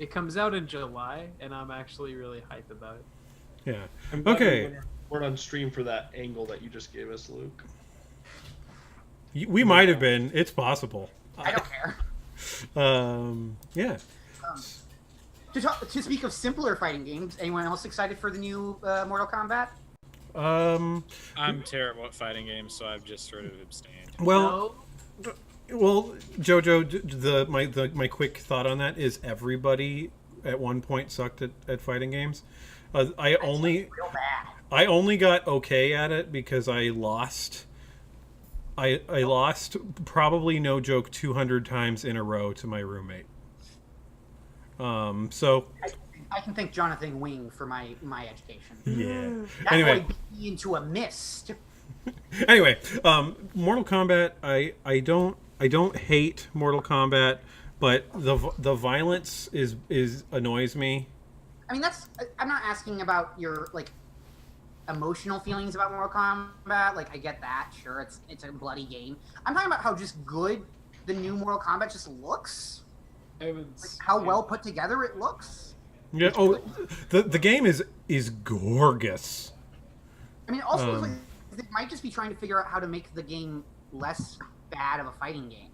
It comes out in July, and I'm actually really hyped about it. Yeah. I'm glad Okay. we're on stream for that angle that you just gave us, Luke. We might have been. It's possible. I don't care. Yeah. Um, to speak of simpler fighting games, anyone else excited for the new Mortal Kombat? I'm terrible at fighting games, so I've just sort of abstained. Well, No, well, Jojo, my quick thought on that is everybody at one point sucked at fighting games. I only Real bad. I only got okay at it because I lost. I lost probably no joke 200 times in a row to my roommate. So I can thank Jonathan Wing for my education. yeah. That Anyway, boy beat me into a mist. anyway, Mortal Kombat. I don't hate Mortal Kombat, but the violence is annoys me. I mean, I'm not asking about your emotional feelings about Mortal Kombat. Like, I get that. Sure, it's a bloody game. I'm talking about how just good the new Mortal Kombat just looks. Evans. How well put together it looks. Yeah. Oh, the game is gorgeous. I mean, also, like, they might just be trying to figure out how to make the game less bad of a fighting game.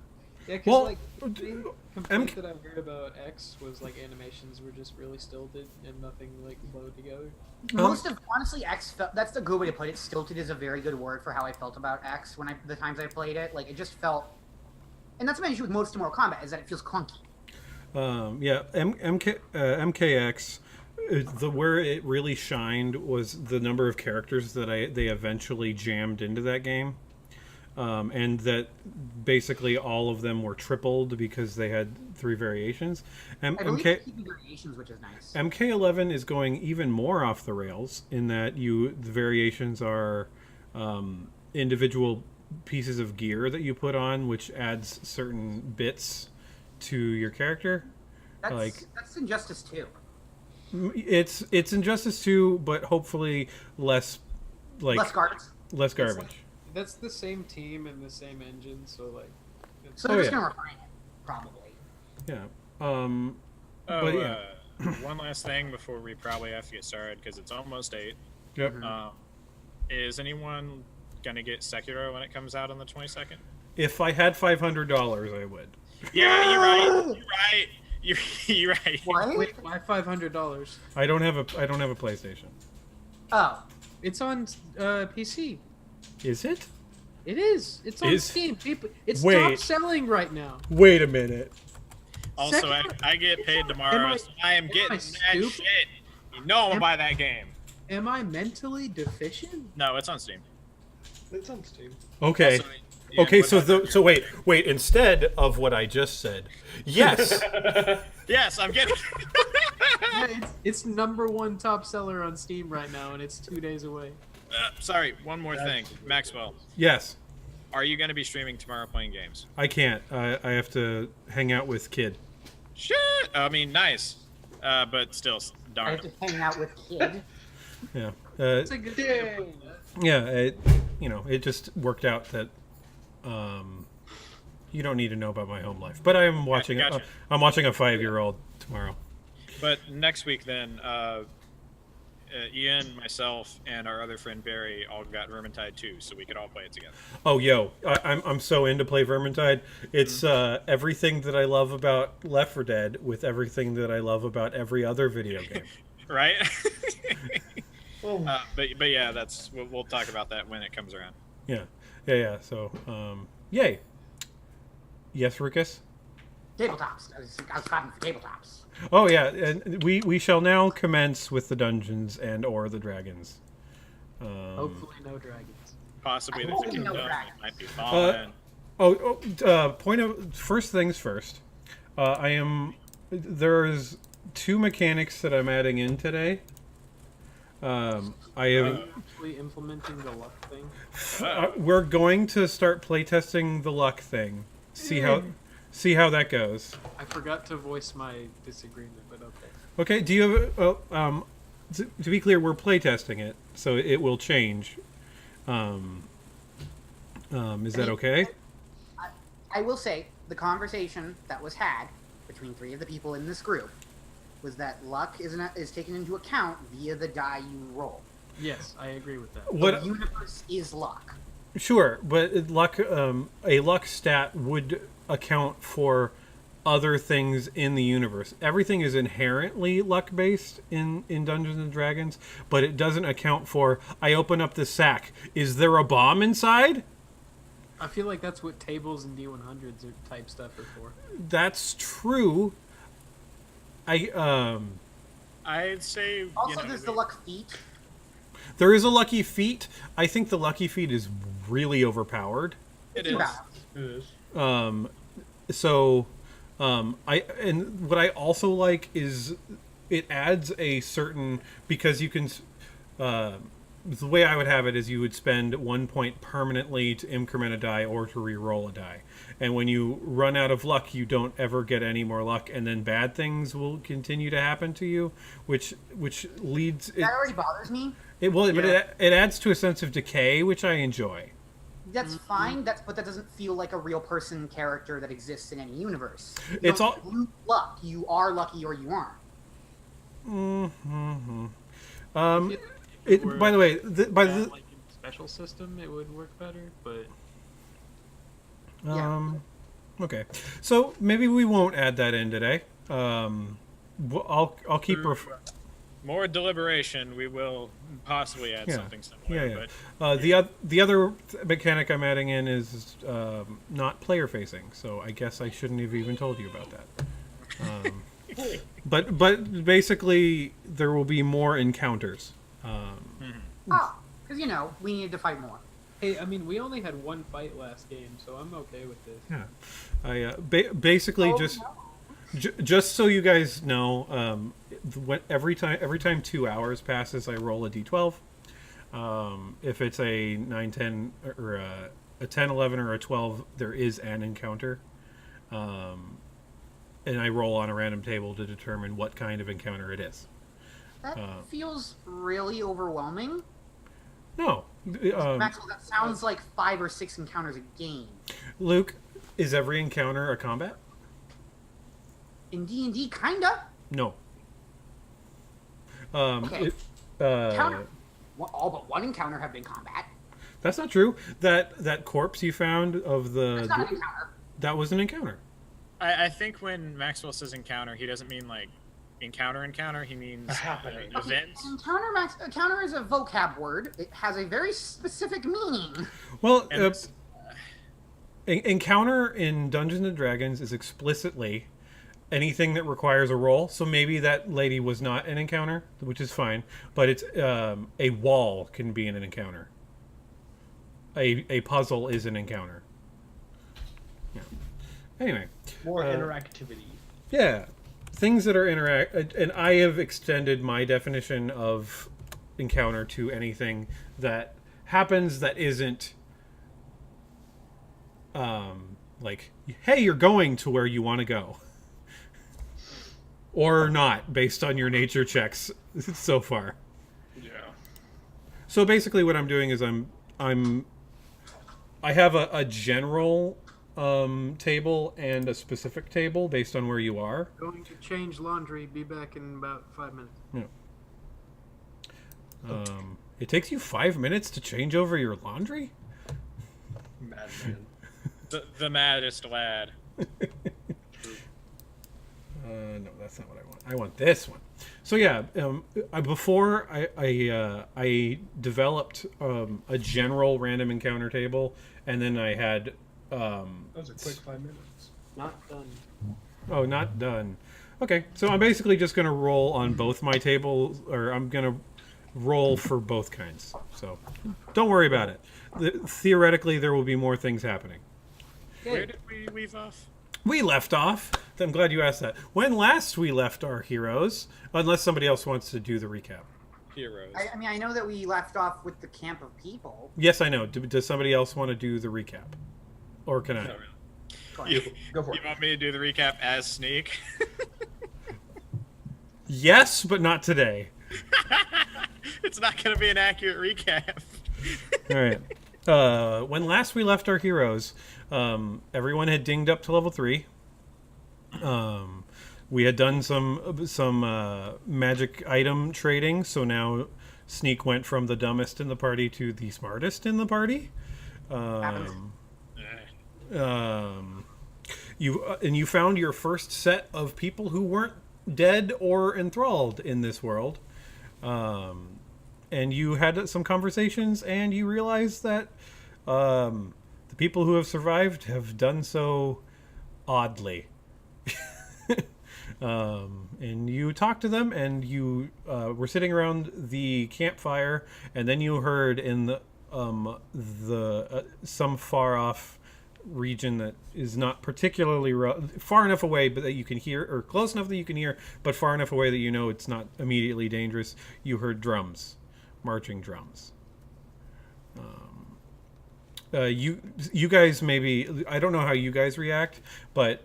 Yeah, because Well, like the main complaint that I've heard about X was like animations were just really stilted and nothing like flowed together. Most of honestly, X that's the good way to put it. Stilted is a very good word for how I felt about X when the times I played it. Like, it just felt, and that's my issue with most of Mortal Kombat is that it feels clunky. Yeah, MKX. Where it really shined was the number of characters that they eventually jammed into that game, and that basically all of them were tripled because they had 3 variations. I believe they keep variations, which is nice. MK11 is going even more off the rails in that the variations are individual pieces of gear that you put on, which adds certain bits to your character. That's Injustice 2. It's Injustice 2, but hopefully less Less garbage. Less garbage. Like, that's the same team and the same engine, so like. So they're just gonna refine it, probably. Yeah. But yeah. One last thing before we probably have to get started because it's almost 8. Yep. Is anyone gonna get Sekiro when it comes out on the 22nd? If I had $500, I would. Yeah, you're right. You're right. What? Wait, why $500? I don't have a PlayStation. Oh. It's on PC. Is it? It is. It's on Is- Steam. People, it's Wait. top selling right now. Wait a minute. Also, Sekiro- I get paid tomorrow, so I am getting that stupid? shit. You know I'm gonna buy that game. Am I mentally deficient? No, it's on Steam. It's on Steam. Okay. Also, yeah, Okay, what about so wait. Instead of what I just said, yes. Yes, I'm getting. Yeah, it's #1 top seller on Steam right now, and it's 2 days away. Sorry, one more thing, Maxwell. Yes. Are you going to be streaming tomorrow playing games? I can't. I have to hang out with Kid. Shit. I mean, nice, but still, I darn. have to hang out with Kid. Yeah. It's a good thing. Yeah. It just worked out that you don't need to know about my home life. But I am watching. Gotcha. I'm watching a 5-year-old tomorrow. But next week, then, Ian, myself, and our other friend Barry all got Vermintide 2, so we could all play it together. Oh, yo, I'm so into play Vermintide. It's everything that I love about Left 4 Dead with everything that I love about every other video game. Right? But yeah, we'll talk about that when it comes around. Yeah. So, yay. Yes, Ruckus? Tabletops. I was clapping for tabletops. Oh yeah, and we shall now commence with the dungeons and or the dragons. Hopefully, no dragons. Possibly there's a Hopefully kingdom. no It dragons. might be fallen. Point of first things first. There's 2 mechanics that I'm adding in today. I have. Actually implementing the luck thing. We're going to start playtesting the luck thing. See how that goes. I forgot to voice my disagreement, but okay. Okay. Do you have? To be clear, we're playtesting it, so it will change. Is that okay? I will say the conversation that was had between 3 of the people in this group was that luck is taken into account via the die you roll. Yes, I agree with that. What? The universe is luck. Sure, but luck, a luck stat would account for other things in the universe. Everything is inherently luck based in Dungeons and Dragons, but it doesn't account for. I open up the sack. Is there a bomb inside? I feel like that's what tables and D100s or type stuff are for. That's true. I'd say Also, there's the luck feat. There is a lucky feat. I think the lucky feat is really overpowered. It It's is. balanced. What I also like is it adds a certain, because you can the way I would have it is you would spend 1 point permanently to increment a die or to re-roll a die, and when you run out of luck you don't ever get any more luck, and then bad things will continue to happen to you, which leads That already bothers me. but it adds to a sense of decay, which I enjoy. That's fine. But that doesn't feel like a real person character that exists in any universe. You It's don't lose luck. You are lucky or you aren't. By the way, Like in special system, it would work better, but okay, so maybe we won't add that in today. I'll keep More deliberation. We will possibly add Yeah. something similar. the other mechanic I'm adding in is not player facing, so I guess I shouldn't have even told you about that. But basically there will be more encounters. Oh, because we needed to fight more. hey, I mean, we only had one fight last game, so I'm okay with this. Yeah, I basically Oh, just. no. Just so you guys know, every time 2 hours passes, I roll a d12. If it's a 9, 10, or a 10, 11, or a 12, there is an encounter. And I roll on a random table to determine what kind of encounter it is. That feels really overwhelming. No. Maxwell, that sounds like 5 or 6 encounters a game. Luke, is every encounter a combat? In D&D, kinda. No. Okay. All but one encounter have been combat. That's not true. That corpse you found of That's not an the... encounter. That was an encounter. I think when Maxwell says encounter, he doesn't mean like encounter. He means A happening. event. Encounter is a vocab word. It has a very specific meaning. Well, And it's- encounter in Dungeons and Dragons is explicitly anything that requires a roll. So maybe that lady was not an encounter, which is fine. But it's a wall can be an encounter. A puzzle is an encounter. Yeah. Anyway, More interactivity. yeah, things that are and I have extended my definition of encounter to anything that happens that isn't like, hey, you're going to where you want to go, or not, based on your nature checks so far. Yeah. So basically, what I'm doing is I have a general table and a specific table based on where you are. Going to change laundry. Be back in about 5 minutes. It takes you 5 minutes to change over your laundry? Madman. The maddest lad. No, that's not what I want. I want this one. So yeah, before I developed a general random encounter table, and then I had That was a quick 5 minutes. Not done. oh, not done. Okay, so I'm basically just gonna roll on both my tables, or I'm gonna roll for both kinds. So don't worry about it. Theoretically, there will be more things happening. Where did we leave off? We left off. I'm glad you asked that. When last we left our heroes, unless somebody else wants to do the recap. Heroes. I mean, I know that we left off with the camp of people. Yes, I know. Does somebody else want to do the recap, or can I? Not really. Go for You it. want me to do the recap as Sneak? Yes, but not today. It's not going to be an accurate recap. All right. When last we left our heroes, everyone had dinged up to level 3. we had done some magic item trading, so now Sneak went from the dumbest in the party to the smartest in the party. You found your first set of people who weren't dead or enthralled in this world, and you had some conversations, and you realized that the people who have survived have done so oddly. And you talked to them, and you were sitting around the campfire, and then you heard in the some far off region that is not particularly far enough away, but that you can hear, or close enough that you can hear, but far enough away that you know it's not immediately dangerous. You heard drums, marching drums. You guys maybe, I don't know how you guys react, but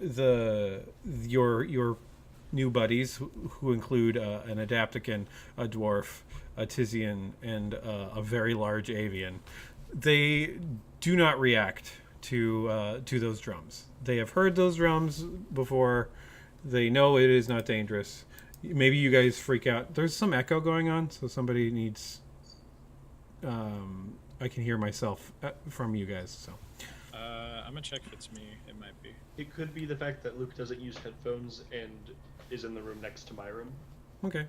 your new buddies, who include an Adapticon, a dwarf, a Tizian, and a very large avian, they do not react to those drums. They have heard those drums before. They know it is not dangerous. Maybe you guys freak out. There's some echo going on, so somebody needs. I can hear myself from you guys. So. I'm gonna check if it's me. It might be. It could be the fact that Luke doesn't use headphones and is in the room next to my room. Okay.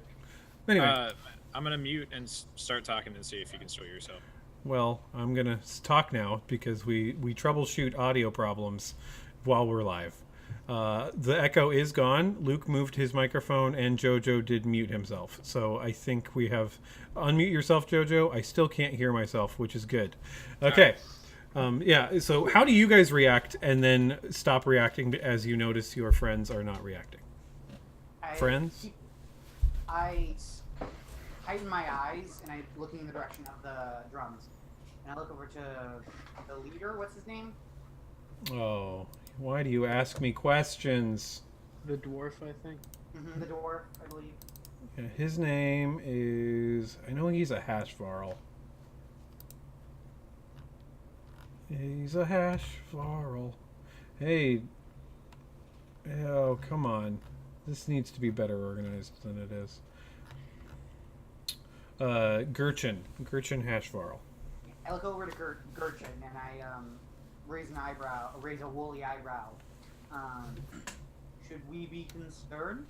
Anyway. I'm gonna mute and start talking and see if you can still hear yourself. Well, I'm gonna talk now because we troubleshoot audio problems while we're live. The echo is gone. Luke moved his microphone, and Jojo did mute himself. So I think we have unmute yourself, Jojo. I still can't hear myself, which is good. Okay. Yeah. So how do you guys react, and then stop reacting as you notice your friends are not reacting? Friends? I heighten my eyes and I'm looking in the direction of the drums, and I look over to the leader. What's his name? Oh, why do you ask me questions? The dwarf, I think. The dwarf, I believe. Yeah, his name is... I know he's a Hashvarl. He's a Hashvarl. Hey. Oh, come on. This needs to be better organized than it is. Gurchin Hashvarl. I look over to Gurchin and I raise a woolly eyebrow. Should we be concerned?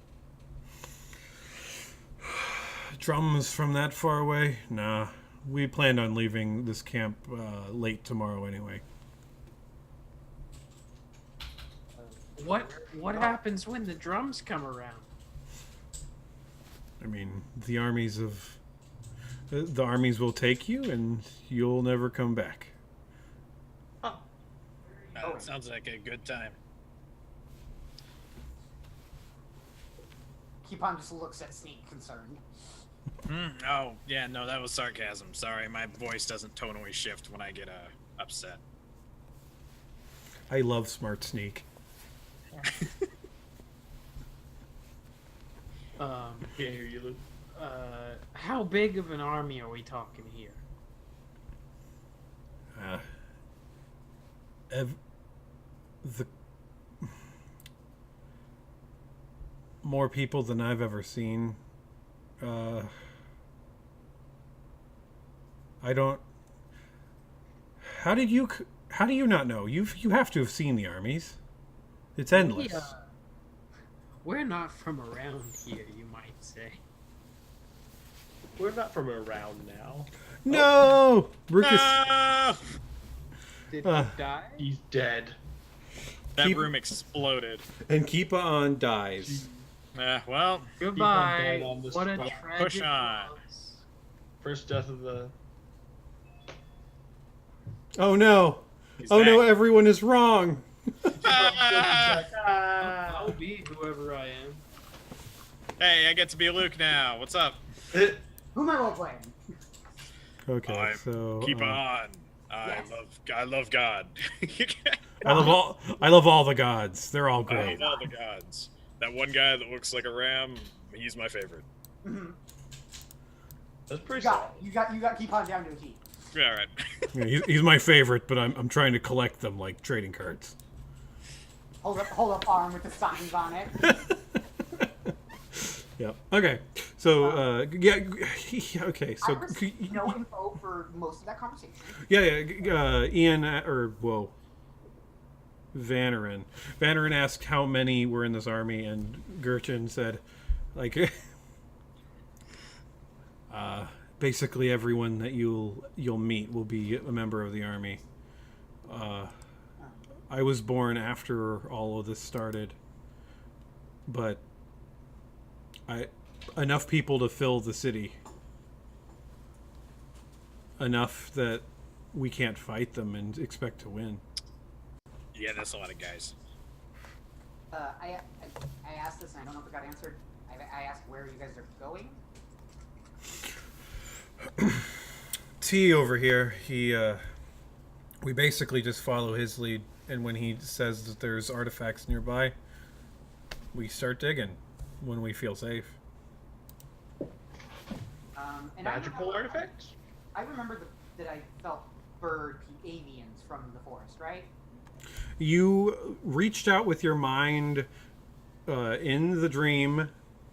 Drums from that far away? Nah. We planned on leaving this camp late tomorrow anyway. What happens when the drums come around? I mean, the armies will take you, and you'll never come back. Sounds like a good time. Keepon just looks at Sneak concerned. Oh, yeah, no, that was sarcasm. Sorry, my voice doesn't tonally shift when I get upset. I love Smart Sneak. Can't hear you, Luke. How big of an army are we talking here? The more people than I've ever seen. I don't. How do you not know? You have to have seen the armies. It's endless. We're not from around here, you might say. We're not from around now. No, Rucus. No! Did he die? He's dead. That room exploded. And Keepa on dies. Well, Goodbye. Keep on this What a spot. tragic Push on. loss. First death of the... Oh no! he's Oh no! back. Everyone is wrong. I'll be whoever I am. Hey, I get to be Luke now. What's up? Who am I role playing? Okay, I'm so Keep on. Yes. I love God. I love all the gods. They're all I great. love all the gods. That one guy that looks like a ram, he's my favorite. That's You pretty got solid. Keepon down to a T. Yeah, all right. Yeah, he's my favorite, but I'm trying to collect them like trading cards. Hold up arm with the signs on it. Yep. Okay. So yeah. Okay. I So received no info for most of that conversation. yeah. Ian Vanarin. Vanarin asked how many were in this army, and Gurchin said, like, basically everyone that you'll meet will be a member of the army. I was born after all of this started, but enough people to fill the city. Enough that we can't fight them and expect to win. Yeah, that's a lot of guys. I asked this and I don't know if it got answered. I asked where you guys are going. T over here, we basically just follow his lead, and when he says that there's artifacts nearby, we start digging when we feel safe. And Magical artifacts? I remember that I felt bird avians from the forest, right? You reached out with your mind in the dream,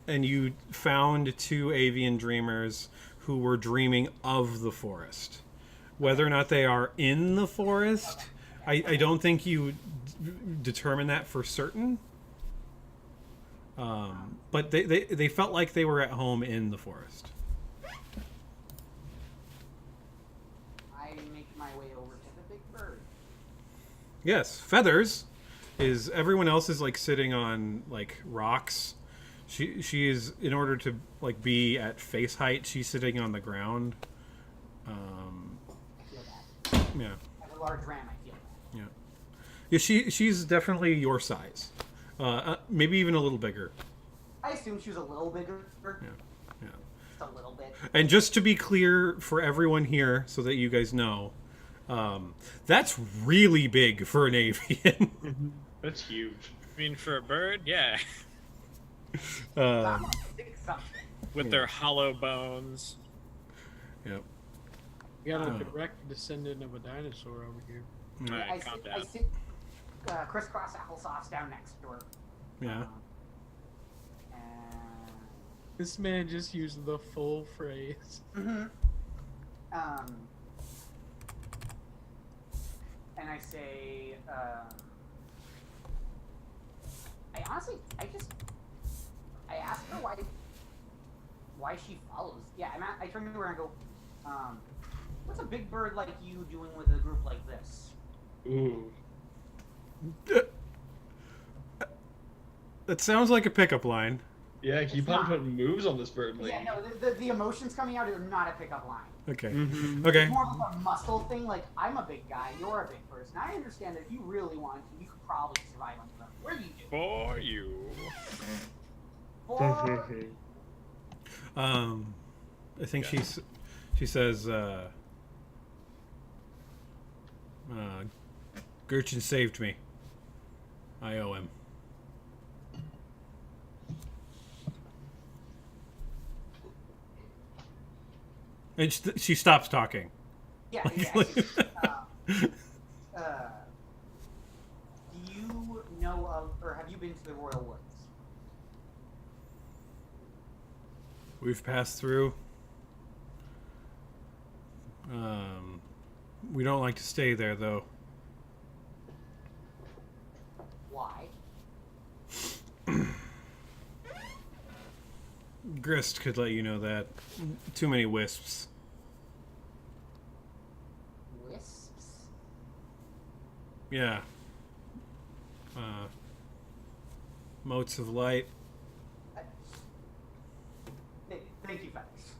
and you found two avian dreamers who were dreaming of the forest. Whether or not they are in the forest, I don't think you determine that for certain. But they felt like they were at home in the forest. I make my way over to the big bird. Yes, Feathers is everyone else is like sitting on like rocks. She is, in order to like be at face height, she's sitting on the ground. I feel that. Yeah, As a large ram, I feel that. yeah. She's definitely your size. Maybe even a little bigger. I assumed she was a little bigger. Yeah. Just a little bit. And just to be clear for everyone here, so that you guys know, that's really big for an avian. That's huge. I mean, for a bird, yeah. I'm a big something. With their hollow bones. Yep. You got a direct descendant of a dinosaur over here. Alright, calm I down. sit crisscross applesauce down next door. Yeah. And This man just used the full phrase. and I say, I honestly, I ask her why she follows. Yeah, I turn to her and I go, what's a big bird like you doing with a group like this? Ooh. That sounds like a pickup line. Yeah, keep on putting moves on this bird. Yeah, no, the emotions coming out are not a pickup line. Okay. Mm-hmm. Okay. It's more of a muscle thing, like, I'm a big guy, you're a big person. I understand that if you really wanted to, you could probably survive on your own. What do you do? For you. For... I think she says, Gurchin saved me. I owe him. And she stops talking. Yeah, yeah. Do you know of, or have you been to the Royal Woods? We've passed through. We don't like to stay there, though. Why? Grist could let you know that. Too many wisps. Wisps? Yeah. Motes of light. Thank you, Feathers.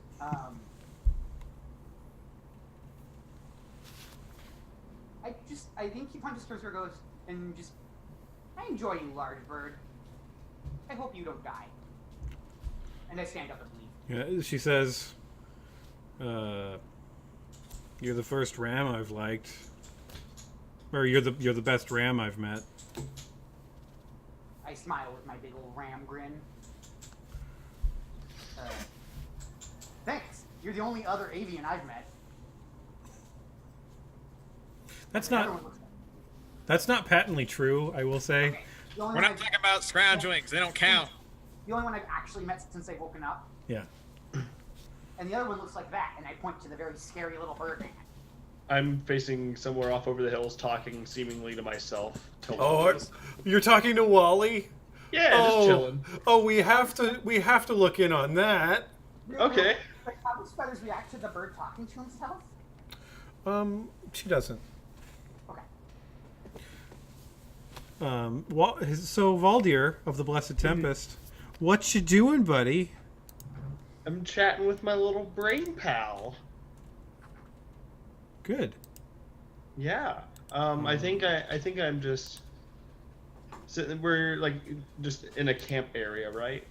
I think he punches her and goes, and just, I enjoy you, large bird. I hope you don't die. And I stand up and leave. Yeah, she says, you're the first ram I've liked. Or you're the best ram I've met. I smile with my big old ram grin. Thanks. You're the only other avian I've met. Everyone looks at me. That's not patently true, I will say. Okay. The only We're one not talking about scroungings. They don't count. the only one I've actually met since I've woken up. Yeah. And the other one looks like that, and I point to the very scary little bird man. I'm facing somewhere off over the hills, talking seemingly to myself. Oh, you're talking to Wally? Yeah, just chilling. Oh, we have to look in on that. Okay. Like, how does Feathers react to the bird talking to himself? She doesn't. Okay. So Valdir of the Blessed Tempest, what you doing, buddy? I'm chatting with my little brain pal. Good. Yeah. I think I'm just sitting. We're like just in a camp area, right?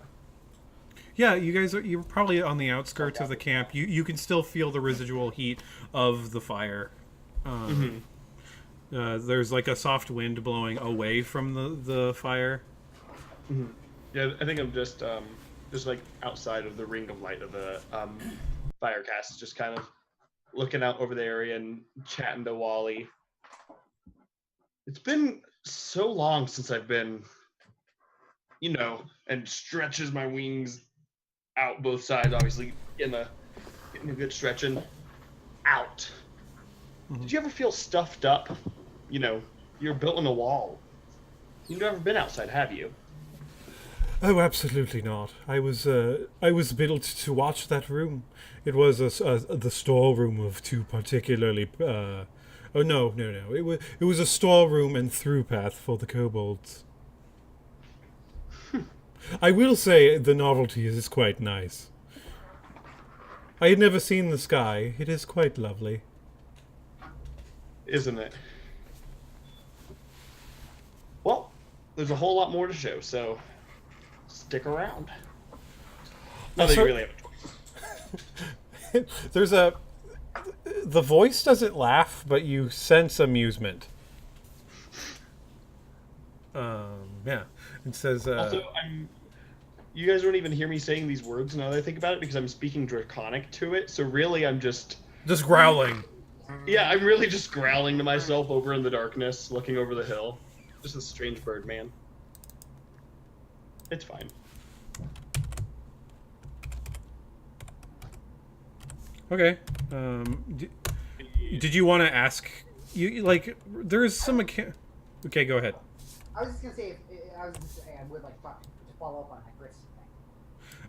Yeah, you're probably on the outskirts of the camp. You can still feel the residual heat of the fire. There's like a soft wind blowing away from the fire. Mm-hmm. Yeah, I think I'm just like outside of the ring of light of the firecast, just kind of looking out over the area and chatting to Wally. It's been so long since I've been, and stretches my wings out both sides, obviously getting a good stretching out. Mm-hmm. Did you ever feel stuffed up? You're built in a wall. You've never been outside, have you? Oh, absolutely not. I was built to watch that room. It was the storeroom of two particularly. Oh no! It was a storeroom and through path for the kobolds. I will say the novelty is quite nice. I had never seen the sky. It is quite lovely, isn't it? Well, there's a whole lot more to show, so stick around. Not that you really have a choice. The voice doesn't laugh, but you sense amusement. Yeah. It says. Also, you guys don't even hear me saying these words now that I think about it because I'm speaking Draconic to it. So really, I'm just growling. Yeah, I'm really just growling to myself over in the darkness, looking over the hill. Just a strange bird, man. It's fine. Okay. Did you want to ask? There is some. Okay, go ahead. I was just gonna say, I would like to follow up on that Grist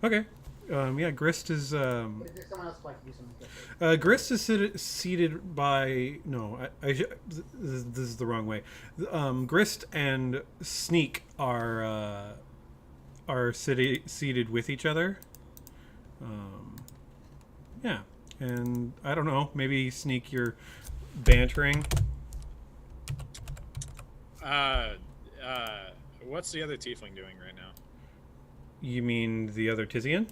thing. Okay. Yeah, Grist is. Is there someone else who'd like to do something? Grist is seated by. No, this is the wrong way. Grist and Sneak are seated with each other. Yeah, and I don't know. Maybe Sneak, you're bantering. What's the other tiefling doing right now? You mean the other Tizian?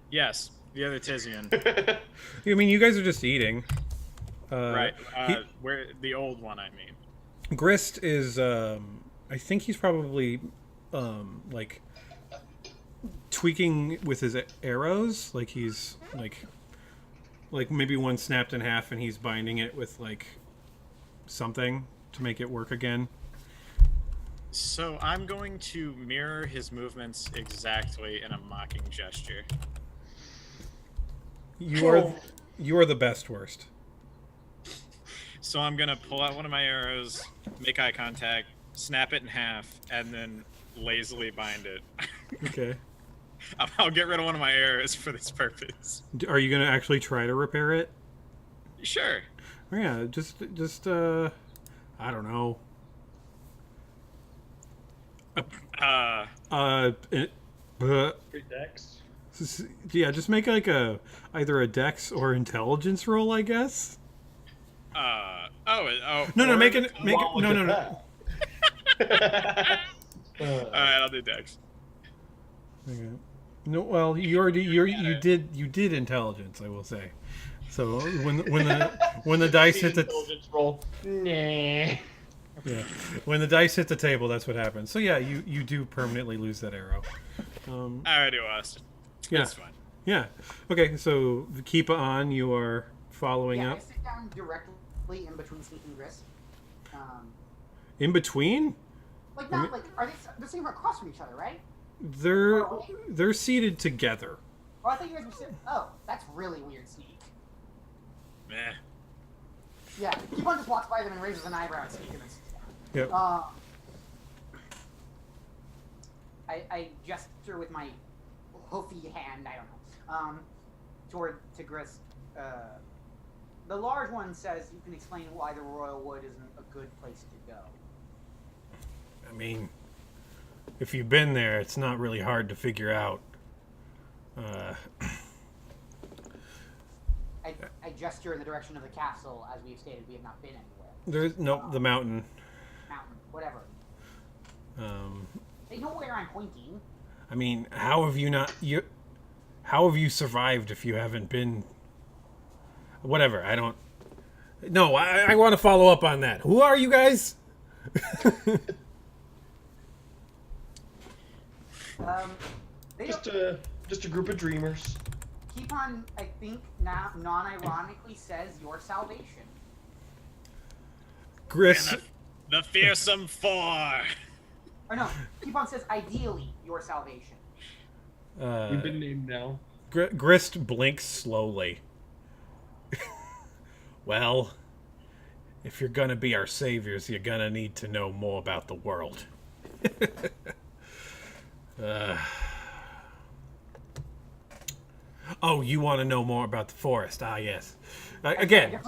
Yes, the other Tizian. I mean, you guys are just eating. Right. Where the old one, I mean. Grist is. I think he's probably tweaking with his arrows. Like he's like maybe one snapped in half, and he's binding it with something to make it work again. So I'm going to mirror his movements exactly in a mocking gesture. You are the best worst. So I'm gonna pull out one of my arrows, make eye contact, snap it in half, and then lazily bind it. Okay. I'll get rid of one of my arrows for this purpose. Are you gonna actually try to repair it? Sure. Oh, yeah, just I don't know. Dex. Yeah, just make either a dex or intelligence roll, I guess. No, make it no. All right, I'll do dex. Okay. No, well, you did intelligence, I will say. So when the dice hit the intelligence roll, nah. Yeah, when the dice hit the table, that's what happens. So yeah, you do permanently lose that arrow. I already lost. Yeah, That's fine. Yeah. Okay, so keep on. You are following up. I sit down directly in between Sneak and Grist. In between? Like not like are they're sitting across from each other, right? They're seated together. Oh, I thought you guys were sitting. Oh, that's really weird, Sneak. Meh. Yeah, Keepon just walks by them and raises an eyebrow at Sneak and then sits down. Yep. I gesture with my hoofy hand, I don't know, to Grist. The large one says you can explain why the Royal Wood isn't a good place to go. I mean, if you've been there, it's not really hard to figure out. I gesture in the direction of the castle. As we've stated, we have not been anywhere. There's the mountain. Mountain, whatever. Um, They know where I'm pointing. I mean, how have you survived if you haven't been? Whatever. I don't. No, I want to follow up on that. Who are you guys? They Just don't, a group of dreamers. Keepon, I think, now non-ironically says your salvation. Gris. And the fearsome four. Or no, Keepon says ideally your salvation. You've been named now. Grist blinks slowly. Well, if you're gonna be our saviors, you're gonna need to know more about the world. Oh, you want to know more about the forest? Ah, yes. Again,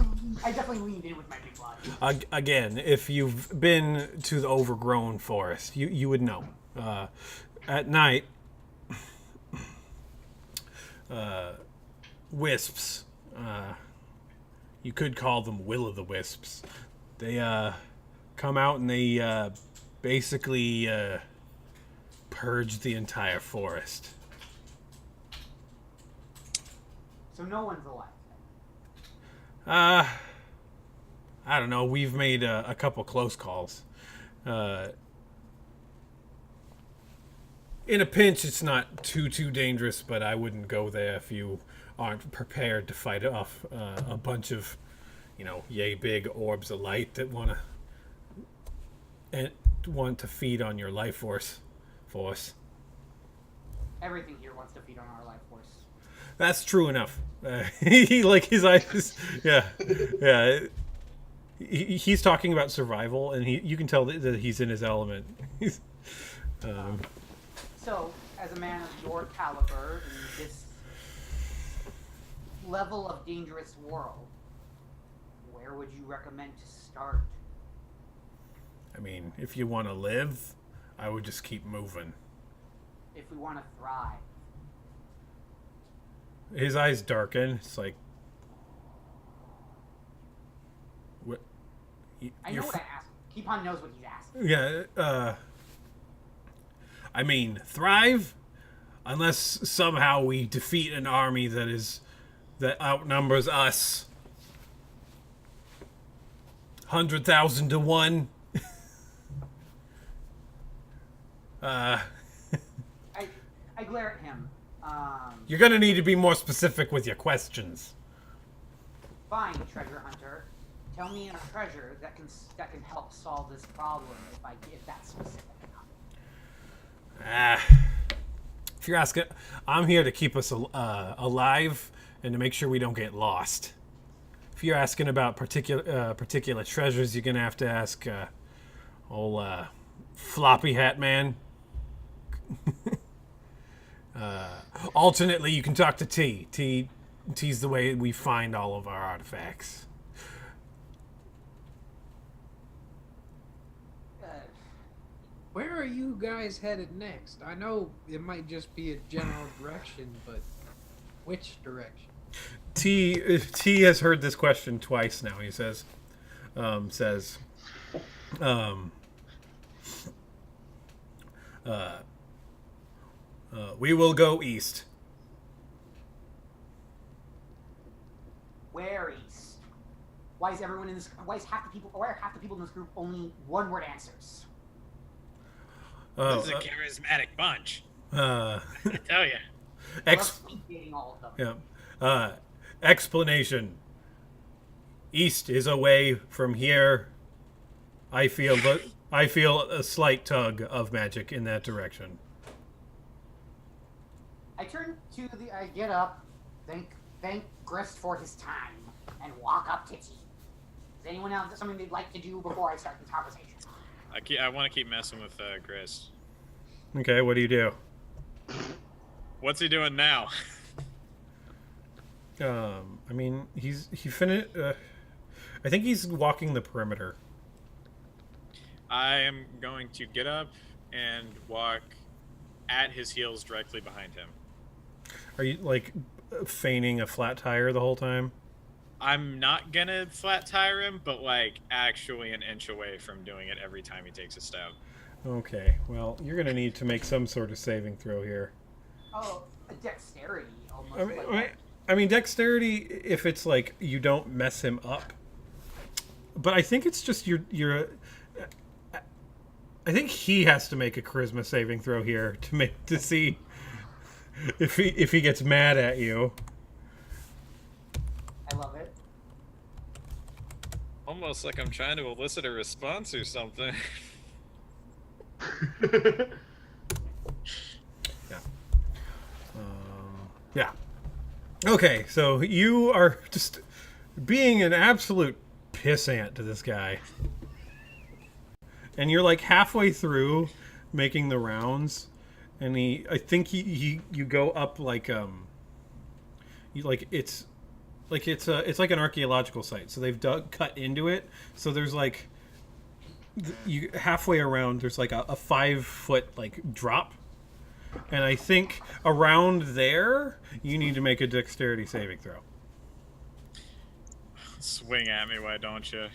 I definitely leaned in with my big body. again, if you've been to the overgrown forest, you would know. At night, wisps. You could call them will-o'-the-wisps. They come out and they basically purge the entire forest. So no one's alive. I don't know. We've made a couple close calls. In a pinch, it's not too dangerous, but I wouldn't go there if you aren't prepared to fight off a bunch of, yay big orbs of light that want to feed on your life force. Everything here wants to feed on our life force. That's true enough. He like his eyes. Yeah. He's talking about survival, and you can tell that he's in his element. So, as a man of your caliber in this level of dangerous world, where would you recommend to start? I mean, if you want to live, I would just keep moving. If we want to thrive. His eyes darken. It's like, what? I know what I asked. Keepon knows what he's asking. Yeah. I mean, thrive, unless somehow we defeat an army that outnumbers us 100,000 to 1. I glare at him. You're gonna need to be more specific with your questions. Fine, treasure hunter. Tell me a treasure that can help solve this problem if that's specific enough. If you're asking, I'm here to keep us alive and to make sure we don't get lost. If you're asking about particular treasures, you're gonna have to ask old Floppy Hat Man. Alternately, you can talk to T. T's the way we find all of our artifacts. Where are you guys headed next? I know it might just be a general direction, but which direction? T has heard this question twice now. He says, we will go east. Where east? Why is everyone in this? Why are half the people in this group only one-word answers? This is a charismatic bunch. I tell you. We're dating all of them. Yeah. Explanation. East is away from here. I feel I feel a slight tug of magic in that direction. I get up, thank Grist for his time, and walk up to T. Does anyone have something they'd like to do before I start the conversation? I want to keep messing with Grist. Okay, what do you do? What's he doing now? I mean, he finished. I think he's walking the perimeter. I am going to get up and walk at his heels directly behind him. Are you like feigning a flat tire the whole time? I'm not gonna flat tire him, but like actually an inch away from doing it every time he takes a step. Okay, well, you're gonna need to make some sort of saving throw here. Oh, a dexterity almost. I mean, dexterity if it's like you don't mess him up. But I think it's just you're. I think he has to make a charisma saving throw here to see if he gets mad at you. I love it. Almost like I'm trying to elicit a response or something. Yeah. Yeah. Okay, so you are just being an absolute pissant to this guy. And you're like halfway through making the rounds, and I think you go up like it's like an archaeological site. So they've cut into it. So there's like you halfway around there's like a 5-foot like drop. And I think around there you need to make a dexterity saving throw. Swing at me, why don't you?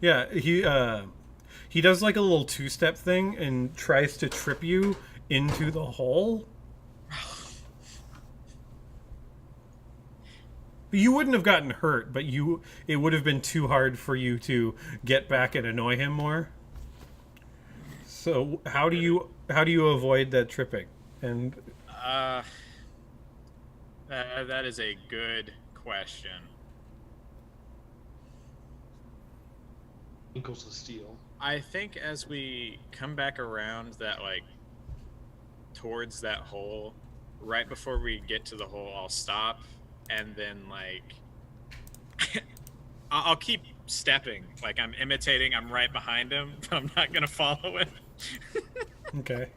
Yeah, he does like a little 2-step thing and tries to trip you into the hole. You wouldn't have gotten hurt, but it would have been too hard for you to get back and annoy him more. So how do you avoid that tripping? And that is a good question. Ankles of steel. I think as we come back around that, like, towards that hole, right before we get to the hole, I'll stop and then, like, I'll keep stepping. Like, I'm imitating, I'm right behind him, but I'm not going to follow him. okay.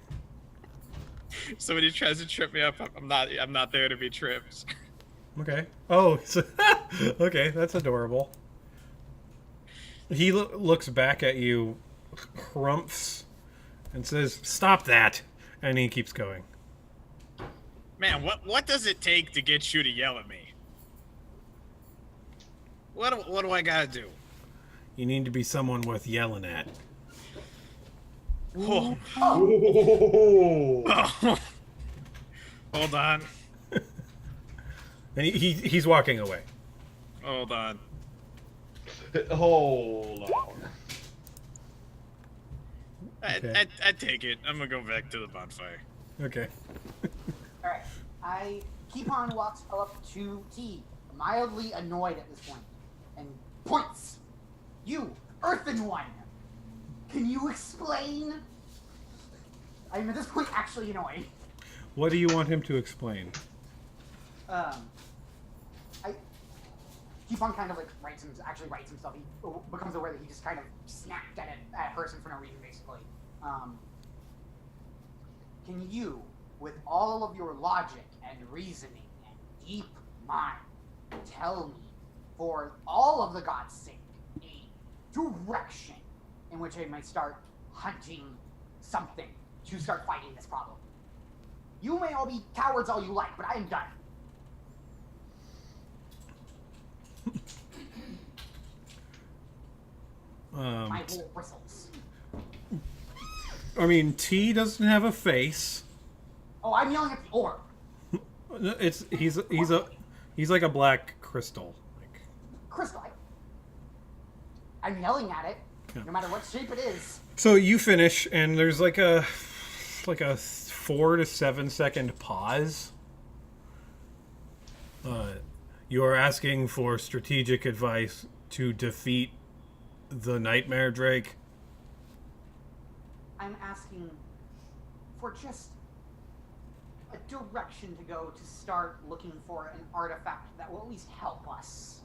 So when he tries to trip me up, I'm not there to be tripped. Okay. Oh, so, okay, that's adorable. He looks back at you, harumphs, and says, "Stop that!" And he keeps going. Man, what does it take to get you to yell at me? What do I gotta do? You need to be someone worth yelling at. Oh. Oh. Oh. Hold on. And he's walking away. Hold on. Hold on. Okay. I take it. I'm gonna go back to the bonfire. Okay. Alright. Keepon walks up to T, mildly annoyed at this point, and points. You, Earthen One! Can you explain? I'm at this point actually annoyed. What do you want him to explain? Keepon kind of like writes some stuff. He becomes aware that he just kind of snapped at a person for no reason, basically. Can you, with all of your logic and reasoning and deep mind, tell me, for all of the gods' sake, a direction in which I might start hunting something to start fighting this problem? You may all be cowards all you like, but I am done. My whole bristles. I mean, T doesn't have a face. Oh, I'm yelling at the orb. He's like a black crystal. Like, Crystal. I'm yelling at it, Yeah. no matter what shape it is. so you finish, and there's like a 4 to 7 second pause. You are asking for strategic advice to defeat the Nightmare Drake? I'm asking for just a direction to go to start looking for an artifact that will at least help us.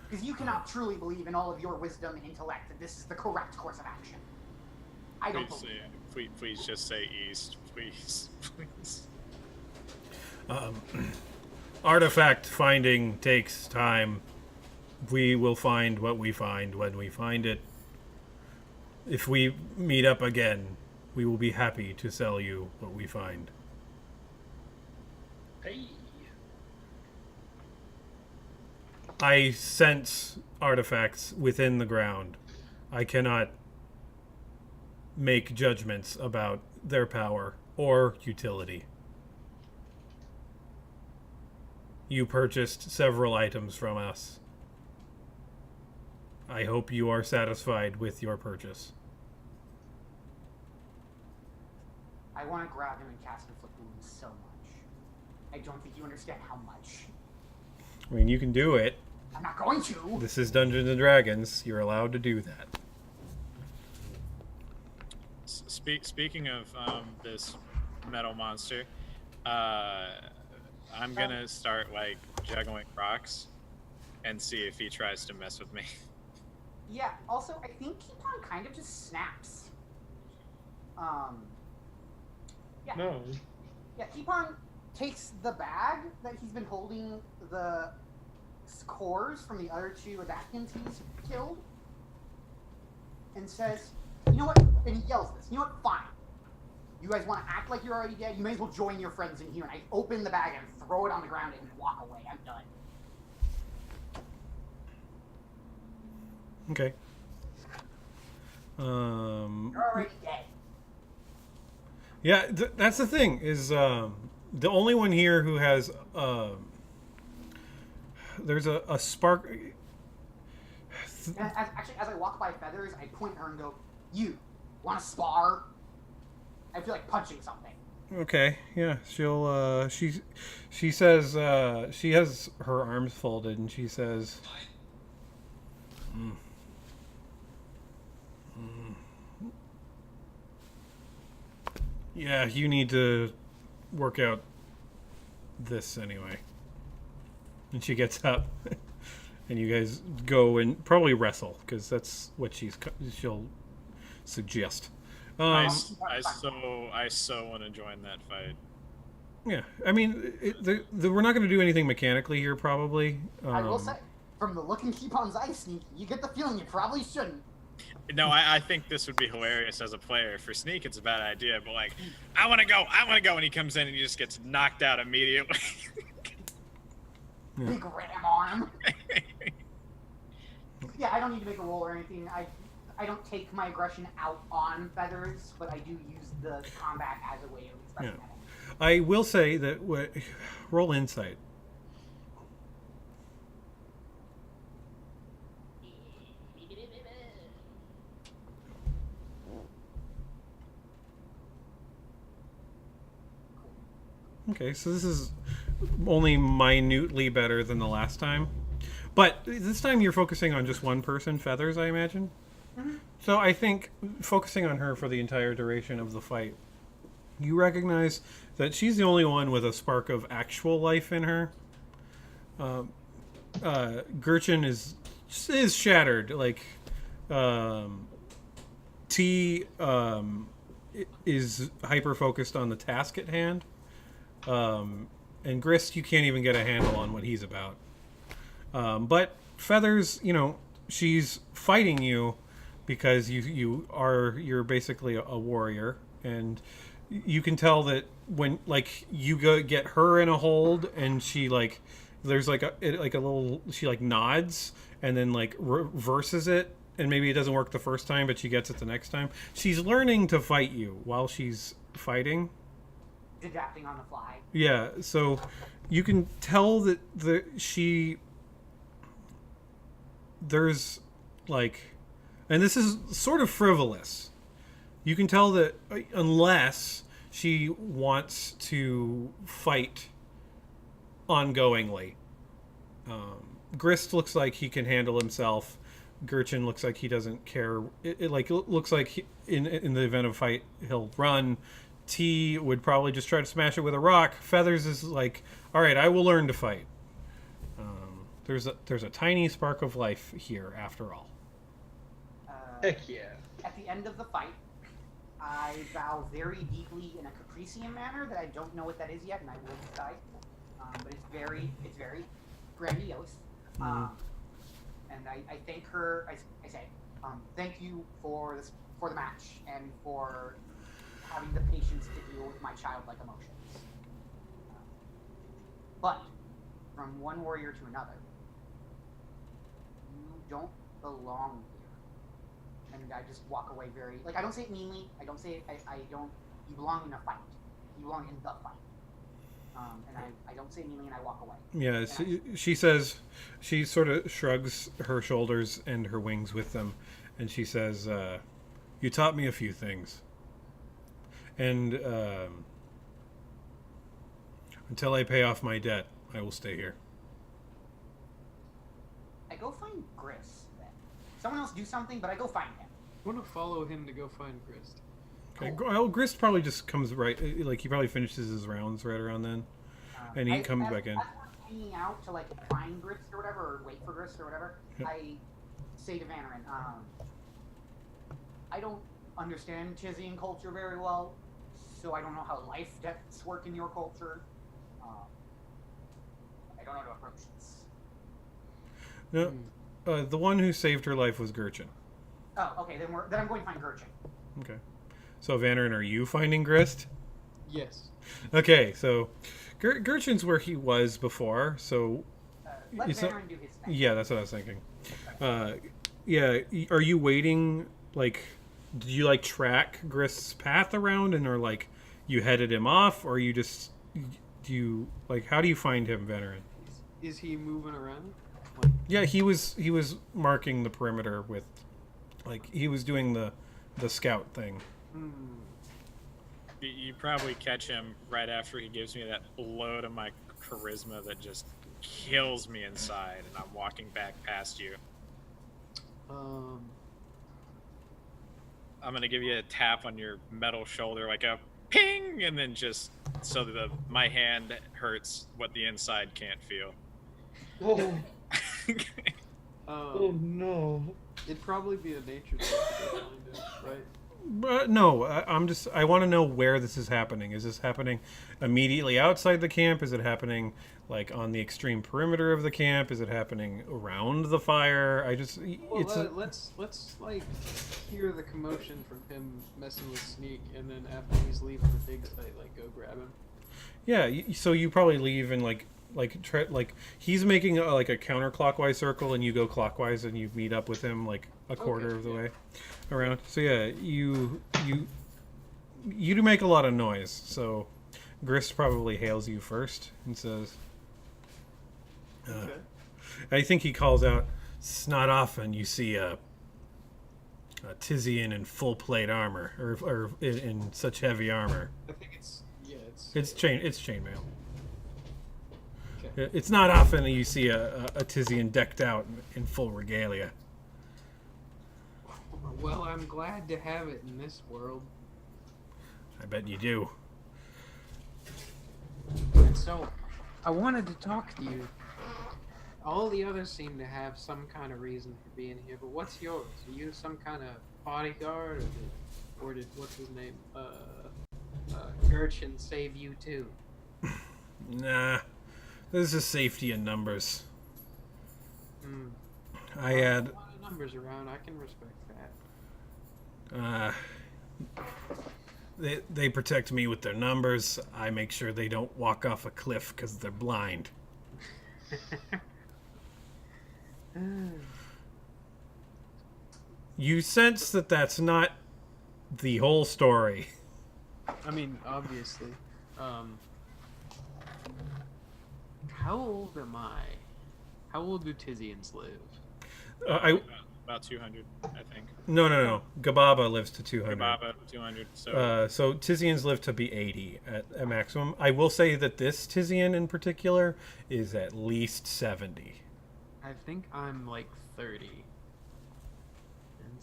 Because you cannot truly believe in all of your wisdom and intellect that this is the correct course of action. I don't Please, believe it. please just say east, please, please. Artifact finding takes time. We will find what we find when we find it. If we meet up again, we will be happy to sell you what we find. Hey. I sense artifacts within the ground. I cannot make judgments about their power or utility. You purchased several items from us. I hope you are satisfied with your purchase. I want to grab him and cast Inflict Wounds so much. I don't think you understand how much. I mean, you can do it. I'm not going to. This is Dungeons and Dragons. You're allowed to do that. Speaking of this metal monster, I'm gonna start like juggling rocks and see if he tries to mess with me. Yeah, also, I think Keepon kind of just snaps. Yeah. No. Yeah, Keepon takes the bag that he's been holding the cores from the other two Adaptants he's killed and says, you know what? And he yells this. You know what? Fine. You guys want to act like you're already dead? You may as well join your friends in here. And I open the bag and throw it on the ground and walk away. I'm done. Okay. You're already dead. Yeah, that's the thing, is the only one here who has there's a spark. And as I walk by Feathers, I point at her and go, you want to spar? I feel like punching something. Okay, yeah, she says she has her arms folded and she says, yeah, you need to work out this anyway. And she gets up, and you guys go and probably wrestle, because that's what she'll suggest. I so want to join that fight. Yeah, I mean, we're not going to do anything mechanically here, probably. I will say, from the look in Keepon's eye, Sneak, you get the feeling you probably shouldn't. No, I think this would be hilarious as a player. For Sneak, it's a bad idea, but like, I want to go, and he comes in and he just gets knocked out immediately. Yeah. Big ram on him. Yeah, I don't need to make a roll or anything. I don't take my aggression out on Feathers, but I do use the combat as a way of expressing that. I will say that roll insight. Okay, so this is only minutely better than the last time. But this time you're focusing on just one person, Feathers, I imagine? Mm-hmm. So I think focusing on her for the entire duration of the fight, you recognize that she's the only one with a spark of actual life in her. Gurchin is shattered. Like, T is hyper-focused on the task at hand. And Grist, you can't even get a handle on what he's about. But Feathers, she's fighting you because you're basically a warrior, and you can tell that when you get her in a hold, and she there's a little, she nods and then reverses it, and maybe it doesn't work the first time, but she gets it the next time. She's learning to fight you while she's fighting. Adapting on the fly. Yeah, so you can tell that there's and this is sort of frivolous. You can tell that unless she wants to fight ongoingly, Grist looks like he can handle himself. Gurchin looks like he doesn't care. It looks like in the event of a fight, he'll run. T would probably just try to smash it with a rock. Feathers is like, all right, I will learn to fight. There's a tiny spark of life here, after all. Heck yeah. At the end of the fight, I bow very deeply in a caprician manner that I don't know what that is yet, and I will decide. But it's very grandiose. And I thank her. I say, thank you for the match and for having the patience to deal with my childlike emotions. But from one warrior to another, you don't belong here. And I just walk away very, like, I don't say it meanly. I don't say it, I don't, you belong in a fight. You belong in the fight. And I don't say it meanly, and I walk away. Yeah, she says, she sort of shrugs her shoulders and her wings with them, and she says, you taught me a few things. And until I pay off my debt, I will stay here. I go find Gris then. Someone else do something, but I go find him. I want to follow him to go find Grist. Okay, well, Grist probably just comes right, like he probably finishes his rounds right around then, and he comes back in. As we're hanging out to like find Grist or whatever, or wait for Grist or whatever, Yep. I say to Vanarin, I don't understand Chizian culture very well, so I don't know how life debts work in your culture. I don't know how to approach this. No, the one who saved her life was Gurchin. Oh, okay, then I'm going to find Gurchin. Okay. So, Vanarin, are you finding Grist? Yes. Okay, so Gurchin's where he was before, so... Let It's not- Vanarin do his thing. Yeah, that's what I was thinking. Yeah, are you waiting, like... Did you, like, track Grist's path around and, or, like, you headed him off, or you just... Do you... Like, how do you find him, Vanarin? Is he moving around? Like, Yeah, he was marking the perimeter with... Like, he was doing the scout thing. You probably catch him right after he gives me that blow to my charisma that just kills me inside, and I'm walking back past you. I'm gonna give you a tap on your metal shoulder, like a ping, and then just so that my hand hurts what the inside can't feel. Oh, oh um, no. it'd probably be a nature check to go find him, right? But no, I want to know where this is happening. Is this happening immediately outside the camp? Is it happening like on the extreme perimeter of the camp? Is it happening around the fire? Well, let's like hear the commotion from him messing with Sneak, and then after he's leaving the dig site, like go grab him. Yeah, so you probably leave and like he's making like a counterclockwise circle, and you go clockwise, and you meet up with him like a quarter of the way around. So yeah, you do make a lot of noise. So Grist probably hails you first and says, Okay. I think he calls out, "It's not often you see a Tizian in full plate armor, or in such heavy armor. I think It's chainmail. Okay. It's not often that you see a Tizian decked out in full regalia." Well, I'm glad to have it in this world. I bet you do. And so, I wanted to talk to you. All the others seem to have some kind of reason for being here, but what's yours? Are you some kind of bodyguard, or did what's his name? Gurchin save you too? Nah, this is safety in numbers. I A had lot of numbers around. I can respect that. they protect me with their numbers. I make sure they don't walk off a cliff because they're blind. You sense that that's not the whole story. I mean, obviously. How old am I? How old do Tizians live? About 200, I think. No. Gababa lives to 200. Kababa, 200. So So Tizians live to be 80 at a maximum. I will say that this Tizian in particular is at least 70. I think I'm like 30. And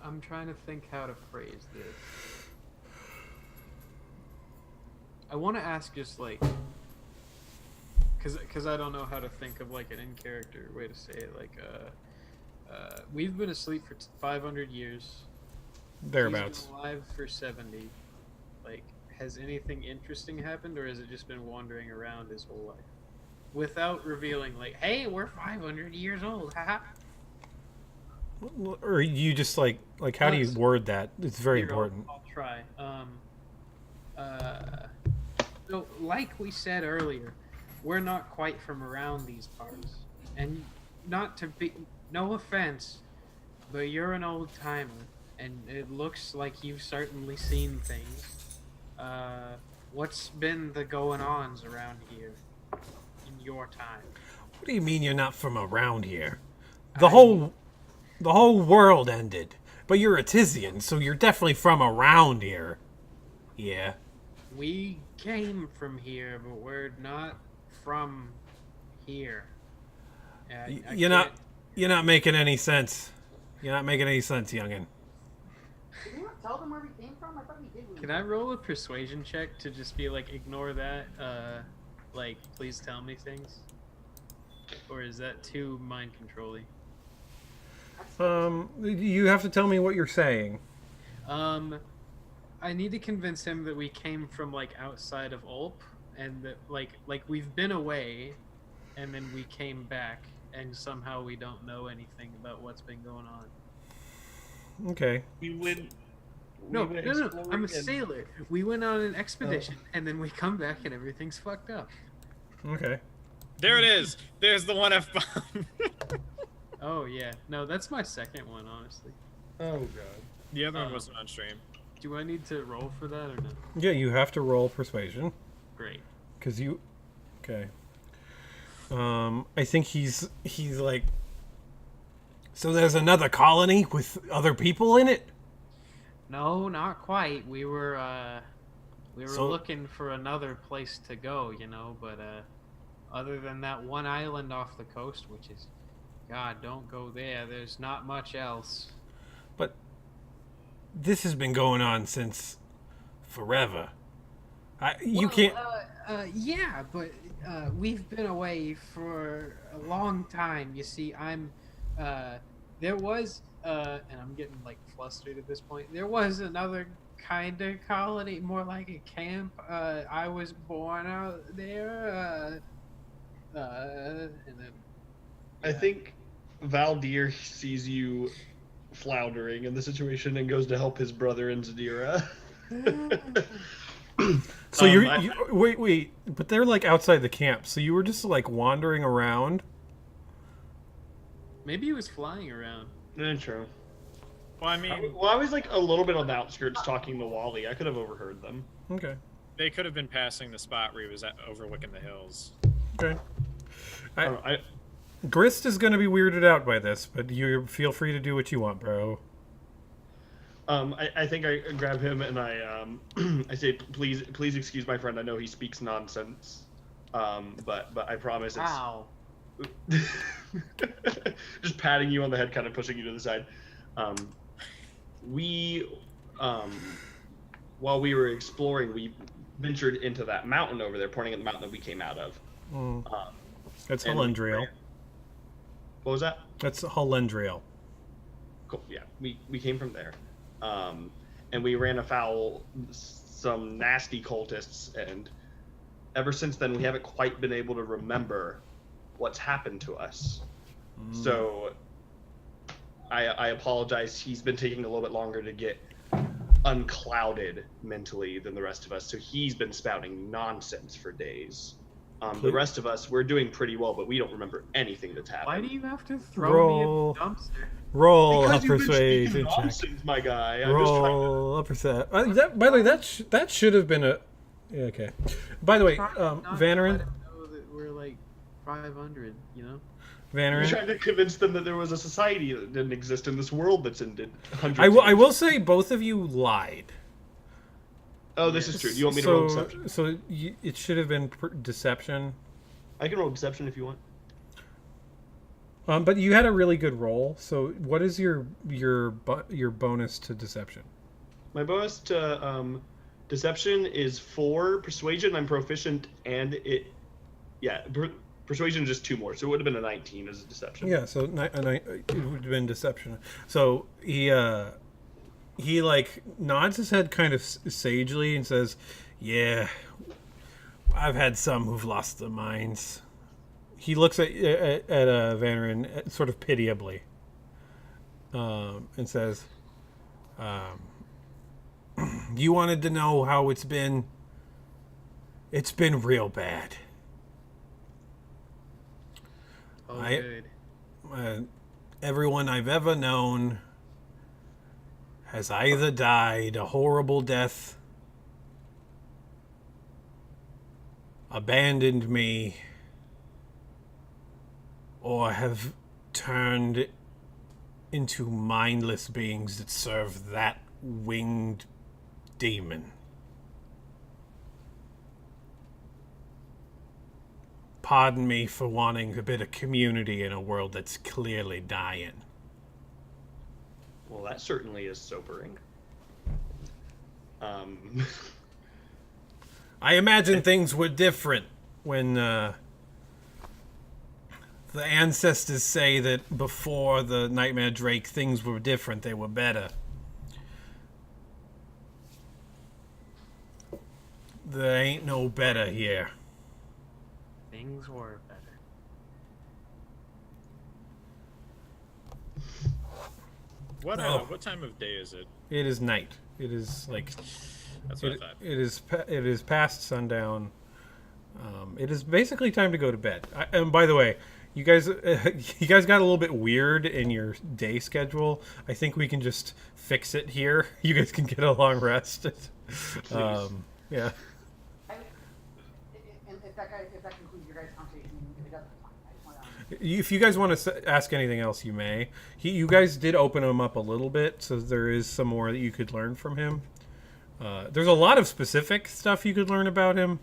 I'm trying to think how to phrase this. I want to ask just like, cause I don't know how to think of like an in character way to say it. Like, we've been asleep for 500 years. Thereabouts. He's been alive for 70. Like, has anything interesting happened, or has it just been wandering around his whole life, without revealing like, hey, we're 500 years old, haha. Or you just like how do you word that? It's very Here, important. I'll try. So, like we said earlier, we're not quite from around these parts, and not to be, no offense, but you're an old timer, and it looks like you've certainly seen things. What's been the going-ons around here in your time? What do you mean you're not from around here? The whole world ended. But you're a Tizian, so you're definitely from around here. Yeah. We came from here, but we're not from here. You're not making any sense. You're not making any sense, youngin. Did we not tell them where we came from? I thought we did. Can I roll a persuasion check to just be like, ignore that? Like, please tell me things? Or is that too mind controlling? You have to tell me what you're saying. I need to convince him that we came from like outside of Ulp, and that like we've been away, and then we came back, and somehow we don't know anything about what's been going on. Okay. We went. No, we went no, exploring I'm a and- sailor. We went on an expedition, and then we come back, and everything's fucked up. Okay. There it is. There's the one F-bomb. Oh yeah, no, that's my second one, honestly. Oh god. The other one wasn't on stream. Do I need to roll for that or no? Yeah, you have to roll persuasion. Great. Because you... Okay. I think he's like... So there's another colony with other people in it? No, not quite. We were So- looking for another place to go, you know, but other than that one island off the coast, which is, God, don't go there. There's not much else. But this has been going on since forever. You can't... Yeah, but we've been away for a long time. You see, there was, and I'm getting like flustered at this point. There was another kind of colony, more like a camp. I was born out there. And then I think Valdir sees you floundering in the situation and goes to help his brother in Zadira. So I- you wait, but they're like outside the camp. So you were just like wandering around. maybe he was flying around. True. Well, I mean, Well, I was like a little bit on the outskirts talking to Wally. I could have overheard them. Okay. they could have been passing the spot where he was overlooking the hills. Okay. I don't know, Grist is going to be weirded out by this, but you feel free to do what you want, bro. I think I grab him and I I say, please excuse my friend. I know he speaks nonsense, but I promise it's Wow. just patting you on the head, kind of pushing you to the side. While we were exploring, we ventured into that mountain over there, pointing at the mountain that we came out of. That's and- Halendriel. What was that? That's Halendriel. Cool. Yeah, we came from there, and we ran afoul some nasty cultists, and ever since then we haven't quite been able to remember what's happened to us. So I apologize. He's been taking a little bit longer to get unclouded mentally than the rest of us, so he's been spouting nonsense for days. The rest of us, we're doing pretty well, but we don't remember anything that's happened. Why do you have to throw Roll. me in the dumpster? Roll Because a you've been speaking persuasion check. nonsense, my guy. I'm just trying to... Roll a percent. By the way, that should have been a. Yeah, okay. By the way, Not to let Vanarin, him know that we're like 500, you know? You're Vanarin. trying to convince them that there was a society that didn't exist in this world that's ended hundreds I of will years. say both of you lied. Oh, this is true. You want me to roll deception? So it should have been deception. I can roll deception if you want. But you had a really good roll. So what is your bonus to deception? My bonus to deception is 4. Persuasion, I'm proficient, and persuasion is just 2 more, so it would have been a 19 as a deception. Yeah, so it would have been deception. So he like nods his head kind of sagely and says, "Yeah, I've had some who've lost their minds." He looks at Vanarin sort of pitiably, and says, "You wanted to know how it's been? It's been real bad. Oh, I- good. Everyone I've ever known has either died a horrible death, abandoned me, or have turned into mindless beings that serve that winged demon. Pardon me for wanting a bit of community in a world that's clearly dying." Well, that certainly is sobering. I imagine things were different when the ancestors say that before the Nightmare Drake things were different, they were better. There ain't no better here. Things were better. What time of day is it? It is night. It is like That's what I thought. it is past sundown. It is basically time to go to bed. And by the way, you guys got a little bit weird in your day schedule. I think we can just fix it here. You guys can get a long rest. Yeah. And if that concludes your guys' conversation, if it doesn't, it's fine. I just want to. If you guys want to ask anything else, you may. You guys did open him up a little bit, so there is some more that you could learn from him. There's a lot of specific stuff you could learn about him,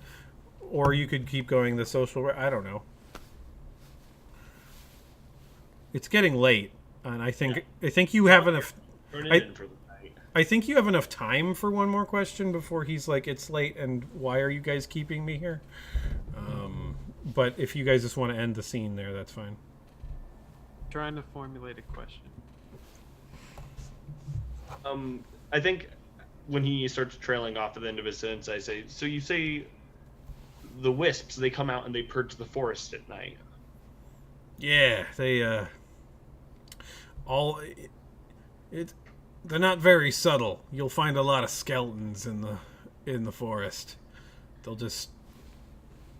or you could keep going the social. I don't know. It's getting late, and I think you have enough. Turn it in for the night. I think you have enough time for one more question before he's like, "It's late, and why are you guys keeping me here?" But if you guys just want to end the scene there, that's fine. Trying to formulate a question. I think when he starts trailing off at the end of his sentence, I say, "So you say the wisps, they come out and they purge the forest at night?" Yeah, they they're not very subtle. You'll find a lot of skeletons in the forest. They'll just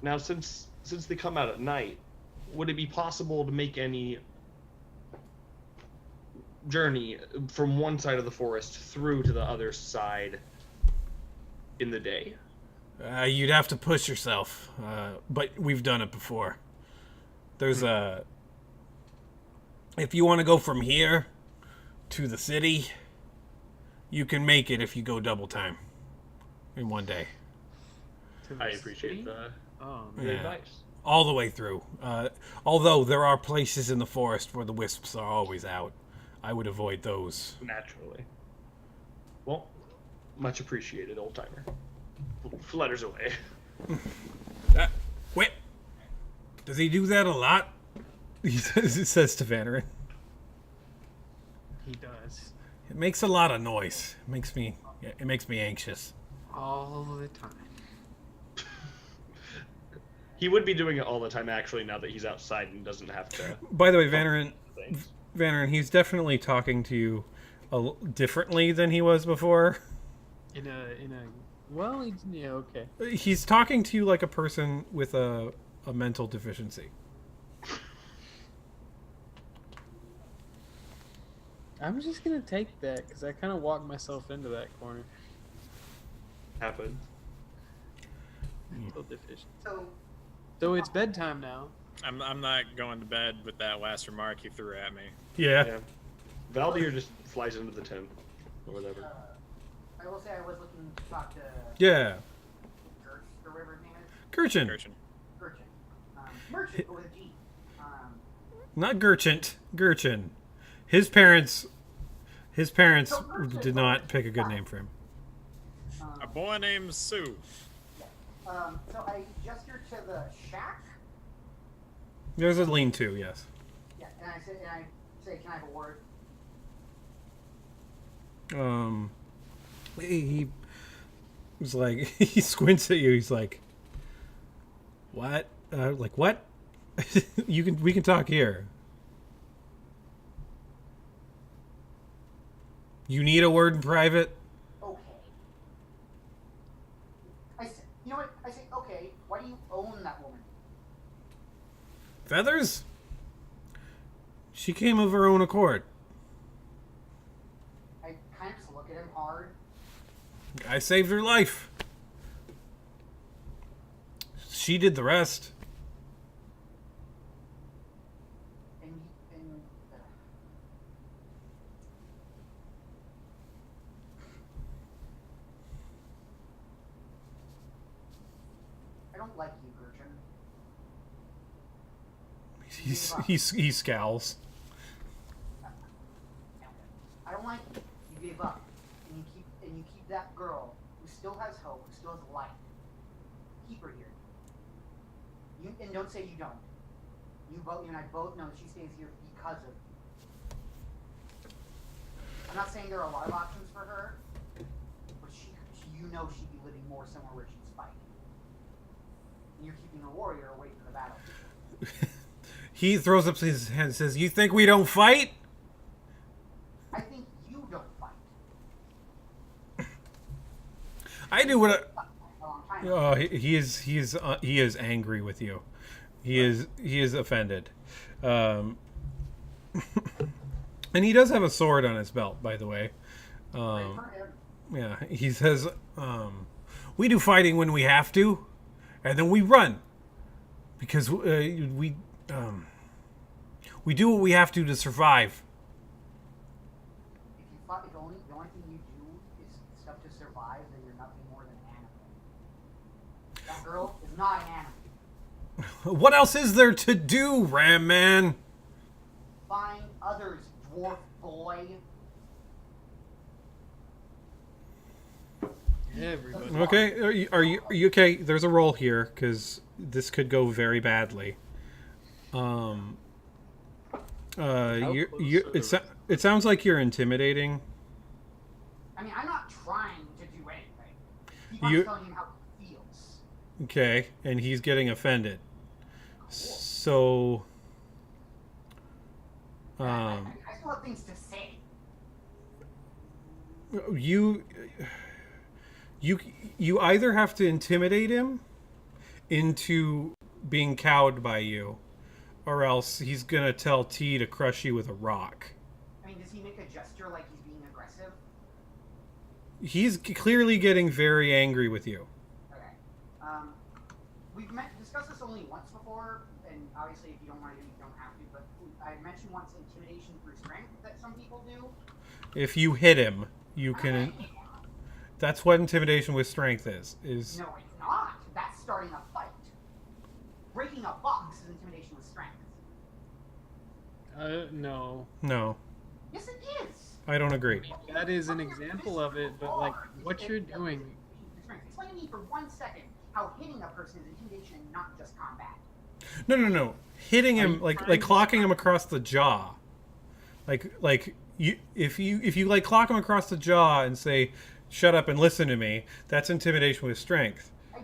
Now, since they come out at night, would it be possible to make any journey from one side of the forest through to the other side in the day? you'd have to push yourself, but we've done it before. There's if you want to go from here to the city, you can make it if you go double time in one day. To the I appreciate city? the Oh, Yeah. advice. All the way through. Although there are places in the forest where the wisps are always out. I would avoid those. Naturally. Well, much appreciated, old timer. Flutters away. Wait. Does he do that a lot? He says to Vanarin. he does. It makes a lot of noise. It makes me anxious. All the time. He would be doing it all the time, actually, now that he's outside and doesn't have to. By the way, Vanarin, Things. he's definitely talking to you differently than he was before. Well, yeah, okay. He's talking to you like a person with a mental deficiency. I'm just gonna take that because I kind of walked myself into that corner. Happen. Mental deficient. So, So it's bedtime now. I'm not going to bed with that last remark he threw at me. Yeah. Yeah. Valdir just flies into the tent or whatever. I will say I was looking to talk to Yeah. Gertz, or whatever his name is. Kirchen. Gertrude. Gertchen. Merchant with a G. Not Gerchant. Gerchin. His parents did not pick a good name for him. A boy named Sue. So I gesture to the shack. There's a lean-to, yes. Yeah, and I say, can I have a word? He was like, he squints at you. He's like, "What? Like what? We can talk here. You need a word in private." Okay. I say, you know what? I say, okay. Why do you own that woman? Feathers? She came of her own accord. I kind of just look at him hard. I saved her life. She did the rest. And I don't like you, Gertrude. He scowls. I don't like you. You gave up, and you keep that girl who still has hope, who still has life. Keep her here. And don't say you don't. You and I both know that she stays here because of you. I'm not saying there are a lot of options for her, but you know she'd be living more somewhere where she's fighting. And you're keeping a warrior away from the battle. He throws up his hand and says, "You think we don't fight?" I think you don't fight. I do what A long time. Oh, he is angry with you. He is offended, and he does have a sword on his belt, by the way. Great for him. Yeah, he says, "We do fighting when we have to, and then we run because we do what we have to survive." If the only thing you do is stuff to survive, then you're nothing more than an animal. That girl is not an animal. What else is there to do, Ram Man? Find others, dwarf boy. Everybody. Okay, are you okay? There's a roll here because this could go very badly. It sounds like you're intimidating. I mean, I'm not trying to do anything. I'm You- telling him how he feels. Okay, and he's getting offended. So, I still have things to say. you either have to intimidate him into being cowed by you, or else he's gonna tell T to crush you with a rock. I mean, does he make a gesture like he's being aggressive? He's clearly getting very angry with you. Okay. We've discussed this only once before, and obviously if you don't want to do it, you don't have to, but I mentioned once intimidation through strength that some people do. If you hit him, you I'm can. not hitting him. That's what intimidation with strength is. No, it's not. That's starting a fight. Breaking a box is intimidation with strength. No. No, Yes, it is. I don't agree. That is an example of it, but like what you're doing. Explain to me for 1 second how hitting a person is intimidation and not just combat. No. Hitting him you like trying to- clocking him across the jaw. Like you if you like clock him across the jaw and say, "Shut up and listen to me," that's intimidation with strength. I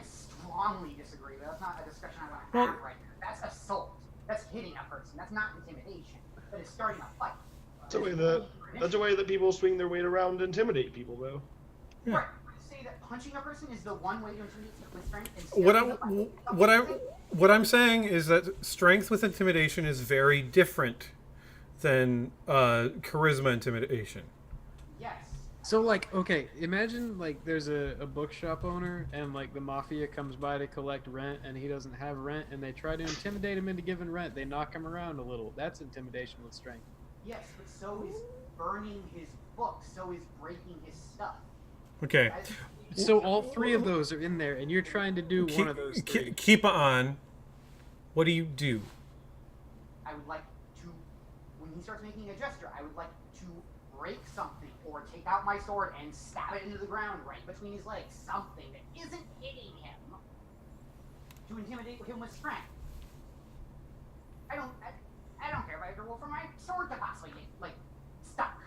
strongly disagree, but that's not a discussion I want to Well- have right now. That's assault. That's hitting a person. That's not intimidation. That is starting a fight. That's a way that people swing their weight around to intimidate people, though. Yeah. Right. Say that punching a person is the one way to intimidate with strength. And What stabbing the fight. what I'm saying is that strength with intimidation is very different than charisma intimidation. Yes. So like, okay, imagine like there's a bookshop owner and like the mafia comes by to collect rent and he doesn't have rent and they try to intimidate him into giving rent. They knock him around a little. That's intimidation with strength. Yes, but so is burning his book. So is breaking his stuff. Okay. So all three of those are in there and you're trying to do one of those three. Keep on. What do you do? I would like to, when he starts making a gesture, I would like to break something or take out my sword and stab it into the ground right between his legs. Something that isn't hitting him to intimidate him with strength. I don't care if I have to roll for my sword to possibly get, like, stuck.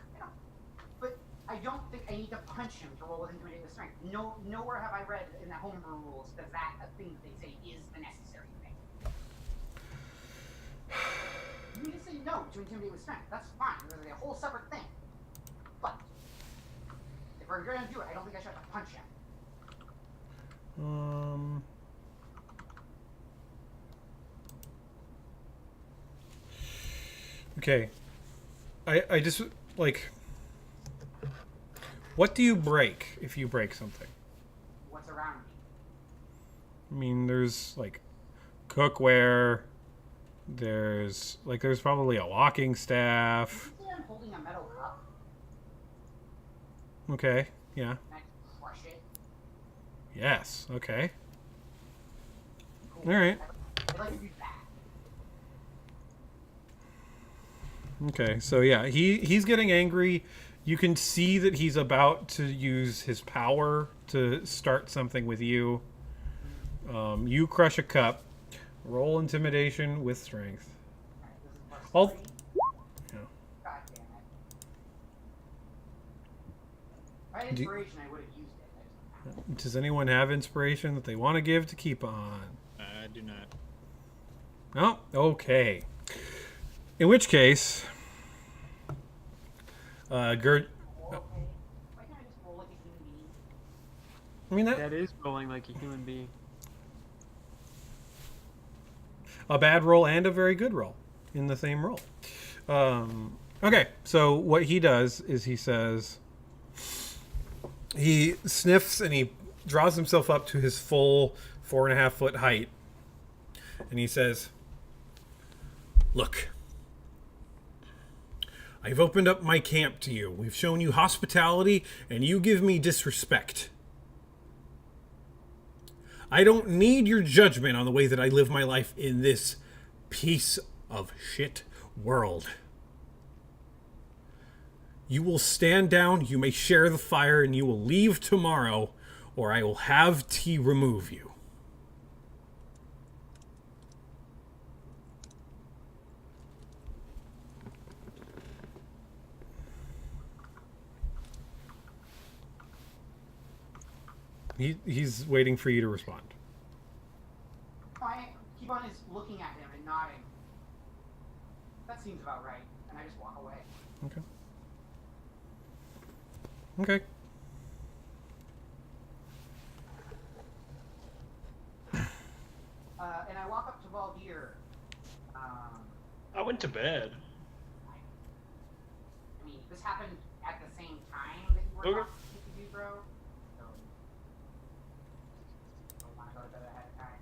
But I don't think I need to punch him to roll with intimidate with strength. Nowhere have I read in the homebrew rules that a thing that they say is the necessary thing. You need to say no to intimidate with strength. That's fine. There's a whole separate thing. But if we're gonna do it, I don't think I should have to punch him. Okay. I just, like... What do you break if you break something? What's around me? I mean, there's, like, cookware. There's probably a walking staff. You see I'm holding a metal cup Okay, yeah. and I crush it. Yes, okay. Cool. All right. I'd like to do that. Okay, so yeah, he's getting angry. You can see that he's about to use his power to start something with you. You crush a cup. Roll intimidation with strength. Alright, this is plus All- 3. Yeah. God damn it. If I had Do- inspiration, I would have used it. I just don't have it. Does anyone have inspiration that they want to give to keep on? I do not. No? Okay. In which case, Gert. Okay. Why can't I just roll like a human being? I mean, That is rolling like a human being. a bad roll and a very good roll in the same roll. Okay, so what he does is he says, he sniffs and he draws himself up to his full 4.5 foot height, and he says, "Look, I've opened up my camp to you. We've shown you hospitality, and you give me disrespect. I don't need your judgment on the way that I live my life in this piece of shit world. You will stand down, you may share the fire, and you will leave tomorrow, or I will have T remove you." He's waiting for you to respond. Keep-On is looking at him and nodding. That seems about right. And I just walk away. Okay. Okay. And I walk up to Valdir. I went to bed. I mean, this happened at the same time that you were Okay. talking to me, bro. So, don't want to go to bed ahead of time.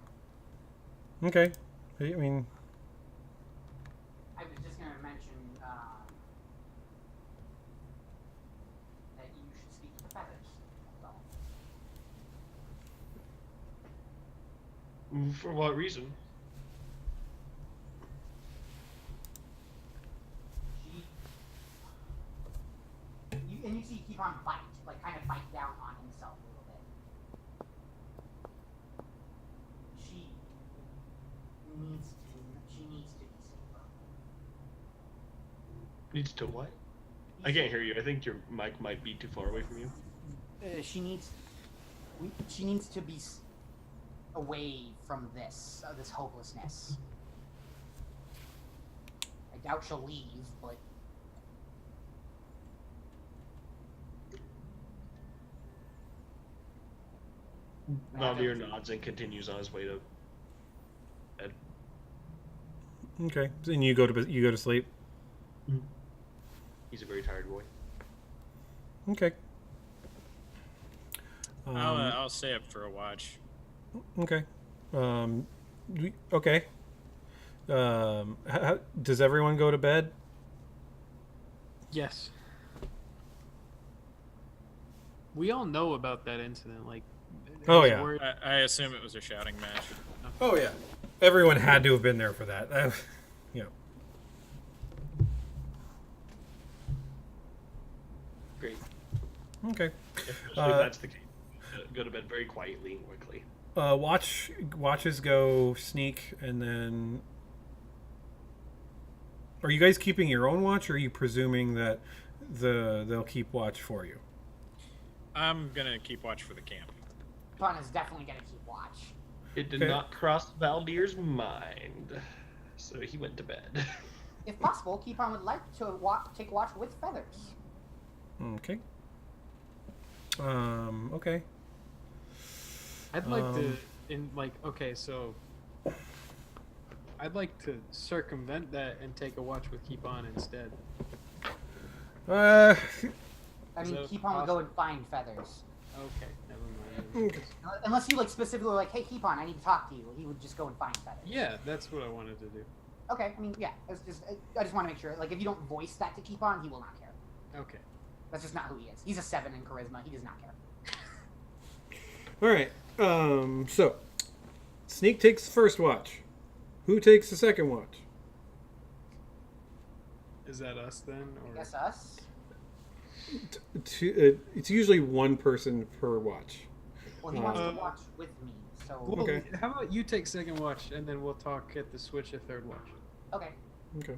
Okay. I mean, I was just going to mention that you should speak to the feathers. So, For what reason? and you see Keep-On bite, like kind of bite down on himself a little bit. She needs to be safer. Needs to what? I can't hear you. I think your mic might be too far away from you. She needs to be away from this hopelessness. I doubt she'll leave, but Valdir nods and continues on his way to bed. okay. And you go to sleep. He's a very tired boy. Okay. I'll stay up for a watch. Okay. Okay. Does everyone go to bed? Yes. We all know about that incident. Like. Oh, there's yeah. word- I assume it was a shouting match. Oh yeah. Everyone had to have been there for that. You know. Great. Okay. Especially if that's the case. Go to bed very quietly and quickly. Watches go Sneak, and then. Are you guys keeping your own watch, or are you presuming that they'll keep watch for you? I'm gonna keep watch for the camp. Keep-On is definitely gonna keep watch. It did Okay. not cross Valdir's mind, so he went to bed. If possible, Keep-On would like to take watch with Feathers. Okay. Okay. I'd like so I'd like to circumvent that and take a watch with Keep On instead. Uh, I mean, So, Keep-On would go and find Feathers. Okay, never mind. Unless you like specifically were like, hey, Keep-On, I need to talk to you. He would just go and find Feathers. Yeah, that's what I wanted to do. Okay, I mean, yeah. I just want to make sure. Like, if you don't voice that to Keep-On, he will not care. Okay. That's just not who he is. He's a 7 in charisma. He does not care. all right. So Sneak takes the first watch. Who takes the second watch? Is that us then? Or Guess us. It's usually one person per watch. Well, he wants to watch with me, so Well, Okay. how about you take second watch and then we'll talk at the switch a third watch. okay. Okay.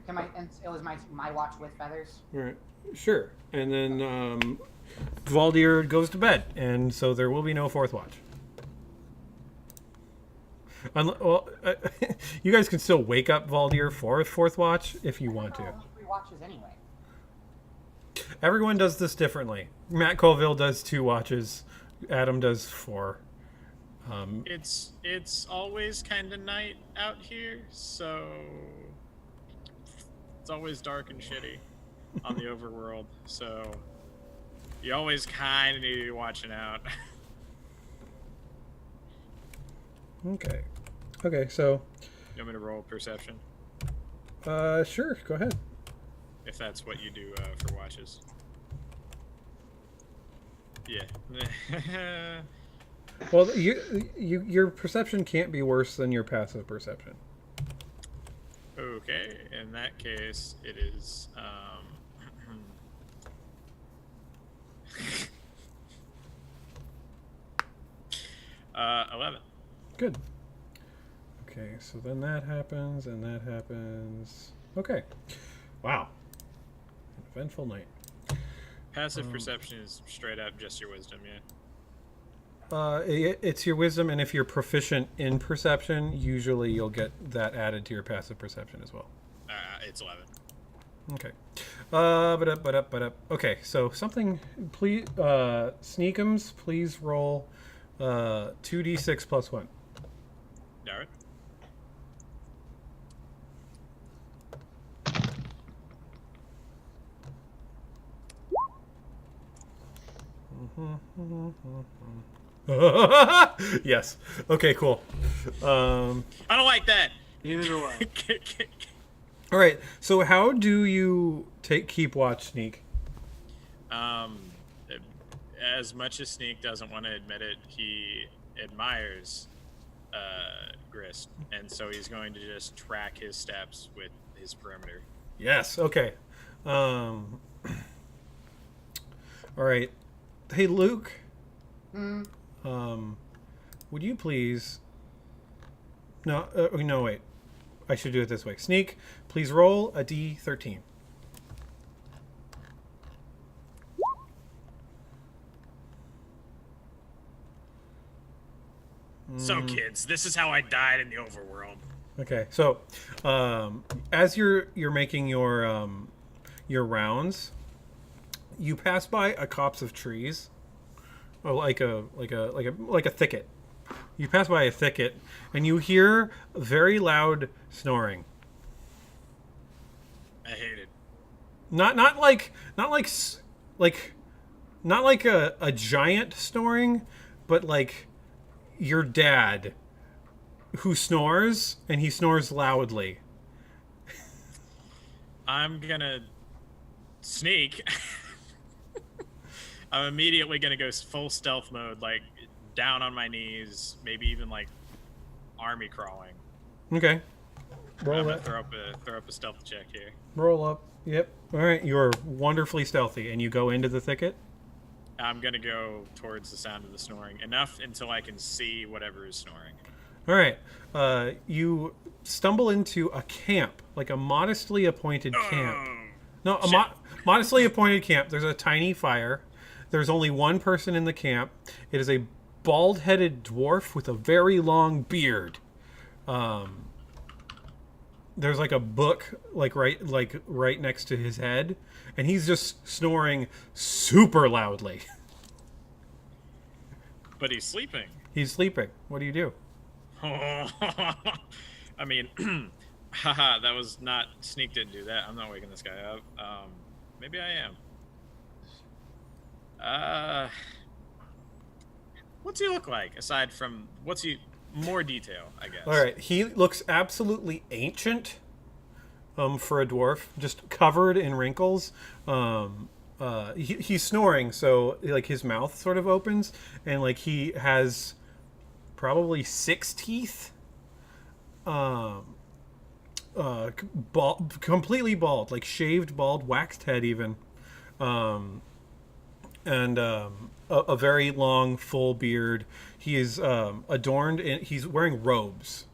Can my and it was my watch with Feathers. All right. Sure. And then Valdir goes to bed, and so there will be no fourth watch. You guys can still wake up Valdir for a fourth watch if you want to. Only 3 watches anyway. Everyone does this differently. Matt Colville does 2 watches. Adam does 4. It's always kind of night out here, so it's always dark and shitty on the overworld. So you always kind of need to be watching out. Okay. Okay, so You want me to roll perception, sure, go ahead. if that's what you do for watches? Yeah. Well, your perception can't be worse than your passive perception. Okay, in that case, it is 11. Good. Okay, so then that happens, and that happens. Okay. Wow. An eventful night. Passive perception is straight up just your wisdom, yeah. It's your wisdom, and if you're proficient in perception, usually you'll get that added to your passive perception as well. It's 11. Okay. But up. Okay, so something. Please, Sneakums, please roll 2d6 plus 1. All right. Yes. Okay, cool. I don't like that. Neither do I. All right. So how do you keep watch, Sneak? As much as Sneak doesn't want to admit it, he admires Grist, and so he's going to just track his steps with his perimeter. Yes. Okay. All right. Hey, Luke. Would you please? No. No. Wait. I should do it this way. Sneak, please roll a d13. So, kids, this is how I died in the overworld. Okay, so as you're making your rounds, you pass by a copse of trees, or like a thicket. You pass by a thicket, and you hear very loud snoring. I hate it. Not like a giant snoring, but like your dad, who snores, and he snores loudly. I'm gonna sneak. I'm immediately gonna go full stealth mode, like down on my knees, maybe even like army crawling. Okay. I'm Roll gonna that. throw up a stealth check here. Roll up. Yep. All right. You're wonderfully stealthy, and you go into the thicket. I'm gonna go towards the sound of the snoring enough until I can see whatever is snoring. All right. You stumble into a camp, like a modestly appointed camp. Oh, No, a shit. modestly appointed camp. There's a tiny fire. There's only one person in the camp. It is a bald-headed dwarf with a very long beard. There's like a book right next to his head, and he's just snoring super loudly. But he's sleeping. He's sleeping. What do you do? I mean, haha, that was not Sneak didn't do that. I'm not waking this guy up. Maybe I am. What's he look like aside from more detail, I guess. All right, he looks absolutely ancient. For a dwarf, just covered in wrinkles. He's snoring, so like his mouth sort of opens, and like he has probably 6 teeth. Completely bald, like shaved bald, waxed head even, and a very long full beard. He is adorned, and he's wearing robes.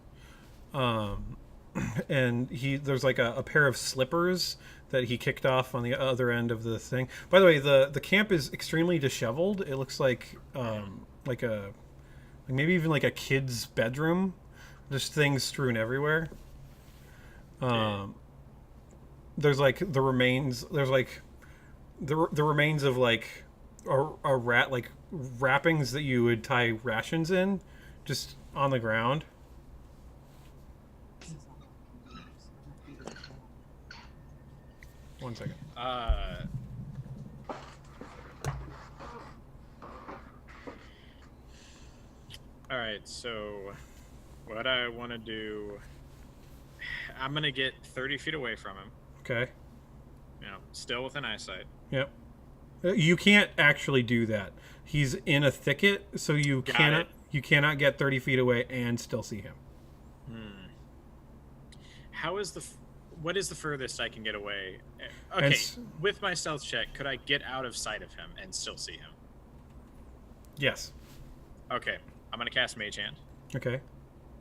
And there's like a pair of slippers that he kicked off on the other end of the thing. By the way, the camp is extremely disheveled. It looks like maybe even like a kid's bedroom. There's things strewn everywhere. There's like the remains. There's like the remains of like a rat, like wrappings that you would tie rations in, just on the ground. One second. All right, so what I want to do, I'm gonna get 30 feet away from him. Okay. Still within eyesight. Yep. You can't actually do that. He's in a thicket, so you Got cannot get 30 feet away and still see him. What is the furthest I can get away? Okay, with my stealth check, could I get out of sight of him and still see him? Yes. Okay, I'm gonna cast Mage Hand, Okay.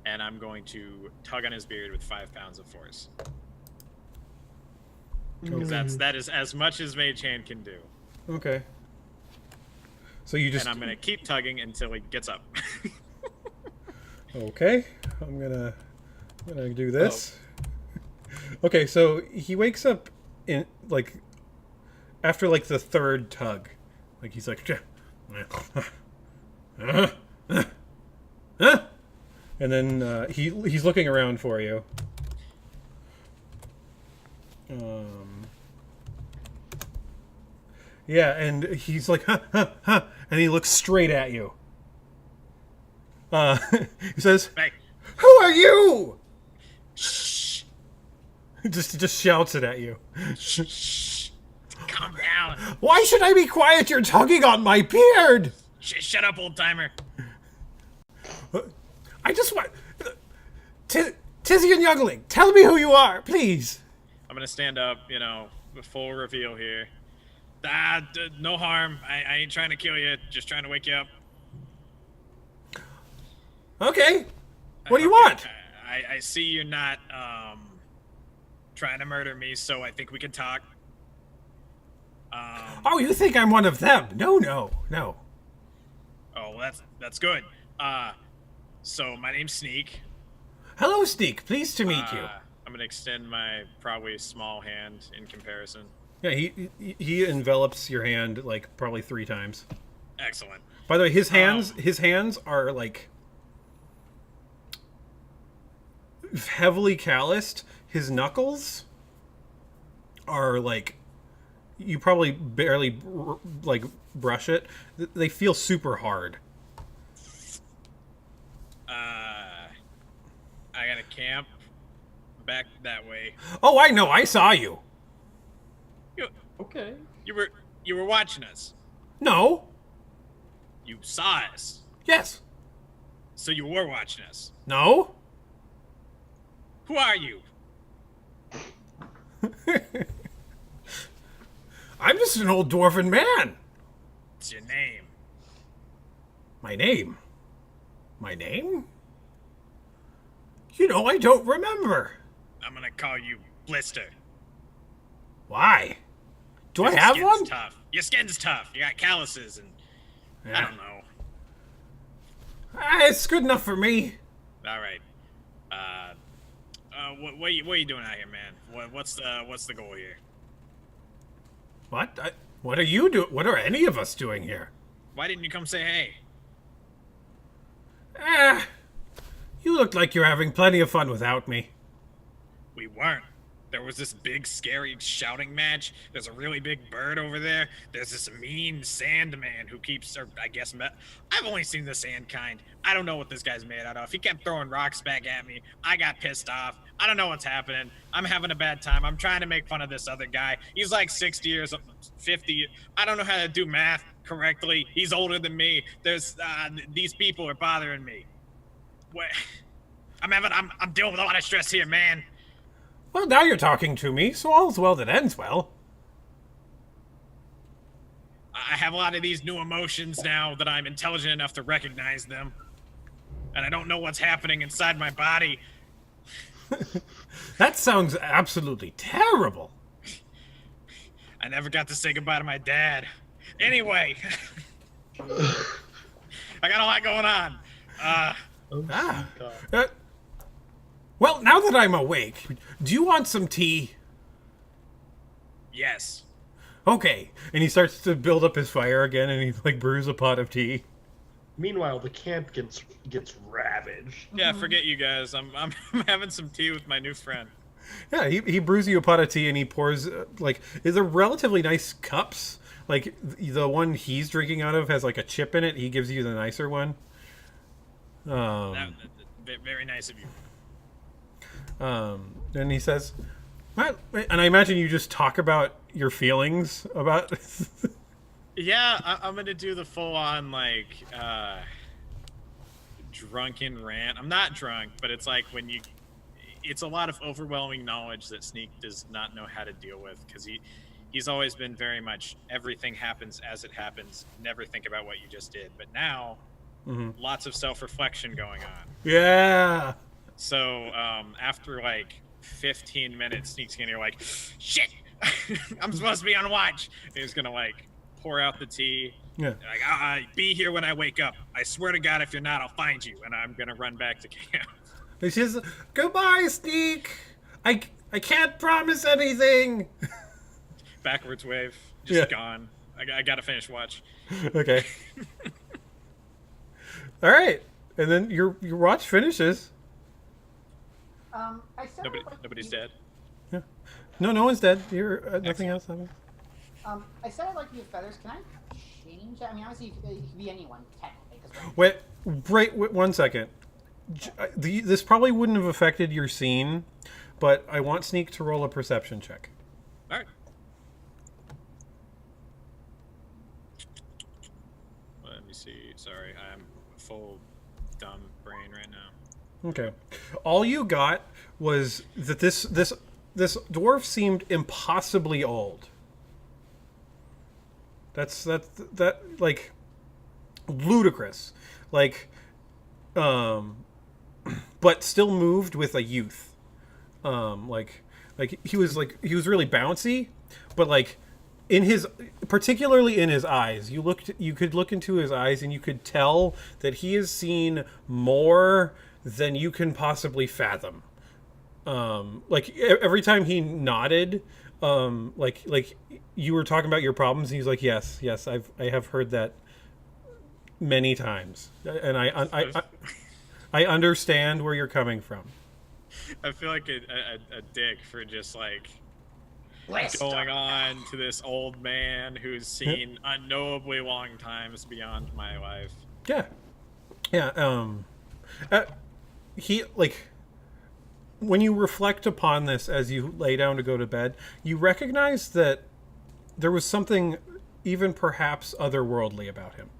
and I'm going to tug on his beard with 5 pounds of force. Because that is as much as Mage Hand can do. Okay. So you just And I'm gonna keep tugging until he gets up. Okay. I'm gonna do this. Okay, so he wakes up in like after like the 3rd tug. Like he's like and then he's looking around for you. Yeah, and he's like, and he looks straight at you. He says, Hey, "Who are you?" shh, Just shouts it at you. shh, calm down. Why should I be quiet? You're tugging on my beard. Shut up, old timer. I just want Tizzy and Youngling. Tell me who you are, please. I'm gonna stand up, the full reveal here. No harm. I ain't trying to kill you, just trying to wake you up. Okay. What do you Okay, want? I see you're not trying to murder me, so I think we can talk. Oh, you think I'm one of them? No. Oh, well, that's good. So my name's Sneak. Hello, Sneak. Pleased to meet you. I'm gonna extend my probably small hand in comparison. Yeah, he envelops your hand like probably 3 times. Excellent. By the way, his hands are like heavily calloused. His knuckles are like you probably barely like brush it. They feel super hard. I got a camp back that way. Oh, I know. I saw you. Okay. You were watching us. No. You saw us. Yes. So you were watching us. No. Who are you? I'm just an old dwarven man. What's your name? My name? My name? You know, I don't remember. I'm gonna call you Blister. Why? Do I Your have skin's one? Tough. Your skin's tough. You got calluses and I Yeah. don't know. It's good enough for me. All right. What are you doing out here, man? What's the goal here? What are you doing? What are any of us doing here? Why didn't you come say hey? You look like you're having plenty of fun without me. We weren't. There was this big, scary shouting match. There's a really big bird over there. There's this mean sand man who keeps, or I guess, I've only seen the sand kind. I don't know what this guy's made out of. He kept throwing rocks back at me. I got pissed off. I don't know what's happening. I'm having a bad time. I'm trying to make fun of this other guy. He's like 60 years, 50. I don't know how to do math correctly. He's older than me. There's, these people are bothering me. What? I'm dealing with a lot of stress here, man. Well, now you're talking to me, so all's well that ends well. I have a lot of these new emotions now that I'm intelligent enough to recognize them. And I don't know what's happening inside my body. That sounds absolutely terrible. I never got to say goodbye to my dad. Anyway, I got a lot going on. Ah. God. Well, now that I'm awake, do you want some tea? Yes. Okay. And he starts to build up his fire again, and he like brews a pot of tea. Meanwhile, the camp gets ravaged. Yeah, forget you guys. I'm having some tea with my new friend. Yeah, he brews you a pot of tea, and he pours they're relatively nice cups. Like the one he's drinking out of has like a chip in it. He gives you the nicer one. Very nice of you. And he says, "What?" And I imagine you just talk about your feelings about. Yeah, I'm gonna do the full-on like drunken rant. I'm not drunk, but it's like it's a lot of overwhelming knowledge that Sneak does not know how to deal with because he's always been very much everything happens as it happens. Never think about what you just did. But now, lots of self-reflection going on. Yeah. So after like 15 minutes, Sneak's gonna hear like, shit, I'm supposed to be on watch. And he's gonna like pour out the tea. Yeah. Like, be here when I wake up. I swear to God, if you're not, I'll find you. And I'm gonna run back to camp. And she says, "Goodbye, Sneak. I can't promise anything." Backwards wave, just gone. I gotta finish watch. Okay. All right, and then your watch finishes. I said Nobody's dead. Yeah. No one's dead. You're nothing else happened. I said I'd like to use feathers. Can I change that? I mean, obviously, it could be anyone, technically. Wait, 1 second. This probably wouldn't have affected your scene, but I want Sneak to roll a perception check. All right. Let me see. Sorry, I'm full dumb brain right now. Okay. All you got was that this dwarf seemed impossibly old. That's like ludicrous. Like but still moved with a youth. Like he was really bouncy, but like particularly in his eyes, you could look into his eyes and you could tell that he has seen more than you can possibly fathom. Like every time he nodded, like you were talking about your problems, and he's like, yes, I have heard that many times, and I understand where you're coming from. I feel like a dick for just like Blister. going on to this old man who's seen unknowably long times beyond my life. Yeah. He like when you reflect upon this as you lay down to go to bed, you recognize that there was something even perhaps otherworldly about him.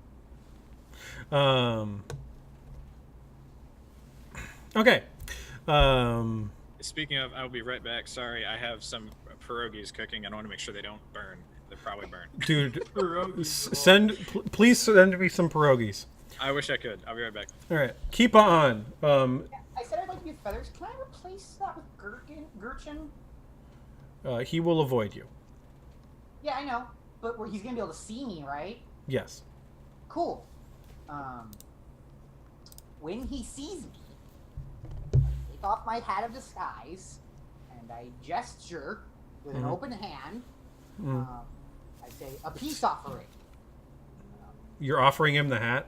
Okay. Speaking of, I'll be right back. Sorry, I have some pierogies cooking. I want to make sure they don't burn. They're probably burned. Dude, Pierogies. please send me some pierogies. I wish I could. I'll be right back. All right, keep on. I said I'd like to use feathers. Can I replace that with Gurchin? He will avoid you. Yeah, I know, but he's gonna be able to see me, right? Yes. Cool. When he sees me, I take off my hat of disguise, and I gesture with an open hand. I say, a peace offering. You're offering him the hat?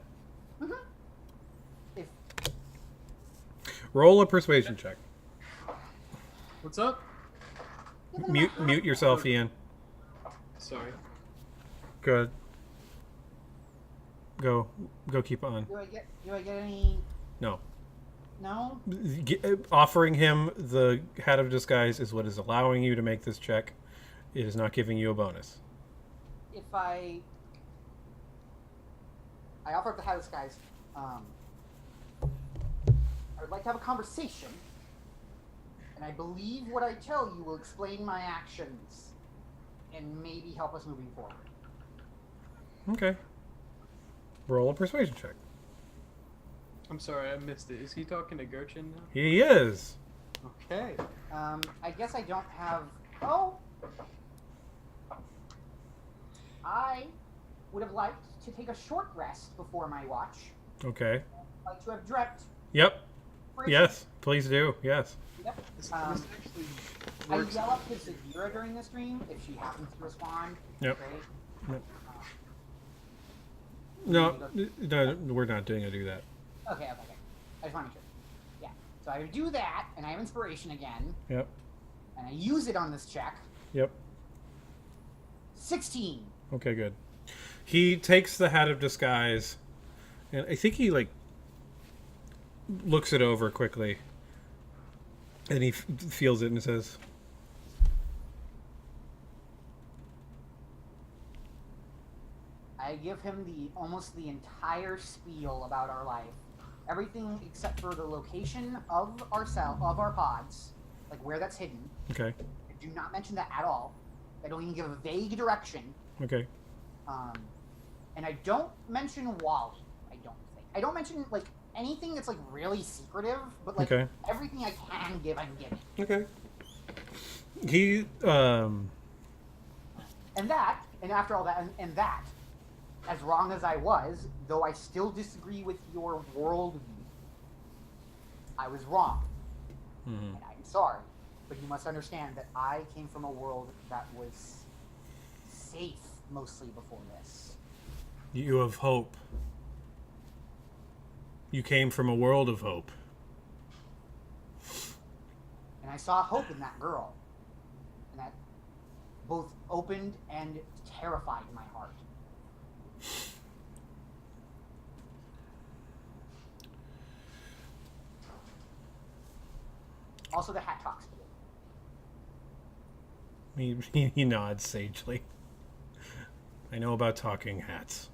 If Roll a persuasion check. What's up? Mute yourself, Ian. Sorry. Good. Go keep on. do I get any? No. No. Offering him the hat of disguise is what is allowing you to make this check. It is not giving you a bonus. If I offer up the hat of disguise, I would like to have a conversation, and I believe what I tell you will explain my actions, and maybe help us moving forward. Okay. Roll a persuasion check. I'm sorry, I missed it. Is he talking to Gurchin now? He is. Okay. I guess I don't have. Oh, I would have liked to take a short rest before my watch. Okay. I'd like to have dreamt. Yep. for a Yes. Please do. Yes. Yep. This actually I works. yell up to Sagira during the stream if she happens to respond. Yep. Great. Yep. No, we're not doing that. Okay. I just want to make sure. Yeah. So I do that, and I have inspiration again, Yep. and I use it on this check. Yep. 16. Okay, good. He takes the hat of disguise, and I think he looks it over quickly, and he feels it and says, I give him almost the entire spiel about our life, everything except for the location of our pods, like where that's hidden. "Okay, I do not mention that at all. I don't even give a vague direction. okay, And I don't mention Wally. I don't mention like anything that's like really secretive, but like Okay. everything I can give, I'm giving. okay." He And after all that, and that, as wrong as I was, though I still disagree with your worldview, I was wrong. And I'm sorry. But you must understand that I came from a world that was safe mostly before this. You have hope. You came from a world of hope. And I saw hope in that girl. And that both opened and terrified my heart. Also, the hat talks to you. He nods sagely. I know about talking hats.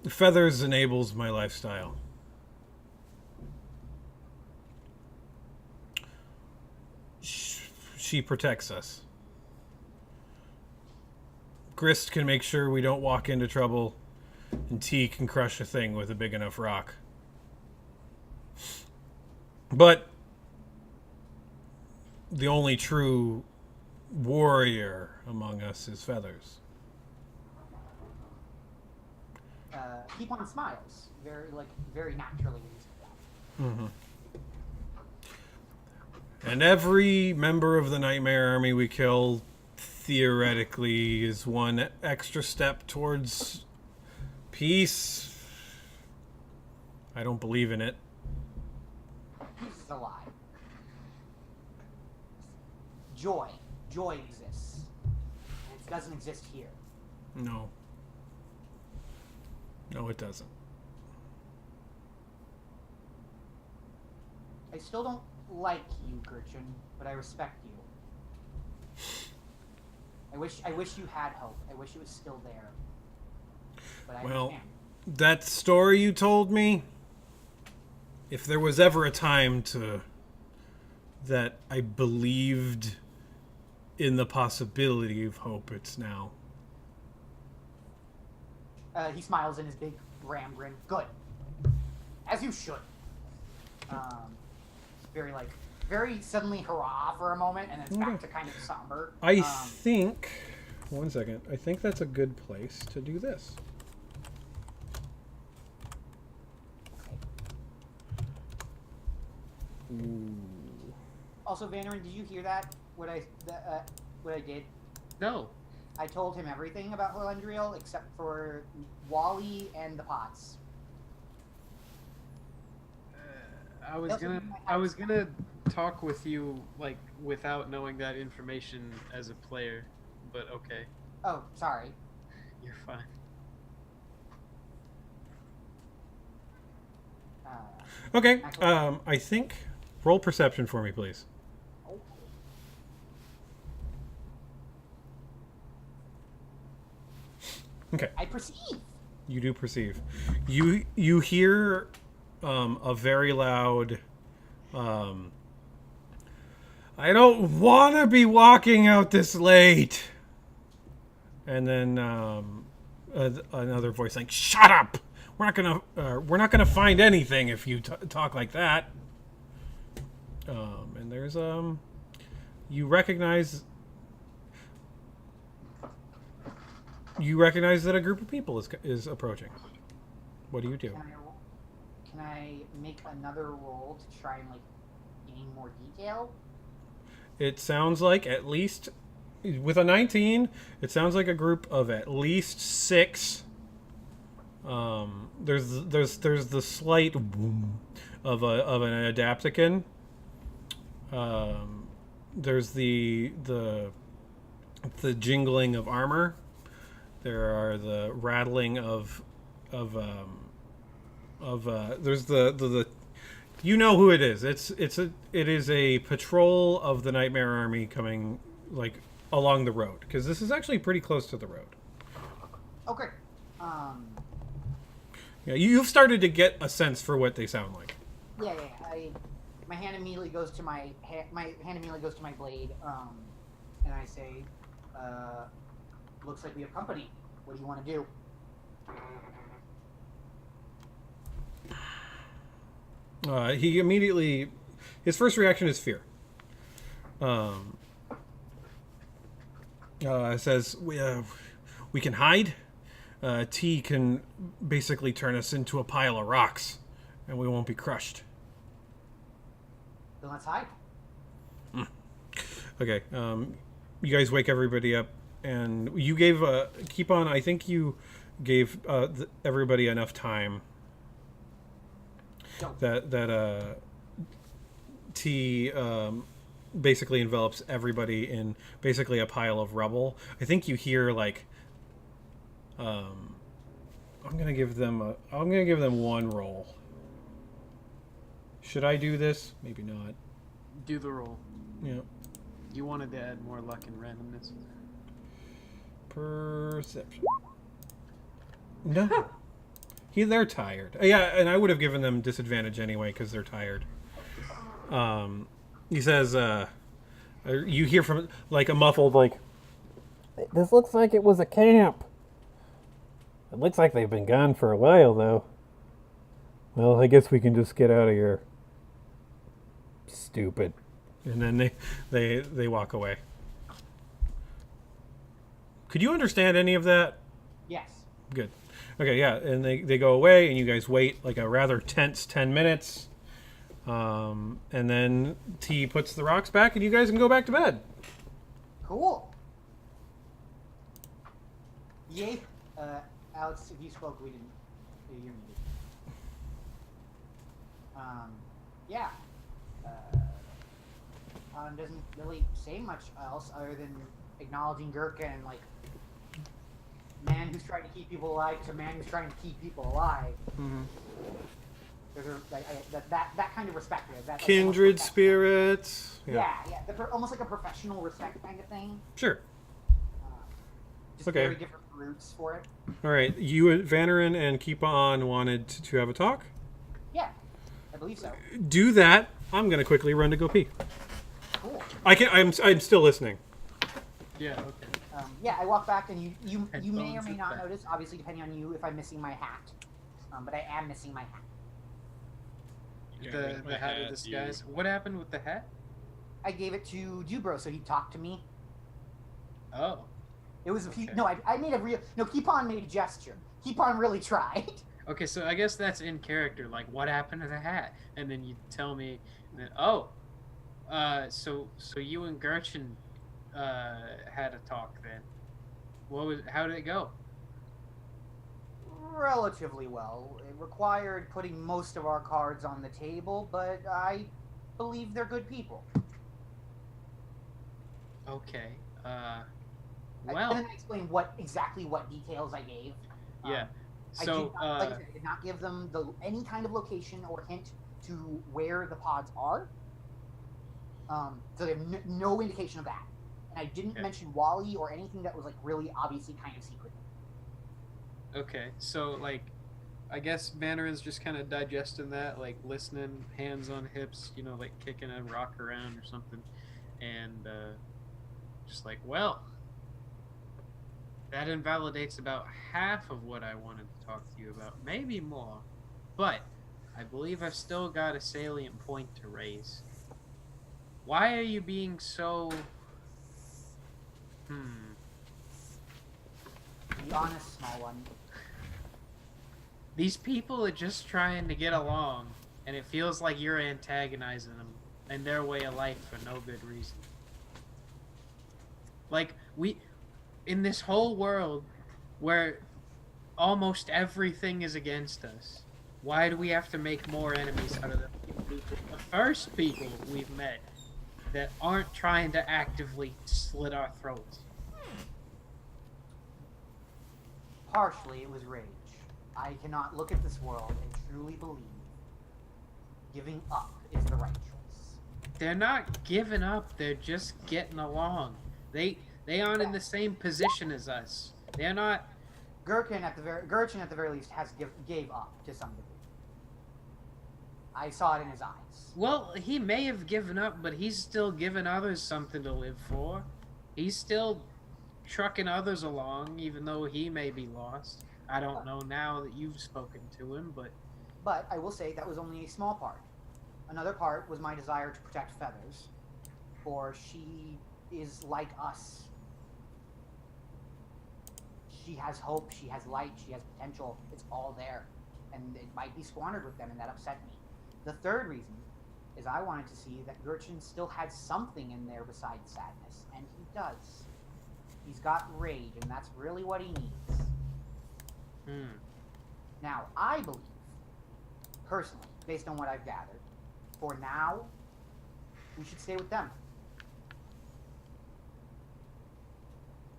Feathers enables my lifestyle. She protects us. Grist can make sure we don't walk into trouble, and T can crush a thing with a big enough rock. But the only true warrior among us is Feathers. Keep on smiles. Very naturally. And every member of the Nightmare Army we kill, theoretically, is one extra step towards peace. I don't believe in it. This is a lie. Joy exists. And it doesn't exist here. No. No, it doesn't. I still don't like you, Gurchin, but I respect you. I wish you had hope. I wish it was still there. But I Well, understand. that story you told me, if there was ever a time that I believed in the possibility of hope, it's now. He smiles in his big ram grin. Good. As you should. Very suddenly hurrah for a moment, and then it's back to kind of somber. I think... One second. I think that's a good place to do this. Ooh. Also, Vanderin, did you hear that? What I did? No. I told him everything about Horlendriel except for Wally and the pots. I was gonna talk with you like without knowing that information as a player, but okay, Oh, sorry. you're fine. Okay. I think... Roll perception for me, please. Okay. I perceive. You do perceive. You hear a very loud... I don't want to be walking out this late. And then another voice like, "Shut up! We're not gonna find anything if you talk like that." And there's you recognize that a group of people is approaching. What do you do? Can I make another roll to try and like gain more detail? It sounds like at least with a 19, it sounds like a group of at least 6. There's the slight boom of an Adapticon. There's the jingling of armor. There are the rattling of there's the you know who it is. It is a patrol of the Nightmare Army coming like along the road, because this is actually pretty close to the road. Okay. Yeah, you've started to get a sense for what they sound like. Yeah. My hand immediately goes to my blade, and I say, "Looks like we have company. What do you want to do?" He immediately, his first reaction is fear. Says, we can hide. T can basically turn us into a pile of rocks, and we won't be crushed. Then let's hide. Okay. You guys wake everybody up, and you gave keep on. I think you gave everybody enough time that T basically envelops everybody in basically a pile of rubble. I think you hear like I'm gonna give them one roll. Should I do this? Maybe not. Do the roll. Yeah. You wanted to add more luck and randomness. Perception. No. They're tired. Yeah, and I would have given them disadvantage anyway because they're tired. He says, you hear from like a muffled like, "This looks like it was a camp. It looks like they've been gone for a while though. Well, I guess we can just get out of here." Stupid. And then they walk away. Could you understand any of that? Yes. Good. Okay, yeah, and they go away, and you guys wait like a rather tense 10 minutes. And then T puts the rocks back, and you guys can go back to bed. Cool. Yay. Alex, if you spoke, we didn't hear you. Yeah. Doesn't really say much else other than acknowledging Gurkha and like man who's trying to keep people alive to man who's trying to keep people alive. Mm-hmm. There's that kind of respect there. That, Kindred like, spirits. Yeah. Almost like a professional respect kind of thing. Sure. Just Okay. very different roots for it. All right. You, Vannerin, and Keep On wanted to have a talk? Yeah. believe so. Do that. I'm gonna quickly run to go pee. Cool. I can. I'm still listening. Yeah. Okay. Yeah, I walk back, and you may or Headphones may is not back. notice, obviously depending on you, if I'm missing my hat. But I am missing my hat. You got rid of The my hat of hat, disguise. What happened with the hat? I gave it to Dubro so he'd talk to me. Oh. It was Okay. no, I made a real no. Keepon made a gesture. Keepon really tried. Okay, so I guess that's in character. Like, what happened to the hat? And then you tell me that. So you and Gertchen had a talk then. How did it go? Relatively well. It required putting most of our cards on the table, but I believe they're good people. Okay. And Well, then I explained exactly what details I gave. yeah. I So, did not, like I said, I did not give them any kind of location or hint to where the pods are. So they have no indication of that. And I didn't Okay. mention Wally or anything that was like really obviously kind of secret. okay. So, like, I guess Mandarin's just kind of digesting that, like, listening, hands on hips, like kicking a rock around or something. And, just like, well, that invalidates about half of what I wanted to talk to you about. Maybe more. But I believe I've still got a salient point to raise. Why are you being so... Be honest, small one. These people are just trying to get along, and it feels like you're antagonizing them and their way of life for no good reason. Like, in this whole world where almost everything is against us, why do we have to make more enemies out of the first people we've met that aren't trying to actively slit our throats? Partially, it was rage. I cannot look at this world and truly believe giving up is the right choice. They're not giving up, they're just getting along. They aren't in the same position as us. They're not... Gurchin at the very least gave up to some degree. I saw it in his eyes. Well, he may have given up, but he's still giving others something to live for. He's still trucking others along, even though he may be lost. I don't know now that you've spoken to him, but... But I will say that was only a small part. Another part was my desire to protect Feathers, for she is like us. She has hope, she has light, she has potential. It's all there. And it might be squandered with them, and that upset me. The third reason is I wanted to see that Gurchin still had something in there besides sadness, and he does. He's got rage, and that's really what he needs. Now, I believe, personally, based on what I've gathered, for now, we should stay with them.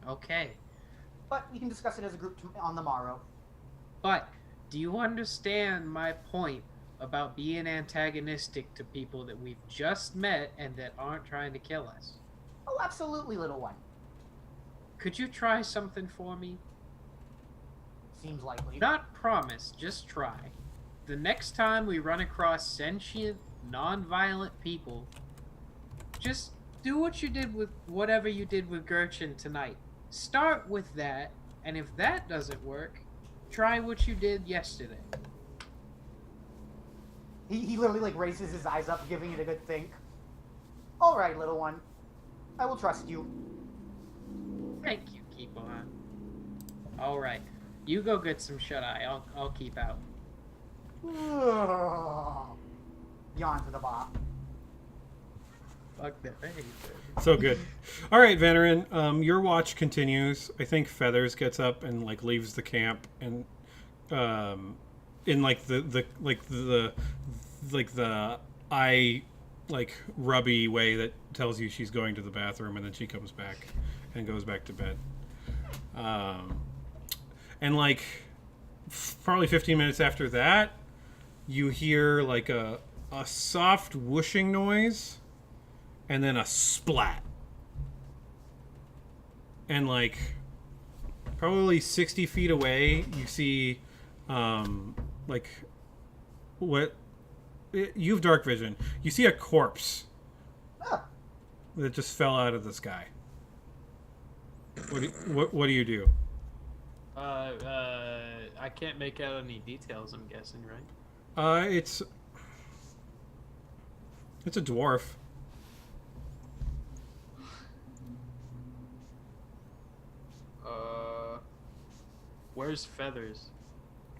Okay. But we can discuss it as a group on the morrow. But, do you understand my point about being antagonistic to people that we've just met and that aren't trying to kill us? Oh, absolutely, little one. Could you try something for me? Seems likely. Not promise, just try. The next time we run across sentient, non-violent people, just do what you did with whatever you did with Gurchin tonight. Start with that, and if that doesn't work, try what you did yesterday. He literally like raises his eyes up, giving it a good think. All right, little one. I will trust you. Thank you, keep on. Alright. You go get some shut-eye. I'll keep out. Yawn for the bop. Fuck that. I hate that. So good. All right, Venerin. Your watch continues. I think Feathers gets up and like leaves the camp and in like the eye like rubby way that tells you she's going to the bathroom, and then she comes back and goes back to bed. And like probably 15 minutes after that, you hear like a soft whooshing noise and then a splat. And like probably 60 feet away, you see like what you have dark vision. You see a corpse Oh, that just fell out of the sky. What do you do? I can't make out any details. I'm guessing, right? It's a dwarf. Where's Feathers?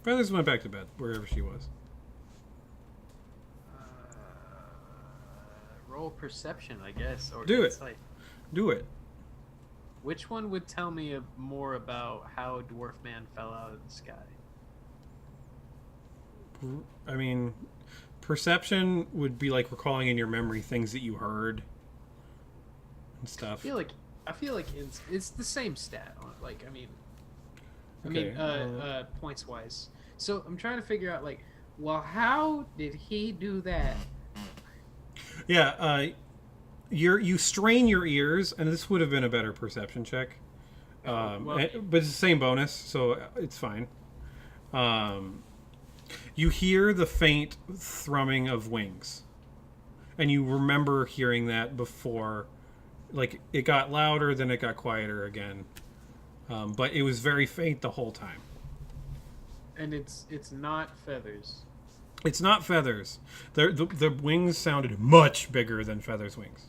Feathers went back to bed wherever she was. Roll perception, I guess, or Do it. insight. Do it. Which one would tell me more about how Dwarf Man fell out of the sky? I mean, perception would be like recalling in your memory things that you heard and I stuff. feel like it's the same stat. Like, Okay, points wise. So I'm trying to figure out, like, well, how did he do that? Yeah, you strain your ears, and this would have been a better perception check. Well- But it's the same bonus, so it's fine. You hear the faint thrumming of wings, and you remember hearing that before. Like, it got louder, then it got quieter again. But it was very faint the whole time. And it's not Feathers. It's not Feathers. The wings sounded much bigger than Feathers' wings.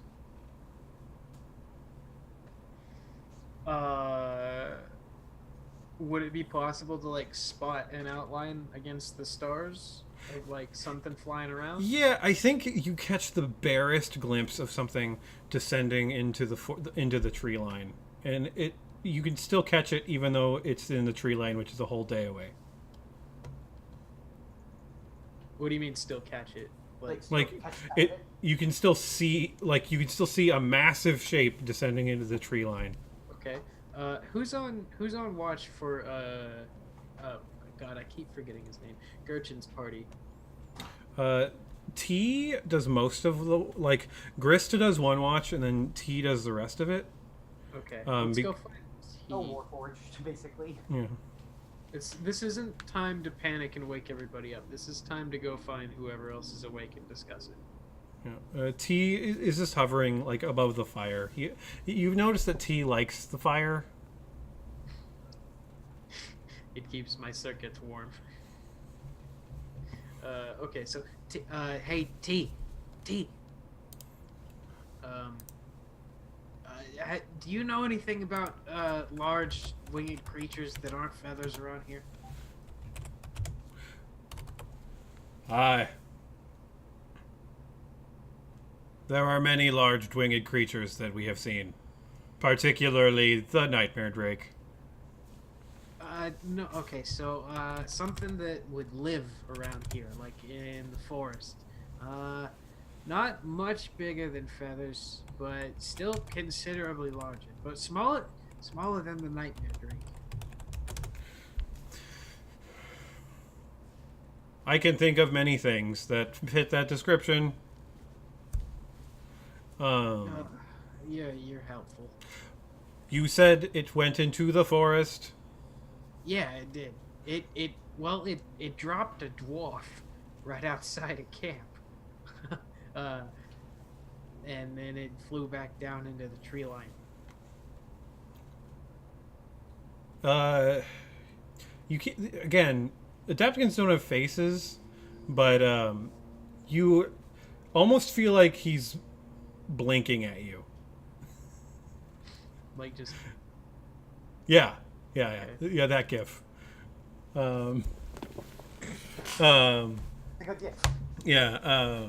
Would it be possible to, like, spot an outline against the stars of, like, something flying around? Yeah, I think you catch the barest glimpse of something descending into the tree line, and you can still catch it even though it's in the tree line, which is a whole day away. What do you mean still catch it? Like you can still see a massive shape descending into the tree line. Okay. Who's on watch for oh god, I keep forgetting his name. Gurchin's party. T does most of the, like, Grista does one watch and then T does the rest of it. Okay. Um, Let's be- go find T. no Warforged, basically. Yeah. This isn't time to panic and wake everybody up. This is time to go find whoever else is awake and discuss it. Yeah. T is just hovering like above the fire. You've noticed that T likes the fire. It keeps my circuits warm. Okay, so hey T. Do you know anything about large winged creatures that aren't feathers around here? Aye. There are many large winged creatures that we have seen, particularly the nightmare drake. No. Okay, so something that would live around here, like in the forest. Not much bigger than feathers, but still considerably larger. But smaller than the nightmare drake. I can think of many things that fit that description. Yeah, you're helpful. You said it went into the forest. Yeah, it did. It dropped a dwarf right outside of camp. And then it flew back down into the tree line. You can, again, Adapticans don't have faces, but you almost feel like he's blinking at you. Like just Yeah, Okay. yeah, that gif. It's a good gift. Yeah,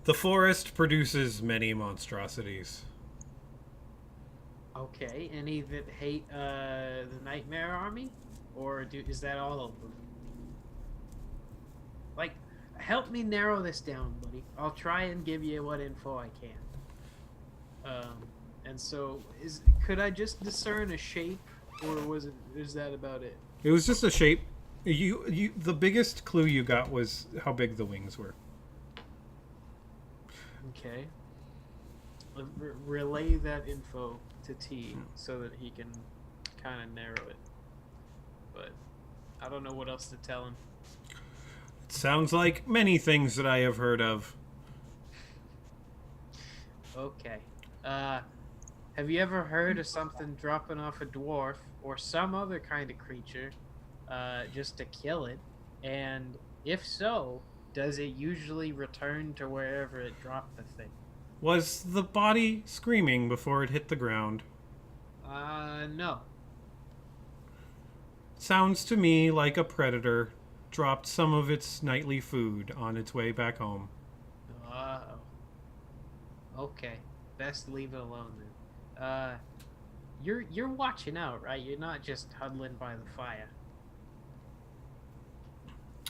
the forest produces many monstrosities. okay. Any that hate the Nightmare Army, or is that all of them? Like, help me narrow this down, buddy. I'll try and give you what info I can. And so could I just discern a shape, or is that about it? It was just a shape. The biggest clue you got was how big the wings were. Okay. Relay that info to T so that he can kind of narrow it. But I don't know what else to tell him. Sounds like many things that I have heard of. Okay. Have you ever heard of something dropping off a dwarf or some other kind of creature, just to kill it? And if so, does it usually return to wherever it dropped the thing? Was the body screaming before it hit the ground? No. Sounds to me like a predator dropped some of its nightly food on its way back home. Okay. Best leave it alone then. You're watching out, right? You're not just huddling by the fire.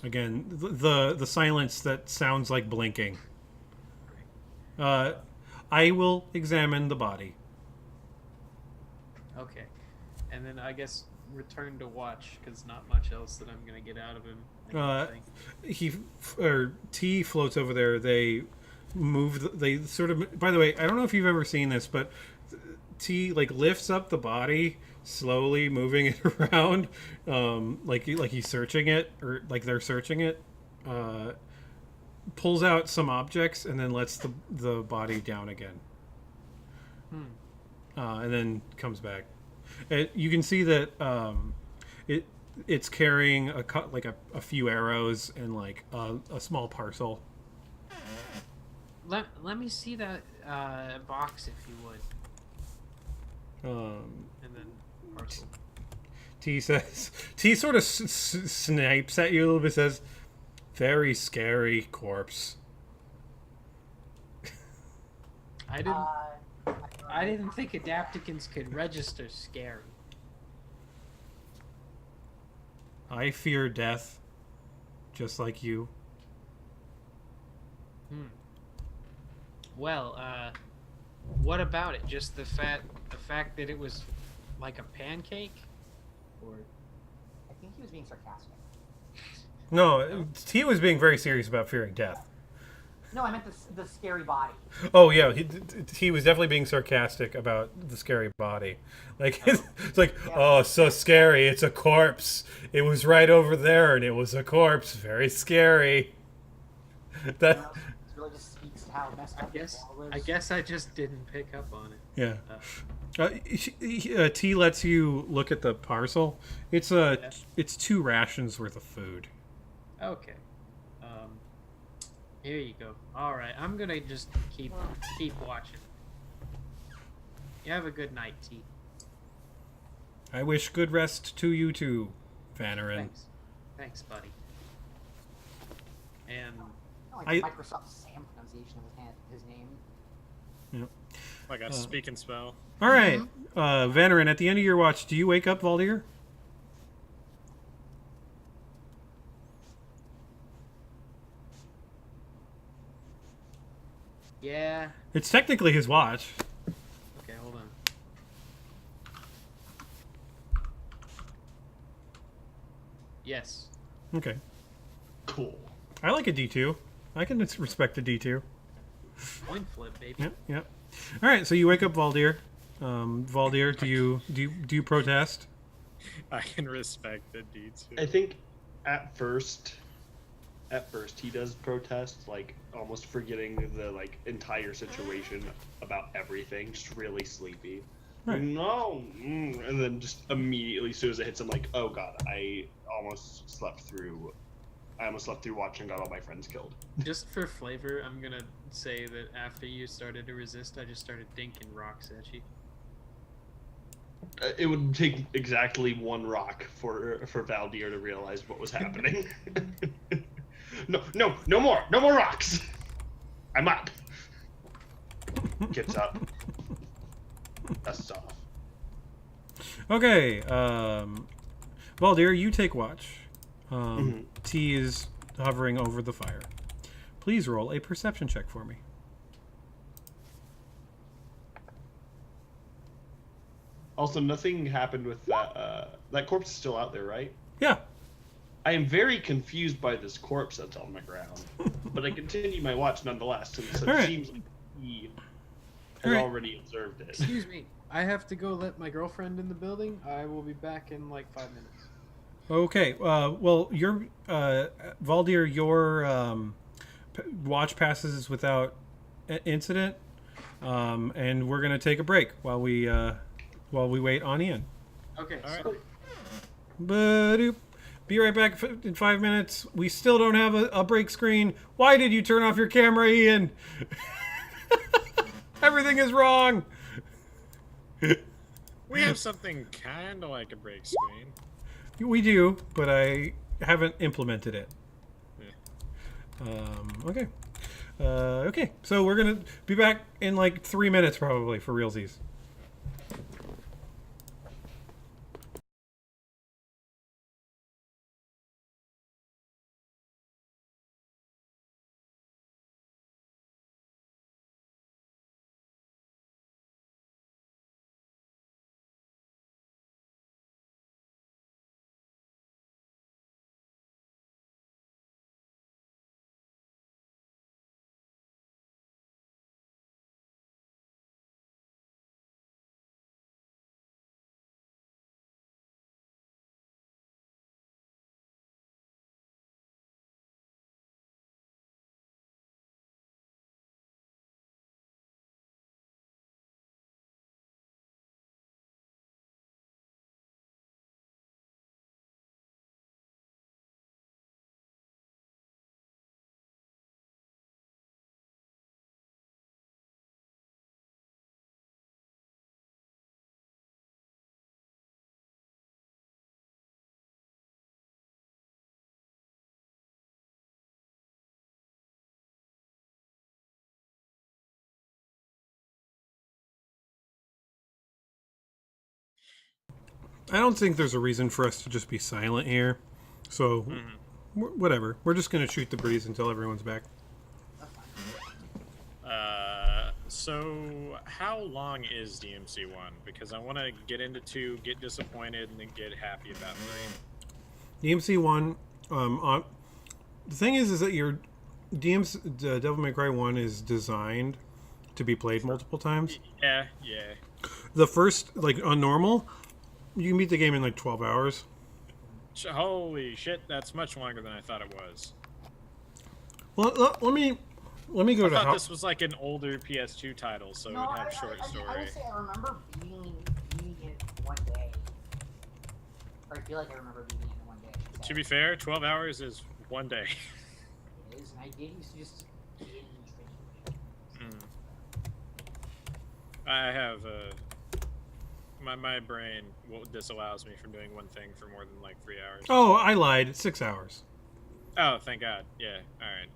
Again, the silence that sounds like blinking. I will examine the body. Okay. And then I guess return to watch, because not much else that I'm gonna get out of him. I don't think. T floats over there. They move. They sort of. By the way, I don't know if you've ever seen this, but T like lifts up the body slowly, moving it around, like he's searching it, or like they're searching it. Pulls out some objects and then lets the body down again. And then comes back. You can see that it's carrying a few arrows and like a small parcel. Let me see that box, if you would. And then parcel. T sort of snipes at you a little bit. Says, "Very scary corpse." I didn't think Adapticans could register scary. I fear death, just like you. Well, what about it? Just the fact that it was like a pancake, or I think he was being sarcastic. No, T was being very serious about fearing death. No, I meant the scary body. Oh yeah, he was definitely being sarcastic about the scary body. Like it's like, oh, so scary. It's a corpse. It was right over there, and it was a corpse. Very scary. That. This really just speaks to how messed up this world is. I guess I just didn't pick up on it. Yeah. T lets you look at the parcel. It's it's 2 rations worth of food. Okay. Here you go. All right, I'm gonna just keep watching. You have a good night, T. I wish good rest to you too, Vanarin. Thanks, buddy. And like Microsoft Sam pronunciation of his name. Yep. Like a speak and spell. All right, Vanarin. At the end of your watch, do you wake up Valdir? yeah. It's technically his watch. Okay, hold on. Yes. Okay. Cool. I like a D2. I can respect a D2. Coin flip, baby. Yep. Yep. All right. So you wake up Valdir. Valdir, do you protest? I can respect the D2. I think at first he does protest, like almost forgetting the like entire situation about everything, just really sleepy. Right. No, and then just immediately, as soon as it hits him, like, oh god, I almost slept through watch and got all my friends killed. Just for flavor, I'm gonna say that after you started to resist, I just started dinking rocks at you. It would take exactly 1 rock for Valdir to realize what was happening. No more rocks. I'm up. Gets up. Dusts off. Okay. Valdir, you take watch. T is hovering over the fire. Please roll a perception check for me. Also, nothing happened with that. That corpse is still out there, right? Yeah. I am very confused by this corpse that's on the ground, but I continue my watch nonetheless, since it Alright. seems like he has Alright. already observed it. Excuse me. I have to go let my girlfriend in the building. I will be back in like 5 minutes. Okay. Well, your Valdir, your watch passes without incident, and we're gonna take a break while we wait on Ian. Okay, All right. so Ba-doop. Be right back in 5 minutes. We still don't have a break screen. Why did you turn off your camera, Ian? Everything is wrong. We have something kind of like a break screen. We do, but I haven't implemented it. Okay. Okay, so we're gonna be back in like 3 minutes probably for realsies. I don't think there's a reason for us to just be silent here. So, whatever. We're just going to shoot the breeze until everyone's back. So how long is DMC 1? Because I want to get into 2, get disappointed, and then get happy about 3. DMC 1, the thing is that your Devil May Cry 1 is designed to be played multiple times. Yeah. The first, like, on normal, you can beat the game in like 12 hours. Holy shit, that's much longer than I thought it was. Well, let me go I to thought how. this was like an older PS2 title, so it would have short story. I would say I remember beating it one day. Or I feel like I remember beating it in one day. I should say. To be fair, 12 hours is one day. It is, and I did used to just binge. I have my brain disallows me from doing one thing for more than like 3 hours. Oh, I lied. 6 hours. Oh, thank God. Yeah. All right.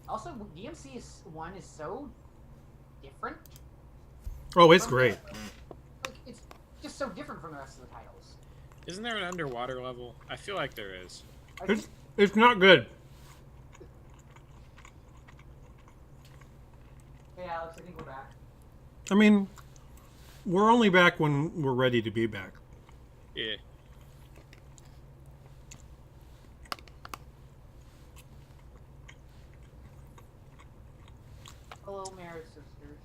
Also, DMC 1 is so different. Oh, it's from great. Like, it's just so different from the rest of the titles. Isn't there an underwater level? I feel like there is. I think, It's not good. hey, Alex, I think we're back. I mean, we're only back when we're ready to be back. Yeah. Hello, Marriage Sisters.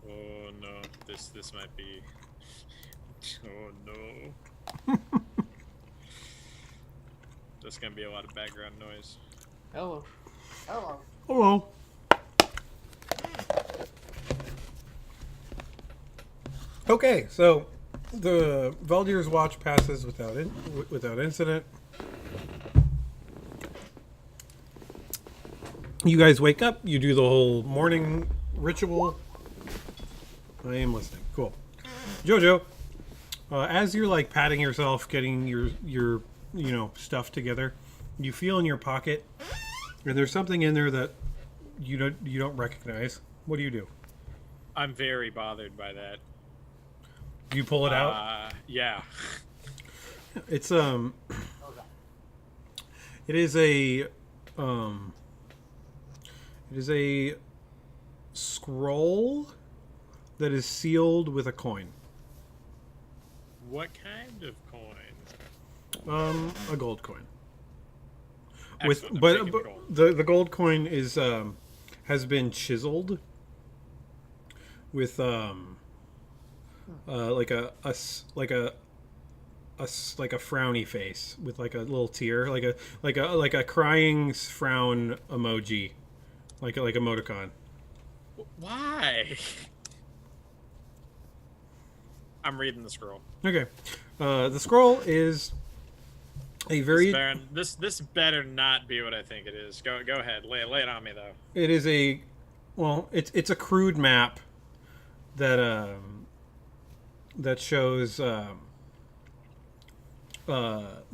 Oh no, this might be. Oh no. There's gonna be a lot of background noise. hello. Hello. Hello. Okay, so the Valdir's watch passes without incident. You guys wake up. You do the whole morning ritual. I am listening. Cool. Jojo, as you're like patting yourself, getting your stuff together, you feel in your pocket, and there's something in there that you don't recognize. What do you do? I'm very bothered by that. Do you pull it out? Yeah. It's What was that? it is a scroll that is sealed with a coin. What kind of coin? A gold coin. Excellent, I'm But taking gold. the gold coin is has been chiseled with like a like a frowny face with like a little tear, like a crying frown emoji, like emoticon. Why? I'm reading the scroll. Okay, the scroll is a very. This better not be what I think it is. Go ahead. Lay it on me though. It is a, well, it's a crude map that that shows the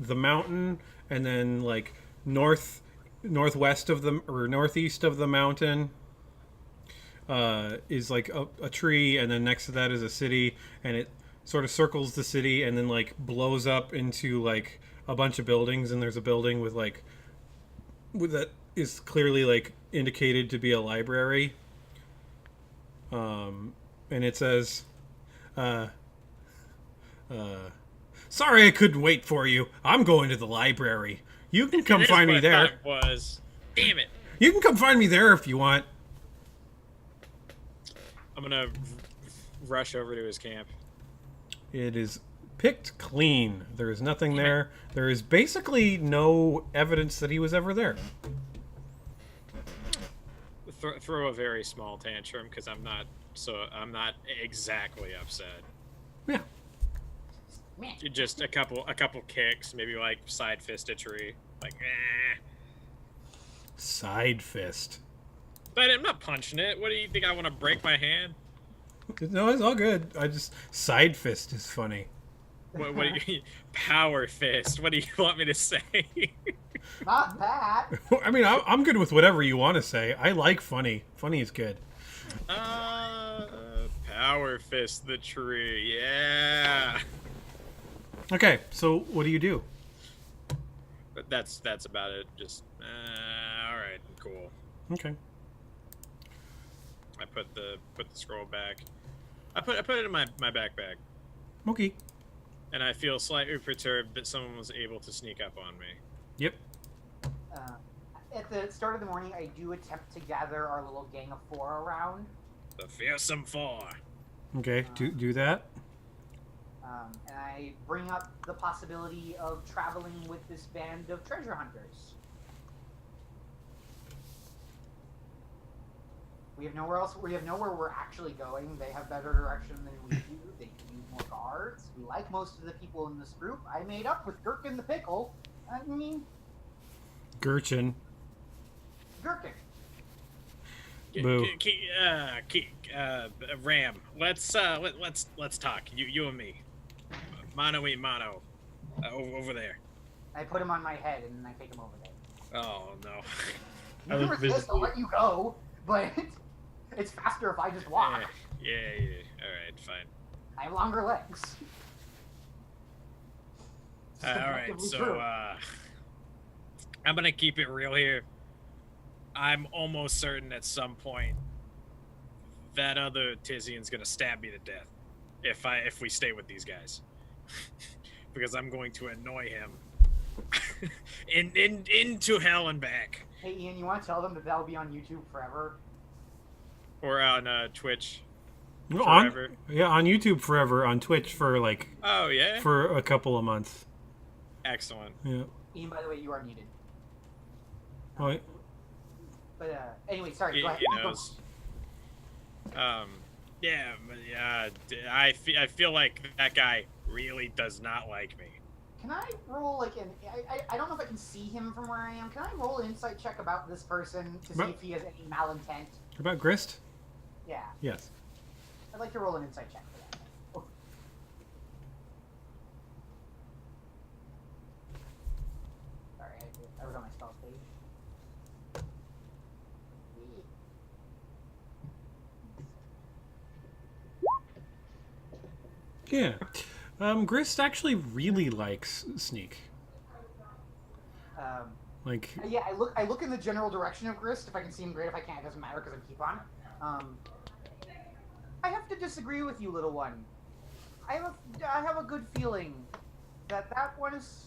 mountain, and then like northwest of the, or northeast of the mountain is like a tree, and then next to that is a city, and it sort of circles the city and then like blows up into like a bunch of buildings, and there's a building with like that is clearly like indicated to be a library, and it says sorry I couldn't wait for you, I'm going to the library, you can come find me there. It was. Damn it. You can come find me there if you want. I'm gonna rush over to his camp. It is picked clean. There is nothing there. There is basically no evidence that he was ever there. Throw a very small tantrum because I'm not exactly upset. Yeah. Man, Just a couple kicks, maybe like side fist a tree, like Side fist. But I'm not punching it. What do you think? I want to break my hand? No, it's all good. I just, side fist is funny. What do you power fist? What do you want me to say? not that. I mean, I'm good with whatever you want to say. I like funny. Funny is good. Power fist the tree. Yeah. Okay, so what do you do? But that's about it. Just all right, cool. Okay. I put the scroll back. I put it in my backpack, Okay. and I feel slightly perturbed that someone was able to sneak up on me. Yep. At the start of the morning, I do attempt to gather our little gang of 4 around. The fearsome four. Okay, do that. And I bring up the possibility of traveling with this band of treasure hunters. We have nowhere else. We have nowhere we're actually going. They have better direction than we do. They can use more guards. We like most of the people in this group. I made up with Gherkin the Pickle. I mean, Gurchin. Gherkin. Boo. Ram. Let's talk. You and me. Mano y mano. Over there. I put him on my head and I take him over there. Oh no. I You look can resist, I'll visibly- let you go, but it's faster if I just walk. Yeah. All right, fine. I have longer legs. It's All right, objectively so true. I'm gonna keep it real here. I'm almost certain at some point that other Tizian's gonna stab me to death if we stay with these guys, because I'm going to annoy him into hell and back, Hey Ian, you want to tell them that that'll be on YouTube forever? or on Twitch. On Forever. YouTube forever, on Twitch for like Oh yeah, for a couple of months. excellent. Yeah. Ian, by the way, you are muted. Oh, But anyway, sorry. He Go ahead. knows. Yeah, but I feel like that guy really does not like me. Can I roll like an? I don't know if I can see him from where I am. Can I roll an insight check about this person to see But- if he has any malintent? about Grist? Yeah, Yes. I'd like to roll an insight check for that. Oh. Sorry, I was on my spells page. Yeah. Grist actually really likes Sneak. Like, Yeah, I look in the general direction of Grist. If I can see him, great. If I can't, it doesn't matter because I keep on. I have to disagree with you, little one. I have a good feeling that one has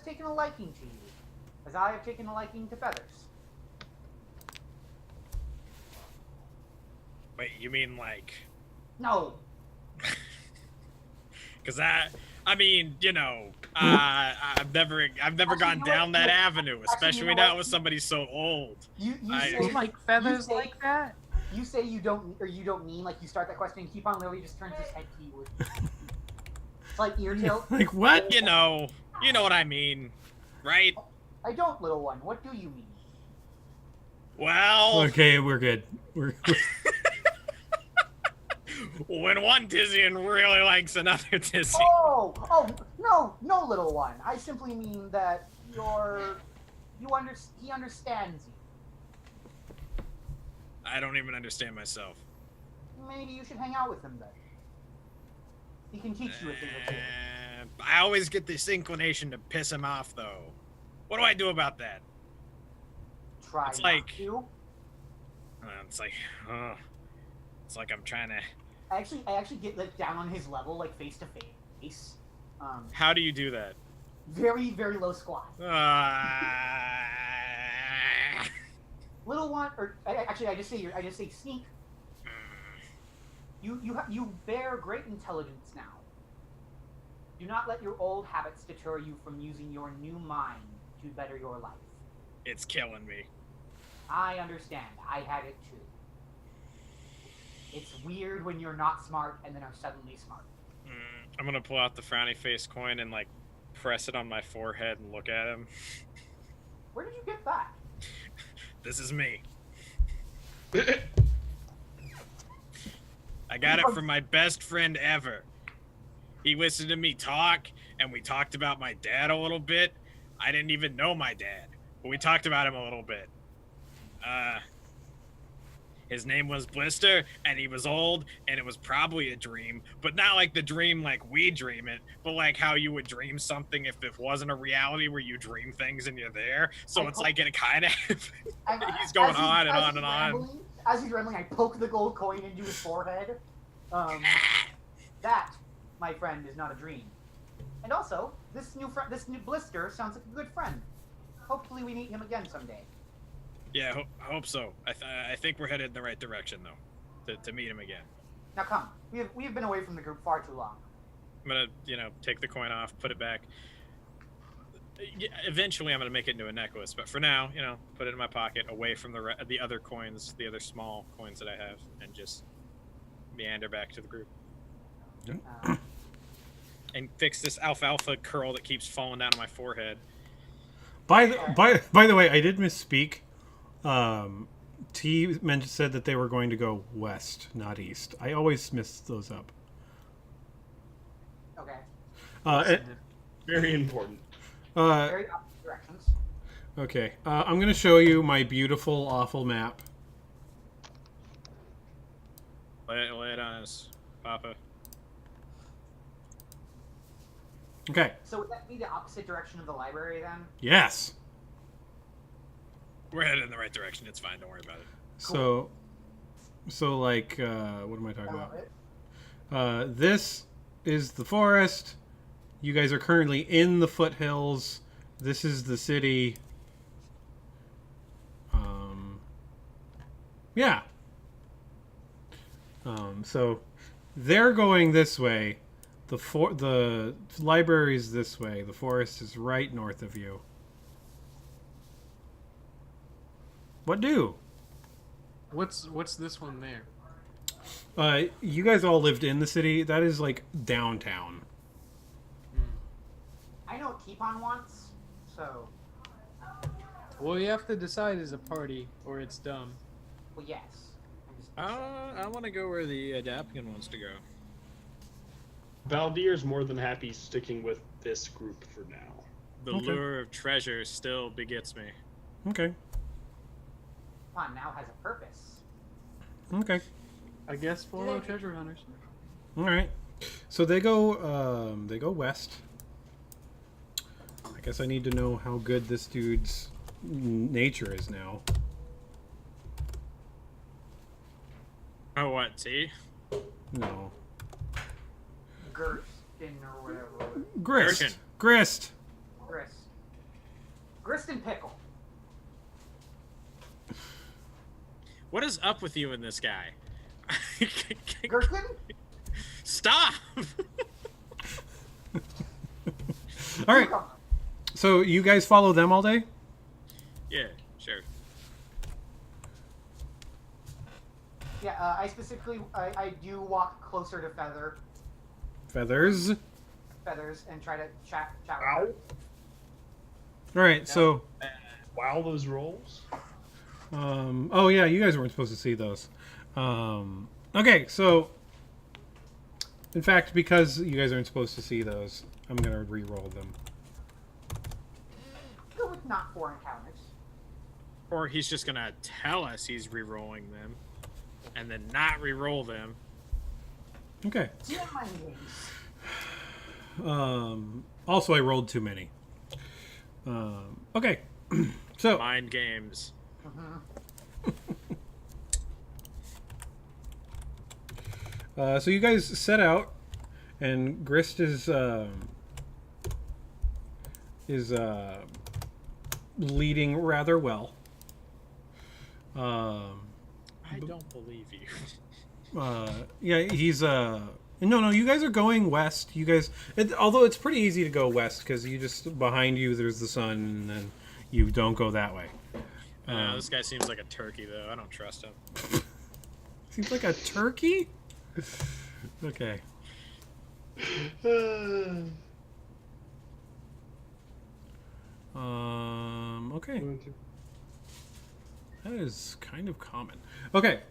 taken a liking to you, as I have taken a liking to Feathers. Wait, you mean like? No, Because I mean, you know, I've never Actually, gone you know down what? that No. avenue, Actually, especially you know not what? with somebody so old. You I- say You like feathers say- like that? you say you don't mean like you start that question and Keepon literally just turns his head to you. It's like ear tilt. Like what? You know what I mean, right? I don't, little one. What do you mean? Well, Okay, we're good. We're when one Tizian really likes another Tizian. Oh, no, little one. I simply mean that he understands you. I don't even understand myself. Maybe you should hang out with him then. He can teach you a thing or two. I always get this inclination to piss him off, though. What do I do about that? Try it's not like- to. It's like I'm trying to. I actually get like down on his level, like face to face. How do you do that? Very, very low squat. Little one, or I just say sneak. You bear great intelligence now. Do not let your old habits deter you from using your new mind to better your life. It's killing me. I understand. I had it too. It's weird when you're not smart and then are suddenly smart. I'm gonna pull out the frowny face coin and like press it on my forehead and look at him. Where did you get that? This is me. I got it from my best friend ever. He listened to me talk, and we talked about my dad a little bit. I didn't even know my dad, but we talked about him a little bit. His name was Blister, and he was old, and it was probably a dream, but not like the dream like we dream it, but like how you would dream something if it wasn't a reality where you dream things and you're there. So it's like it kind of he's going on and on and on. As he's rambling, I poke the gold coin into his forehead. That, my friend, is not a dream. And also, this new Blister sounds like a good friend. Hopefully, we meet him again someday. Yeah, I hope so. I think we're headed in the right direction though, to meet him again. Now come, we have been away from the group far too long. I'm gonna take the coin off, put it back. Eventually, I'm gonna make it into a necklace, but for now, put it in my pocket, away from the other coins, the other small coins that I have, and just meander back to the group and fix this alfalfa curl that keeps falling down on my forehead. By the way, I did misspeak. T said that they were going to go west, not east. I always mess those up. Okay. Very important. Very opposite directions. Okay. I'm going to show you my beautiful, awful map. Lay it on us, Papa. Okay. So would that be the opposite direction of the library then? Yes. We're headed in the right direction. It's fine. Don't worry about it. So like, what am I talking I love about? it. This is the forest. You guys are currently in the foothills. This is the city. Yeah. So they're going this way. The library is this way. The forest is right north of you. What do? What's this one there? You guys all lived in the city. That is like downtown. I know what Keepon wants, so Well, you have to decide as a party, or it's dumb. well, yes. I want to go where the Adaptian wants to go. Valdir's more than happy sticking with this group for now. The Okay. lure of treasure still begets me. Okay. Keepon now has a purpose. Okay. I guess follow treasure hunters. All right. So they go west. I guess I need to know how good this dude's nature is now. Oh, what? T? No. Gerstin or whatever. Grist. Gherkin. Grist. Grist and Pickle. What is up with you and this guy? Gerstin? Stop! All right. So you guys follow them all day? Yeah, sure. Yeah, I specifically, I do walk closer to Feathers. Feathers and try to chat with Ow. her. All right. So, Wow, those rolls. oh yeah, you guys weren't supposed to see those. Okay, so in fact, because you guys aren't supposed to see those, I'm gonna re-roll them. Go with not 4 encounters. Or he's just gonna tell us he's re-rolling them, and then not re-roll them. Okay. Do mind games. Also, I rolled too many. Okay. So, Mind games. so you guys set out, and Grist is leading rather well. I don't believe you. Yeah, he's no, you guys are going west. You guys, although it's pretty easy to go west because you just behind you there's the sun, and then you don't go that way. This guy seems like a turkey, though. I don't trust him. Seems like a turkey. Okay. Okay. That is kind of common. Okay.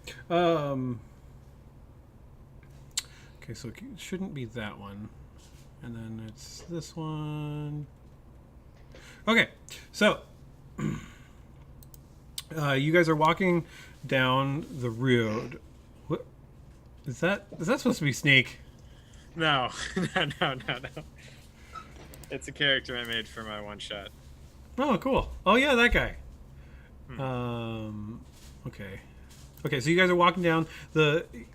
Okay, so it shouldn't be that one. And then it's this one. Okay, so you guys are walking down the road. What is that? Is that supposed to be Snake? No, no. It's a character I made for my one shot. Oh, cool. Oh yeah, that guy. Okay. Okay, so you guys are walking down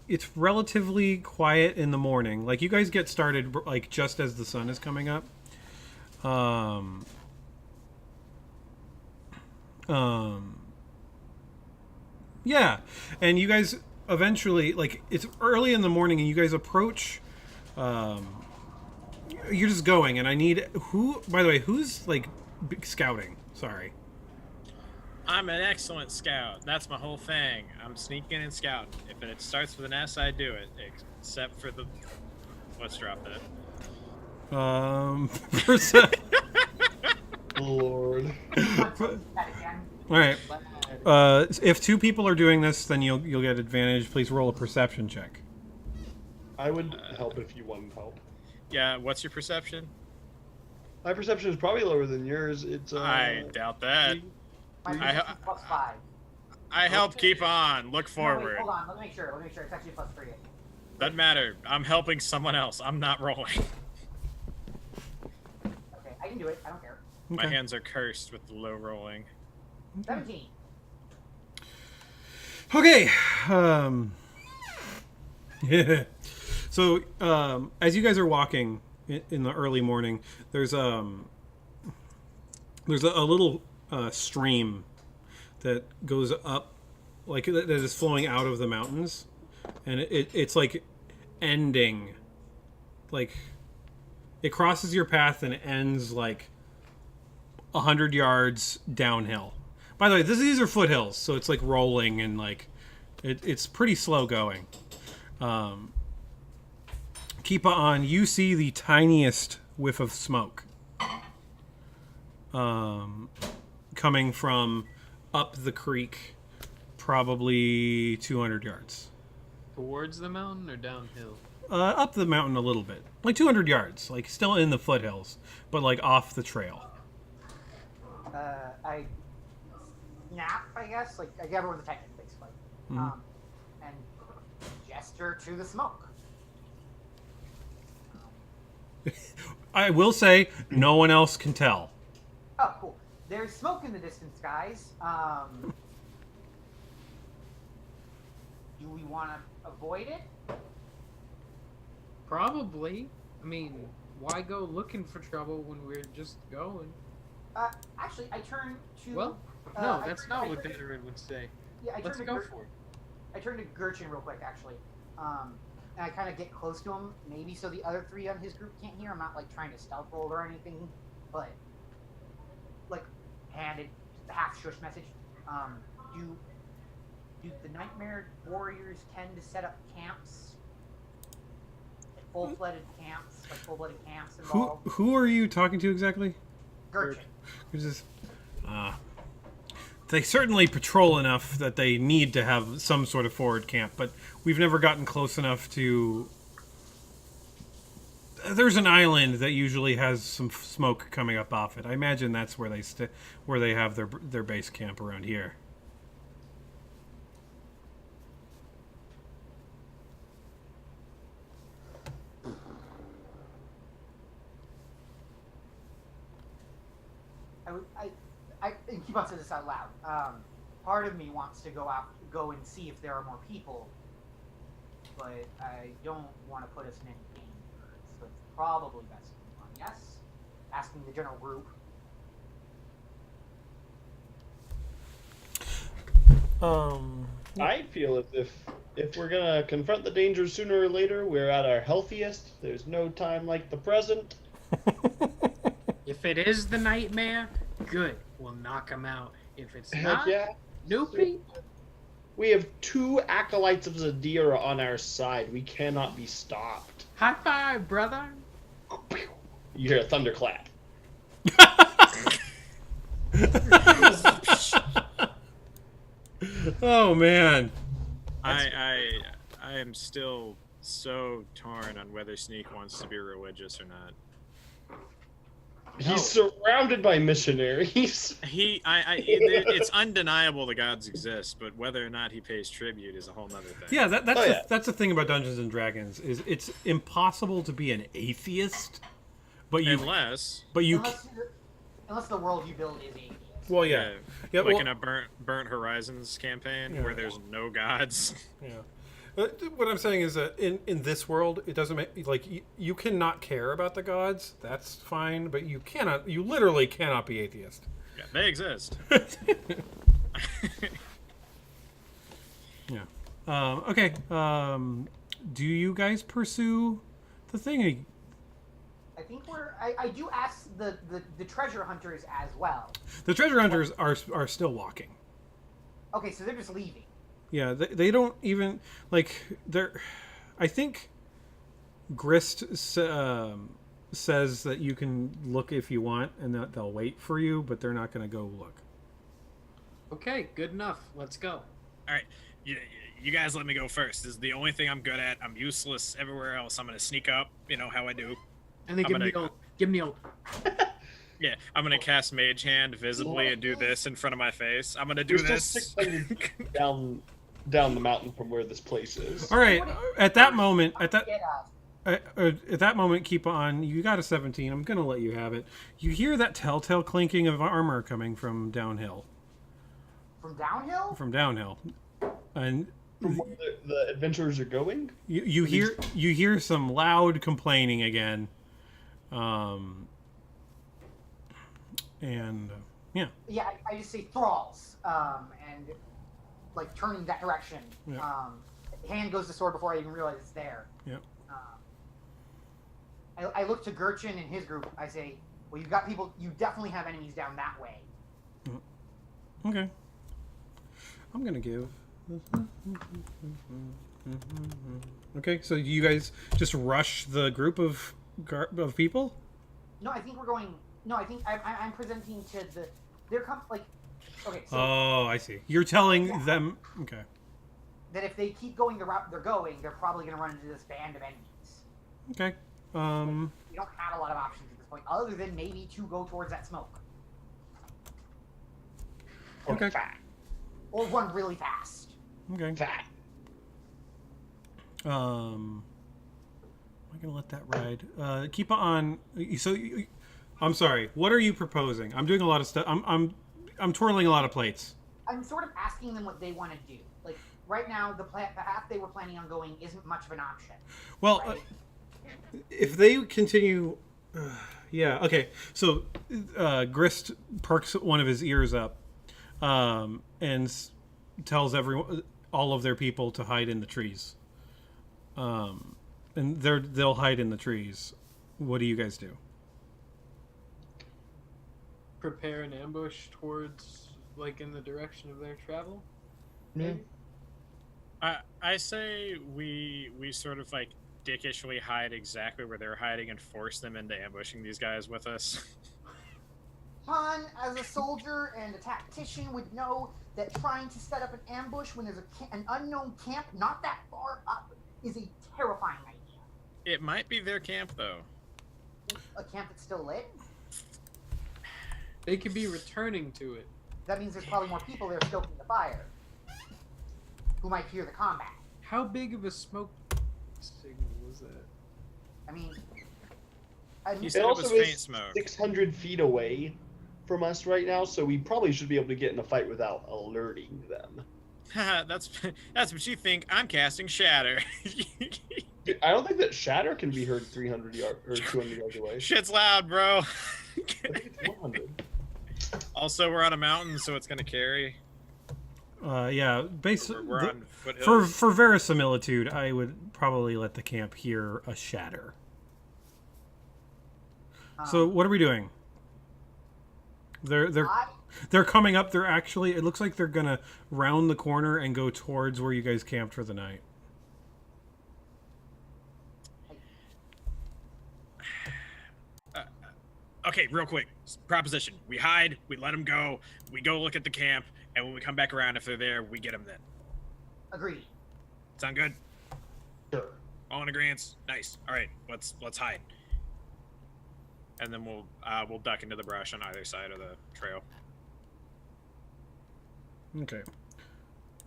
it's relatively quiet in the morning. Like you guys get started like just as the sun is coming up. Yeah. And you guys eventually like it's early in the morning and you guys approach you're just going and I need by the way, who's like scouting? Sorry. I'm an excellent scout. That's my whole thing. I'm sneaking and scouting. If it starts with an S, I do it. Except for the... Let's drop that. Lord. That again. All right. If 2 people are doing this, then you'll get advantage. Please roll a perception check. I would help if you wanted help. Yeah, what's your perception? My perception is probably lower than yours. It's I doubt that. My perception is plus 5. I help keep on. Look No, forward. wait, hold on. Let me make sure. It's actually plus 3. Doesn't matter. I'm helping someone else. I'm not rolling. Okay, I can do it. I don't care. My hands are cursed with the low rolling. 17. Okay. Yeah. So, as you guys are walking in the early morning, there's a little stream that goes up, like that is flowing out of the mountains, and it's like ending, like it crosses your path and ends like 100 yards downhill. By the way, these are foothills, so it's like rolling and like it's pretty slow going. Keep on. You see the tiniest whiff of smoke coming from up the creek, probably 200 yards. Towards the mountain or downhill? Up the mountain a little bit, like 200 yards, like still in the foothills, but like off the trail. I snap, I guess. Like, I grab her with a technique, basically. Mhm. And gesture to the smoke. I will say, no one else can tell. Oh, cool. There's smoke in the distance, guys. Do we want to avoid it? Probably. I mean, why go looking for trouble when we're just going? Actually, I turn to... Well, no, that's not what Veteran would say. Yeah, Let's go for it. I turned to Gurchin real quick, actually. and I kind of get close to him, maybe so the other 3 on his group can't hear. I'm not like trying to stealth roll or anything, but like handed half shush message. Do the Nightmare Warriors tend to set up camps, full-blooded camps, like full-blooded camps involved? Who are you talking to exactly? Gurchin. Who's this? They certainly patrol enough that they need to have some sort of forward camp, but we've never gotten close enough to. There's an island that usually has some smoke coming up off it. I imagine that's where they have their base camp around here. I keep on saying this out loud. Part of me wants to go and see if there are more people, but I don't want to put us in any danger. So it's probably best to move on. Yes, asking the general group. I feel as if we're gonna confront the danger sooner or later, we're at our healthiest. There's no time like the present. If it is the Nightmare, good. We'll knock him out. If it's Heck not, yeah. Noopy. We have 2 acolytes of Zadira on our side. We cannot be stopped. High five, brother. You hear a thunderclap. Oh man. I am still so torn on whether Sneak wants to be religious or not. He's surrounded by missionaries. It's undeniable the gods exist, but whether or not he pays tribute is a whole nother thing. Yeah, that's the thing about Dungeons and Dragons is it's impossible to be an atheist, but unless Unless the world you build is atheist. Well, yeah, like in a Burnt Horizons campaign where there's no gods. Yeah. What I'm saying is that in this world, it doesn't make like you cannot care about the gods. That's fine, but you literally cannot be atheist. Yeah, they exist. Yeah. Okay. Do you guys pursue the thing? I think I do ask the treasure hunters as well. The treasure hunters are still walking. Okay, so they're just leaving. Yeah, they don't even like they're. I think Grist says that you can look if you want, and that they'll wait for you, but they're not going to go look. Okay, good enough. Let's go. All right, you guys let me go first. This is the only thing I'm good at. I'm useless everywhere else. I'm gonna sneak up. You know how I do. And then give me the old. Yeah, I'm gonna cast Mage Hand visibly and do this in front of my face. I'm gonna do We're this. still 600 down the mountain from where this place is. All right. At that moment, Get at that moment, keep on. You got a 17. I'm gonna let you have it. You hear that telltale clinking of armor coming from downhill. From downhill? From downhill, and From where the adventurers are going? you hear some loud complaining again. And yeah. Yeah, I just say thralls, and like turning that direction. Yeah. Hand goes to sword before I even realize it's there. Yep. I look to Gurchin and his group. I say, well, you've got people. You definitely have enemies down that way. Okay. I'm gonna give. Okay, so you guys just rush the group of people? No, I think we're going. No, I think I'm presenting to the. They're like. Okay. So Oh, I see. You're telling them. Okay. that if they keep going the route they're going, they're probably going to run into this band of enemies. Okay. We don't have a lot of options at this point, other than maybe to go towards that smoke Okay. Fat. or run really fast. Okay. Fat. Am I gonna let that ride? Keep on. So, I'm sorry. What are you proposing? I'm doing a lot of stuff. I'm twirling a lot of plates. I'm sort of asking them what they want to do. Like right now, the path they were planning on going isn't much of an option. Well, Right. if they continue, yeah. Okay. So, Grist perks one of his ears up, and tells all of their people to hide in the trees. and they'll hide in the trees. What do you guys do? Prepare an ambush towards, like, in the direction of their travel. Yeah. I say we sort of like dickishly hide exactly where they're hiding and force them into ambushing these guys with us. Han, as a soldier and a tactician, would know that trying to set up an ambush when there's an unknown camp not that far up is a terrifying idea. It might be their camp though. A camp that's still lit? They could be returning to it. That means there's probably more people there stoking the fire, who might hear the combat. How big of a smoke signal was that? I mean, He It said it was also faint is smoke. 600 feet away from us right now, so we probably should be able to get in a fight without alerting them. that's what you think. I'm casting Shatter. Dude, I don't think that Shatter can be heard 300 yards or 200 yards away. Shit's loud, bro. I think it's 100. Also, we're on a mountain, so it's gonna carry. Yeah, basically, We're on foothills. for verisimilitude, I would probably let the camp hear a shatter. So what are we doing? They're coming up. They're actually. It looks like they're gonna round the corner and go towards where you guys camped for the night. Okay, real quick. Proposition. We hide, we let them go, we go look at the camp, and when we come back around, if they're there, we get them then. agreed. Sound good? Sure. All in agreement? Nice. All right, let's hide. And then we'll duck into the brush on either side of the trail. Okay.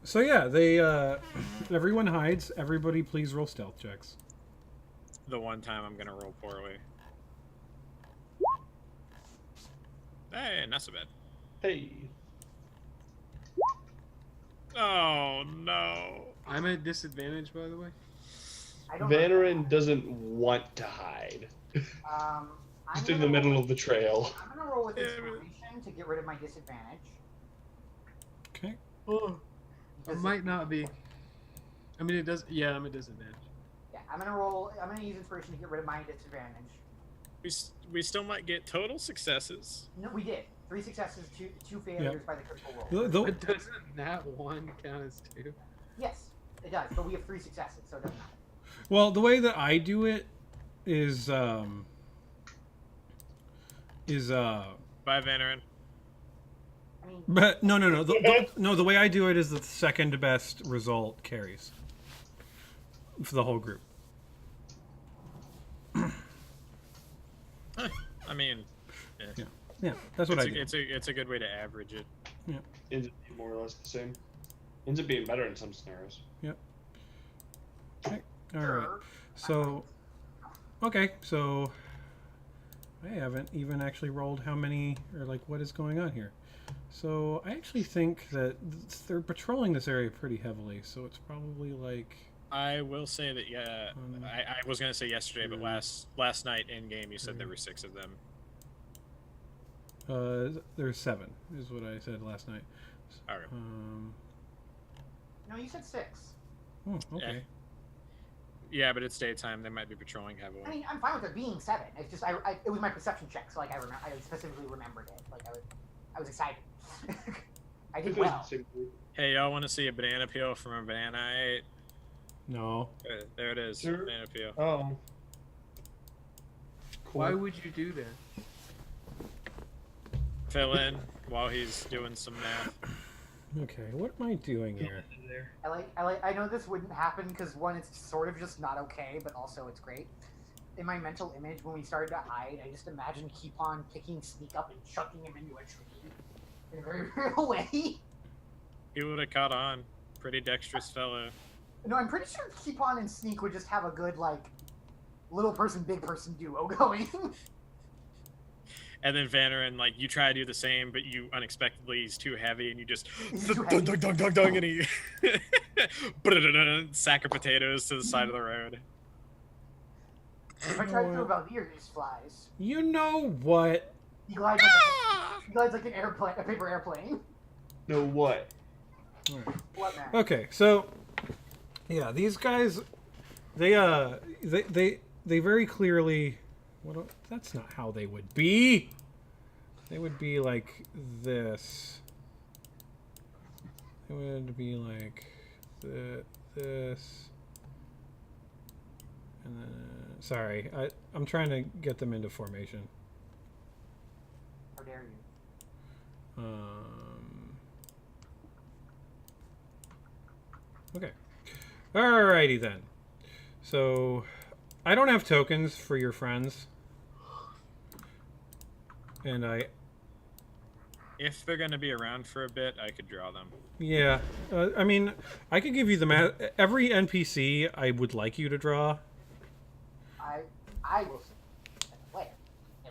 So yeah, they everyone hides. Everybody, please roll stealth checks. The one time I'm gonna roll poorly. Hey, not so bad. Hey. Oh no. I'm at disadvantage, by the way. I don't Vanarin doesn't want to hide. I'm Just in gonna the middle roll- of the trail. I'm gonna roll with Yeah, inspiration to get rid of my disadvantage. Okay. Oh, I Because might not be. I mean, it does. Yeah, I'm at disadvantage. Yeah, I'm gonna use inspiration to get rid of my disadvantage. We still might get total successes. No, we did 3 successes, two failures by the critical roll. But doesn't that one count as 2? Yes, it does, but we have 3 successes, so it doesn't matter. Well, the way that I do it is Bye, Vanarin. I mean, but no. The way I do it is the second best result carries for the whole group. I mean, Yeah, that's what I do. it's a good way to average it. Ends up being more or less the same. Ends up being better in some scenarios. Okay. All right. sure. So, okay. So, I haven't even actually rolled how many or like what is going on here. So I actually think that they're patrolling this area pretty heavily. So it's probably like I will say that I was gonna say yesterday, but last night in game you said there were 6 of them. there's 7 is what I said last night. Okay. No, you said 6. Okay. Yeah, but it's daytime. They might be patrolling heavily. I mean, I'm fine with there being 7. It's just it was my perception check, so like I specifically remembered it. Like I was excited. I did well. Hey, y'all want to see a banana peel from a banana I ate? No. There it is. Sure. Banana peel. Oh. Cool. Why would you do that? Fill in while he's doing some math. Okay. What am I doing here? I know this wouldn't happen because one, it's sort of just not okay, but also it's great. In my mental image, when we started to hide, I just imagined Keepon picking Sneak up and chucking him into a tree in a very real way. He would have caught on. Pretty dexterous fellow. No, I'm pretty sure Keepon and Sneak would just have a good like little person, big person duo going. And then Vanarin, like, you try to do the same, but you unexpectedly, he's too heavy, and you just He's too dung, heavy. dung, dung, dung, dung, and he sack of potatoes to the side of the road. If I try to throw Valdir, he just flies. You know what? He glides like an airplane, a paper airplane. No what? What man? Okay, so yeah, these guys they very clearly. That's not how they would be. They would be like this. It would be like this. And then, sorry, I'm trying to get them into formation. How dare you? Okay. Alrighty then. So, I don't have tokens for your friends. And If they're gonna be around for a bit, I could draw them. yeah. I mean, I could give you the every NPC I would like you to draw. I will wait.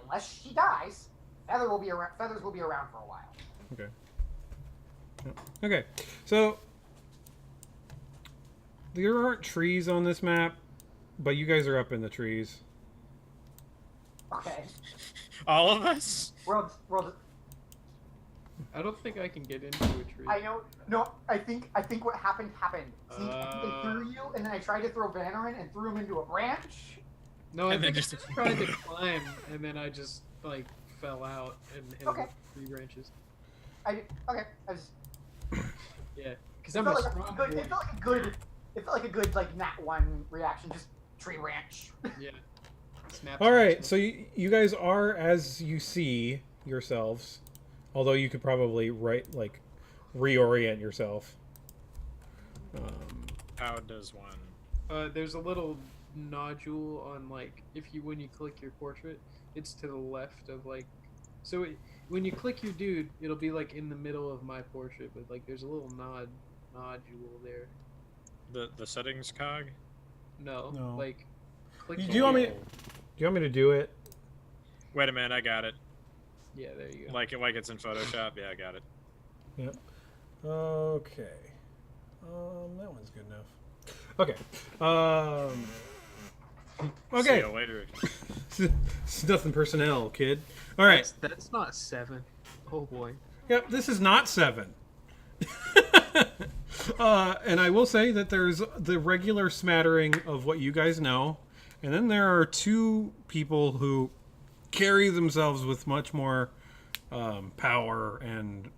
Unless she dies, Feathers will be around for a while. Okay. Okay. So, there aren't trees on this map, but you guys are up in the trees. Okay. All of us? World. I don't think I can get into a tree. I know. No, I think what happened. See, I think they threw you, and then I tried to throw Banner in and threw him into a branch. No, I And then think I just- just tried to climb, and then I just like fell out and hit Okay. the 3 branches. Okay. I just. Yeah, because It I'm a felt, strong like boy. it felt like a good. It felt like a good nat 1 reaction. Just tree branch. Yeah. Snap, All right, snap, so you guys are as you see yourselves, although you could probably reorient yourself. How does one? there's a little nodule on when you click your portrait, it's to the left of when you click your dude, it'll be like in the middle of my portrait, but like there's a little nodule there. The settings cog? No, No. like click. Do you want me? Do you want me to do it? Wait a minute, I got it. Yeah, there you go. Like it's in Photoshop. Yeah, I got it. Yep. Okay. That one's good enough. Okay. See Okay. you later. It's nothing personnel, kid. All right. That's not 7. Oh boy. Yep. This is not 7. And I will say that there's the regular smattering of what you guys know, and then there are 2 people who carry themselves with much more power and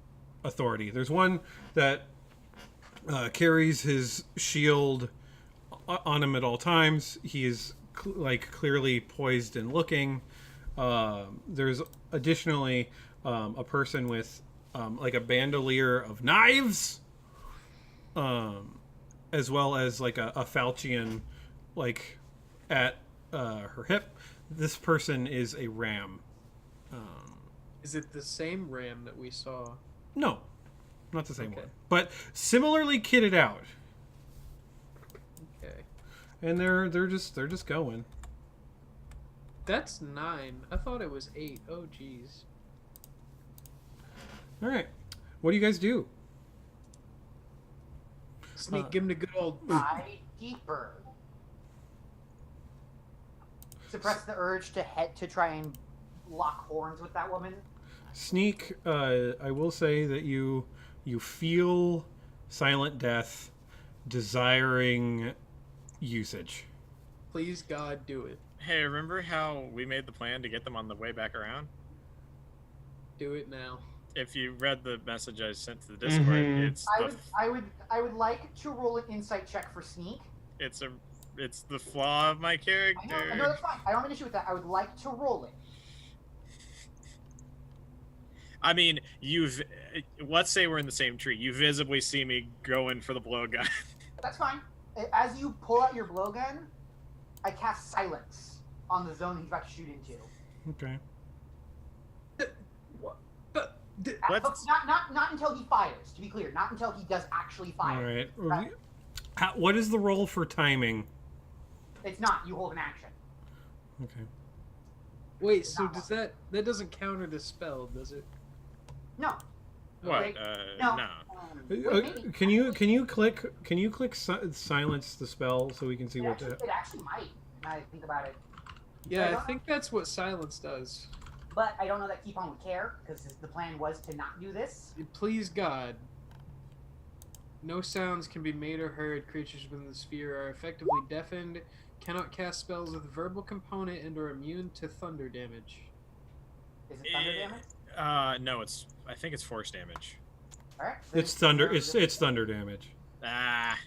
authority. There's one that carries his shield on him at all times. He is clearly poised and looking. There's additionally a person with a bandolier of knives, as well as a falchion at her hip. This person is a ram. Is it the same ram that we saw? No, not the same Okay. one, but similarly kitted out. Okay. And they're just going. That's 9. I thought it was 8. Oh jeez. All right, what do you guys do? Sneak, give him the good old. Eye deeper. Suppress the urge to try and lock horns with that woman. Sneak. I will say that you feel silent death, desiring usage. Please God, do it. Hey, remember how we made the plan to get them on the way back around? Do it now. If you read the message I sent to the Discord, Mhm. it's I would like to roll an insight check for sneak. it's the flaw of my character. I know that's fine. I don't have an issue with that. I would like to roll it. I mean, let's say we're in the same tree. You visibly see me going for the blowgun. That's fine. As you pull out your blowgun, I cast silence on the zone he's about to shoot into. Okay. Let's- Not until he fires. To be clear, not until he does actually All fire. right. What is the roll for timing? It's not. You hold an action. Okay. Wait, so does that doesn't counter the spell, does it? No. What? Wait, No. wait, maybe. Can you click silence the spell so we can see what? It actually might. Now that I think about it. Yeah, don't I think that's what silence does. But I don't know that Keep On would care because the plan was to not do this. Please God. No sounds can be made or heard. Creatures within the sphere are effectively deafened, cannot cast spells with a verbal component, and are immune to thunder damage. Is it thunder damage? No, I think it's force damage. All right. It's thunder. It's thunder damage. Ah.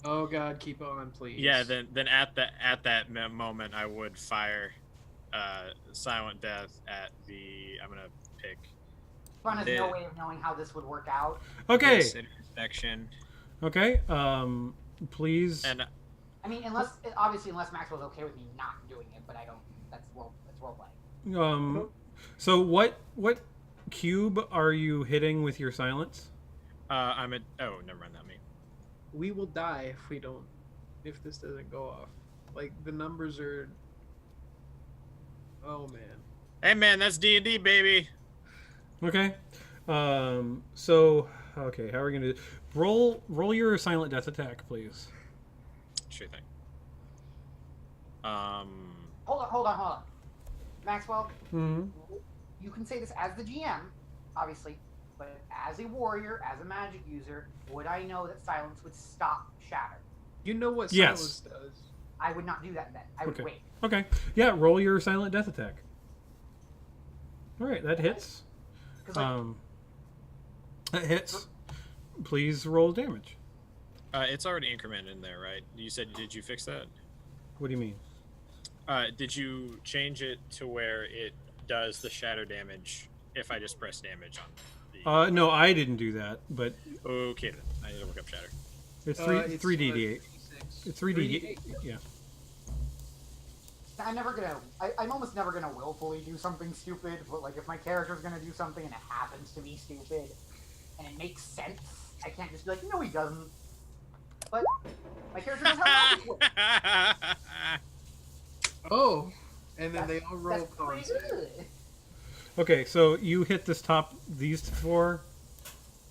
Oh God, keep on, please. Yeah, then at that moment, I would fire Silent Death at the. I'm gonna pick. Fun has no way of knowing how this would work out. Okay. This intersection. Okay. Please. And I mean, unless Maxwell's okay with me not doing it, but I don't. That's role playing. So what cube are you hitting with your silence? I'm at. Oh, never mind. Not me. We will die if we don't. If this doesn't go off. Like the numbers are. Oh man. Hey man, that's D&D, baby. Okay. So okay, how are we gonna do? Roll your silent death attack, please. Sure thing. Hold on. Maxwell, Mm-hmm. you can say this as the GM, obviously, but as a warrior, as a magic user, would I know that silence would stop shatter? You know what Yes. silence does. I would not do that then. I would Okay. wait. Okay. Yeah. Roll your silent death attack. All right, that hits. 'Cause, like, That hits. Please roll damage. It's already incremented in there, right? You said, did you fix that? What do you mean? Did you change it to where it does the shatter damage if I just press damage on the... No, I didn't do that, but Okay, then. I need to look up shatter. it's It's 3d8. 3d6. It's 3d8. Yeah. I'm almost never gonna willfully do something stupid, but like if my character's gonna do something and it happens to be stupid, and it makes sense, I can't just be like, no, he doesn't. But my character doesn't have magic work. Oh, and then they all roll That's pretty cons. good. Okay, so you hit these four.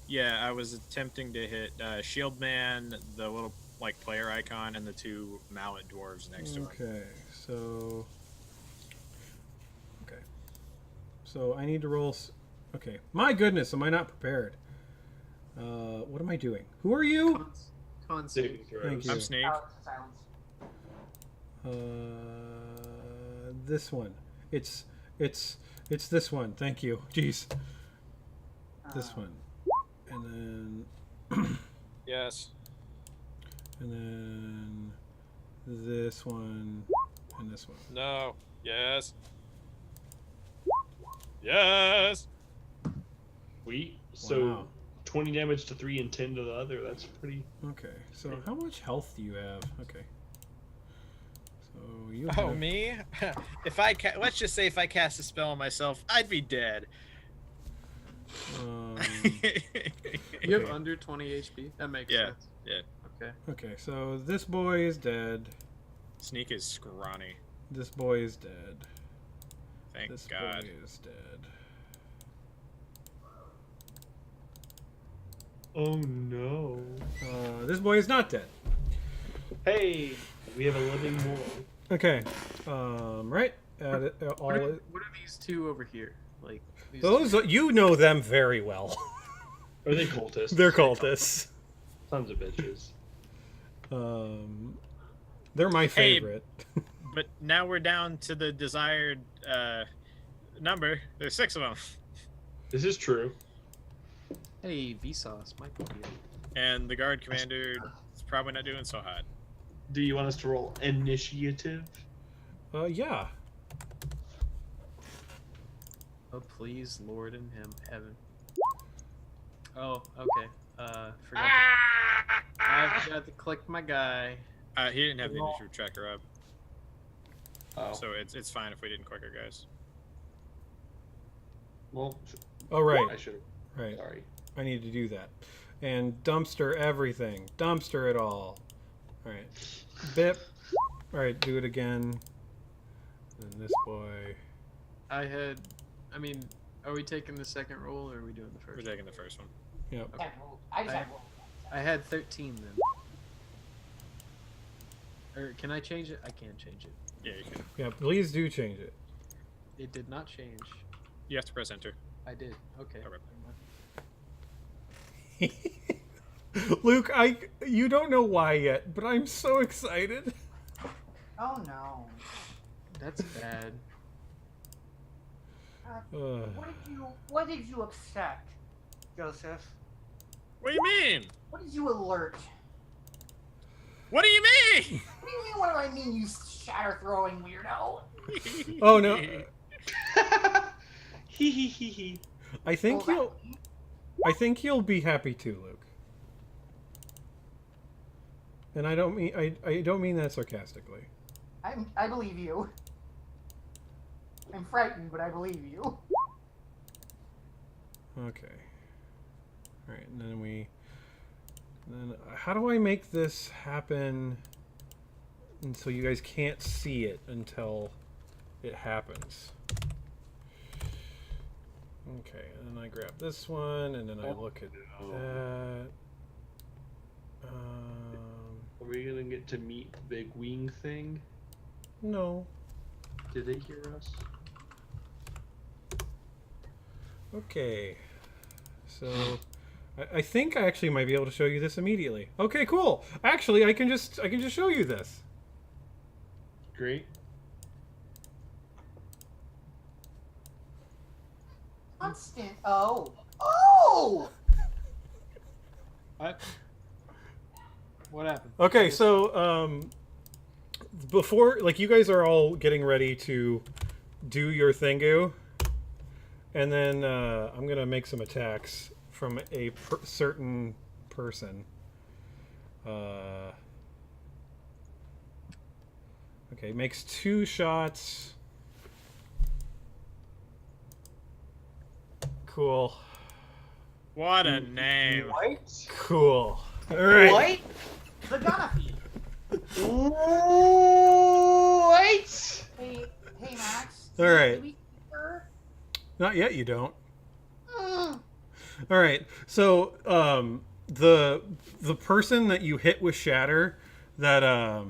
Yeah, I was attempting to hit Shield Man, the little like player icon, and the two mallet dwarves next to him. Okay, so. Okay. So I need to roll. Okay. My goodness, am I not prepared? What am I doing? Who are you? Con Saving save. throws. Thank you. I'm Snake. Silence. This one. It's this one. Thank you. Jeez. This one. And then Yes. and then this one and this one. No. Yes. Yes. So Wow. 20 damage to 3 and 10 to the other. That's pretty. Okay. So how much health do you have? Okay. So you Oh, have, me? If let's just say if I cast a spell on myself, I'd be dead. You have Okay. under 20 HP. That makes Yeah, sense. yeah. Okay. Okay, so this boy is dead. Sneak is scrawny. This boy is dead. Thank This God. boy is dead. Oh no. This boy is not dead. Hey, we have a living moral. Okay. Right. All What are these two over here? Like these those you know them very well. Are they cultists? They're cultists. Sons of bitches. They're my Hey. favorite. But now we're down to the desired number. There's 6 of them. This is true. Hey, Vsauce, Michael here. And the guard commander is probably not doing so hot. Do you want us to roll initiative? Yeah. Oh please, Lord in heaven. Oh, okay. Forgot. I forgot to click my guy. He didn't have the initiative tracker up, Oh. so it's fine if we didn't click our guys. Well, Oh right. I should. Right. Sorry. I need to do that. And dumpster everything. Dumpster it all. Alright. Bip. Alright, do it again. And this boy. I mean, are we taking the second roll or are we doing the We're first? taking the first one. Yep. I just had roll. I had 13 then. Or can I change it? I can't change it. Yeah, you can. Yeah, please do change it. It did not change. You have to press enter. I did. Okay. Alright. Never mind. Luke, you don't know why yet, but I'm so excited. Oh no. That's bad. What did you accept, Joseph? What do you mean? What did you alert? What do you mean? What do you mean? What do I mean, you shatter throwing weirdo? Oh no. Hee hee hee hee. I think you'll be happy too, Luke. And I don't mean that sarcastically. I believe you. I'm frightened, but I believe you. Okay. All right, and then how do I make this happen and so you guys can't see it until it happens? Okay, and then I grab this one, and then I look at that. Are we gonna get to meet the big wing thing? No. Did they hear us? Okay. So, I think I actually might be able to show you this immediately. Okay, cool. Actually, I can just show you this. Great. Constant. Oh. Oh! What happened? Okay, so before, like, you guys are all getting ready to do your thingu, and then I'm gonna make some attacks from a certain person. Okay, makes 2 shots. Cool. What a name. What? Cool. All right. What? The Gunaphy. What? Hey, Max. All right. Do we concur? Not yet. You don't. Mm. All right. So the person that you hit with shatter that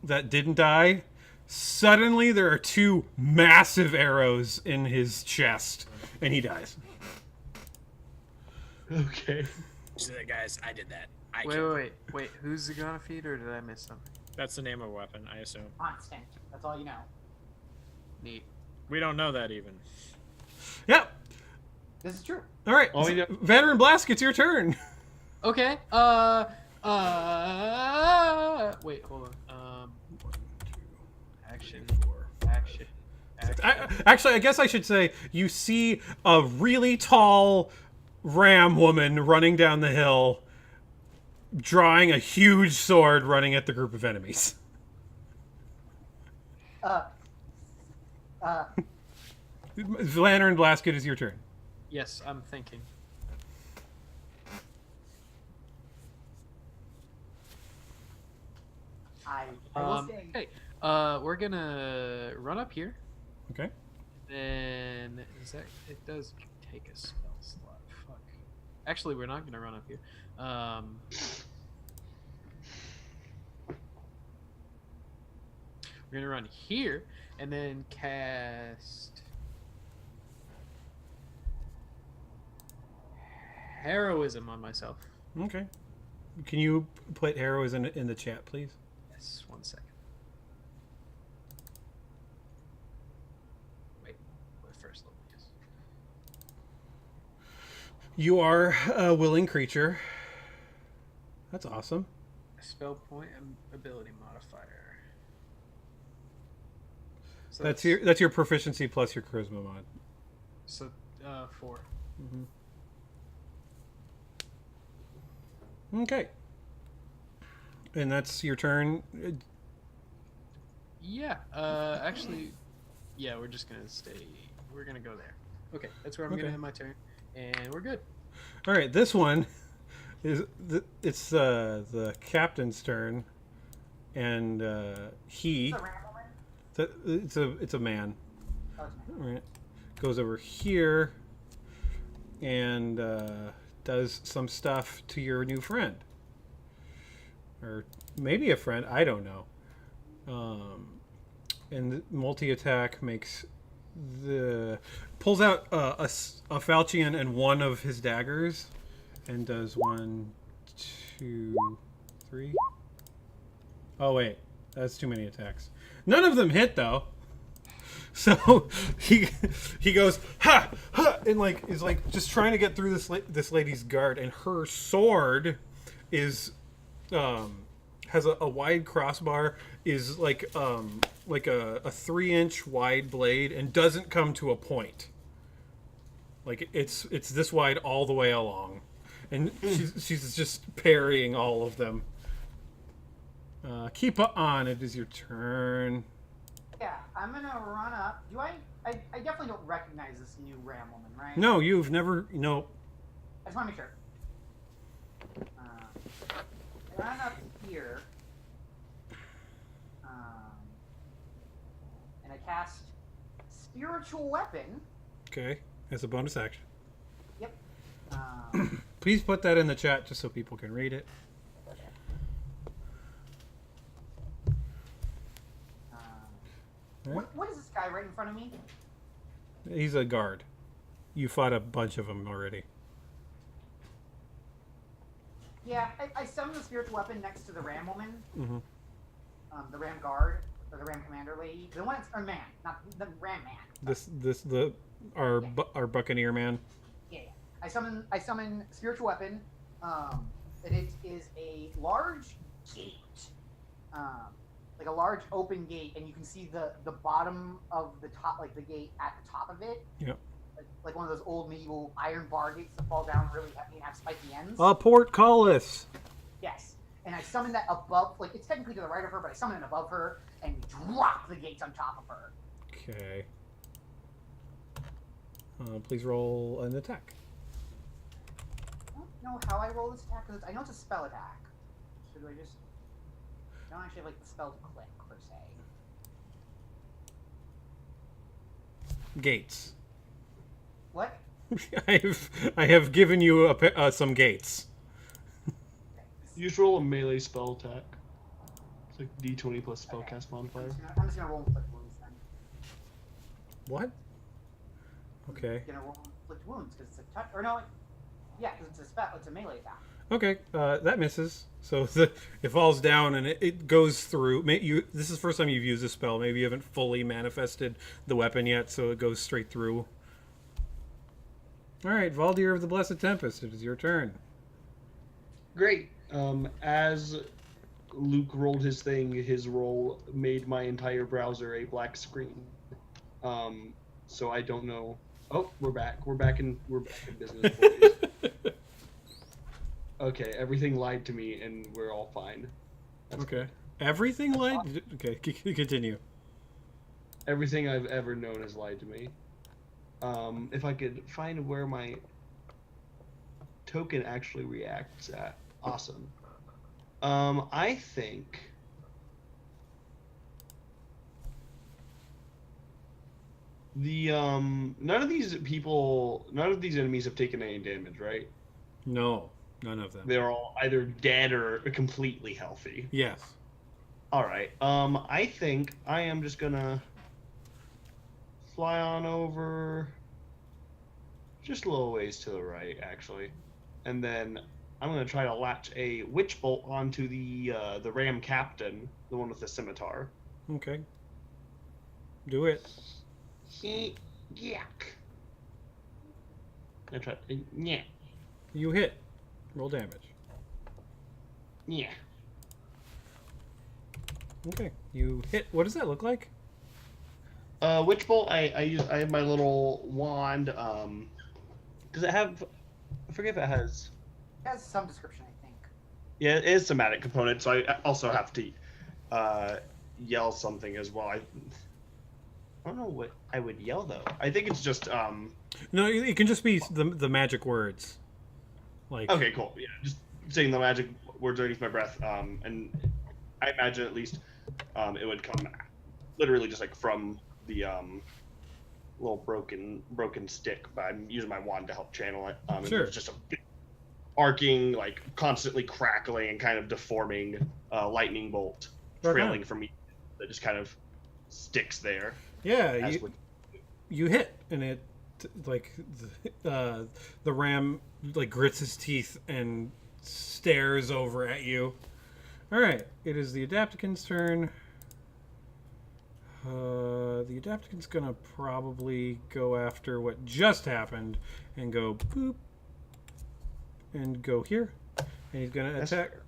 that didn't die, suddenly there are 2 massive arrows in his chest, and he dies. Okay. So, guys, I did that. Wait. Who's the gonna feed, or did I miss something? That's the name of a weapon, I assume. Constant. That's all you know. Neat. We don't know that even. Yep. This is true. All right. Oh, yeah. Veteran Blast, it's your turn. Okay. Wait, hold on. Action. Actually, I guess I should say you see a really tall ram woman running down the hill, drawing a huge sword, running at the group of enemies. Lantern Blast, it is your turn. Yes, I'm thinking. I will say. Hey, we're gonna run up here. Okay. Then it does take a spell slot. Fuck. Actually, we're not gonna run up here. We're gonna run here and then cast heroism on myself. Okay. Can you put heroism in the chat, please? Yes, 1 second. Wait, first level, yes. You are a willing creature. That's awesome. Spell point and ability modifier. So That's your proficiency plus your charisma mod. So 4. Okay. And that's your turn. Yeah. Actually, yeah. We're just gonna stay. We're gonna go there. Okay, that's where I'm Okay. gonna end my turn, and we're good. All right. This one is it's the captain's turn, and he It's a random. it's a man. Oh, it's a man. All right. Goes over here and does some stuff to your new friend, or maybe a friend. I don't know. And multi attack makes pulls out a falchion and one of his daggers, and does 1, 2, 3. Oh wait, that's too many attacks. None of them hit though. So he goes ha ha and like is like just trying to get through this lady's guard, and her sword is has a wide crossbar, is like a 3-inch wide blade, and doesn't come to a point. Like it's this wide all the way along, and she's just parrying all of them. Keep on. It is your turn. Yeah, I'm gonna run up. Do I definitely don't recognize this new Ram woman, right? No, you've never. No. I just want to make sure. Run up here. And I cast Spiritual Weapon. Okay, as a bonus action. Yep. Please put that in the chat just so people can read it. What is this guy right in front of me? He's a guard. You fought a bunch of them already. Yeah, I summoned the Spiritual Weapon next to the Ram woman. Mm-hmm. The Ram guard, or the Ram commander lady. The one that's, or man, not the Ram man. Our Buccaneer man. Yeah. I summon Spiritual Weapon. And it is a large gate. Like a large open gate, and you can see the bottom of the top, like the gate at the top of it. Yep. Like one of those old medieval iron bar gates that fall down really heavy and have spiky ends. Portcullis. Yes. And I summon that above, like it's technically to the right of her, but I summon it above her and drop the gates on top of her. Okay. Please roll an attack. I don't know how I roll this attack, because I know it's a spell attack. So do I just... I don't actually have like the spell to click, per se. Gates. What? I have given you some gates. You just roll a melee spell attack. It's like D20 plus spellcast modifier. I'm just gonna roll inflict wounds then. What? Okay. I'm gonna roll inflict wounds because it's a touch. Or no, yeah, because it's a spell. It's a melee attack. Okay, that misses. So it falls down and it goes through. This is the first time you've used this spell. Maybe you haven't fully manifested the weapon yet, so it goes straight through. All right, Valdir of the Blessed Tempest, it is your turn. Great. As Luke rolled his thing, his roll made my entire browser a black screen. So I don't know. Oh, we're back. We're back in business, boys. Okay, everything lied to me, and we're all fine. That's Okay. good. Everything lied? Okay, continue. Everything I've ever known has lied to me. If I could find where my token actually reacts at. Awesome. I think... none of these enemies have taken any damage, right? No, none of them. They're all either dead or completely healthy. Yes. Alright, I think I am just gonna fly on over just a little ways to the right, actually. And then I'm gonna try to latch a witch bolt onto the ram captain, the one with the scimitar. Okay. Do it. Yuck. I try. Yeah. You hit. Roll damage. Yeah. Okay. You hit. What does that look like? Witch bolt. I have my little wand. Does it have? I forget if it has. It has some description, I think. Yeah, it is somatic component, so I also have to yell something as well. I don't know what I would yell though. I think it's just No, it can just be the magic words. Like. Okay, cool. Yeah, just saying the magic words underneath my breath. And I imagine at least it would come literally just like from the little broken stick, but I'm using my wand to help channel it. Sure. It's just a big, arcing, like constantly crackling and kind of deforming lightning bolt trailing from me that just kind of sticks there. Yeah, you hit, and it like the ram like grits his teeth and stares over at you. All right, it is the Adaptican's turn. The Adaptican's gonna probably go after what just happened and go boop and go here, and he's gonna attack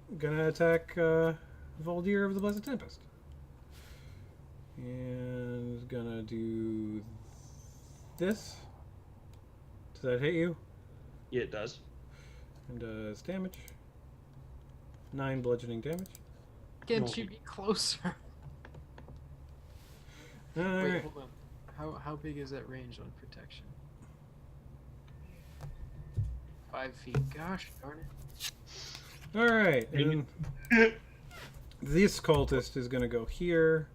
Voldir of the Blessed Tempest, and is gonna do this. Does that hit you? Yeah, it does. And does damage. 9 bludgeoning damage. Can't you be closer? Wait, Alright. hold on. How big is that range on protection? 5 feet. Gosh darn it. Alright. And then this cultist is going to go here.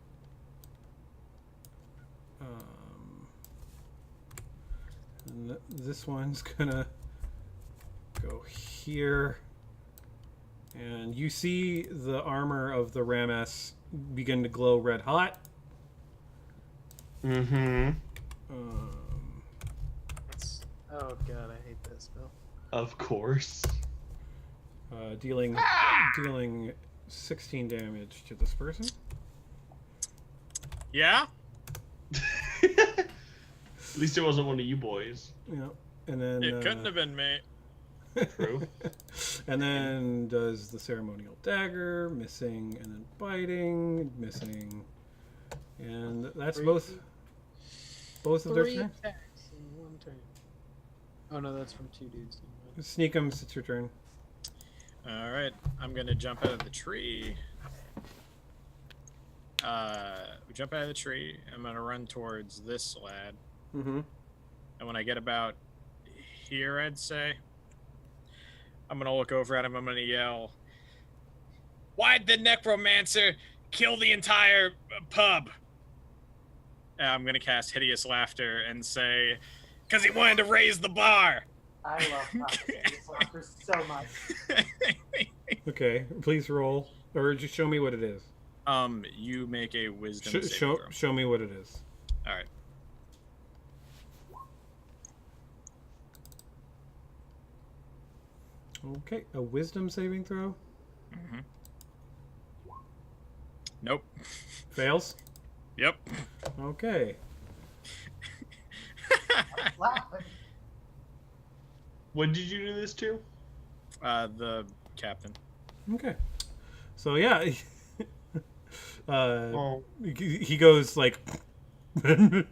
And this one's going to go here. And you see the armor of the Rames begin to glow red hot. Mm-hmm. Oh god, I hate that spell. Of course. Dealing 16 damage to this person. Yeah? At least it wasn't one of you boys. Yeah. And then It couldn't have been me. True. And then does the ceremonial dagger, missing, and then biting, missing. And that's both of their 3 turns. attacks in 1 turn. Oh no, that's from 2 dudes. Sneakums, it's your turn. Alright, I'm gonna jump out of the tree. Jump out of the tree. I'm gonna run towards this lad. Mm-hmm. And when I get about here, I'd say, I'm gonna look over at him. I'm gonna yell, "Why'd the necromancer kill the entire pub?" And I'm gonna cast Hideous Laughter and say, "'Cause he wanted to raise the bar." I love Hideous Laughter so much. Okay, please roll. Or just show me what it is. You make a wisdom saving throw. Show me what it is. All right. Okay, a wisdom saving throw. Mm-hmm. Nope. Fails. Yep. Okay. Laughing. When did you do this to? The captain. Okay. So yeah, Oh. he goes like, and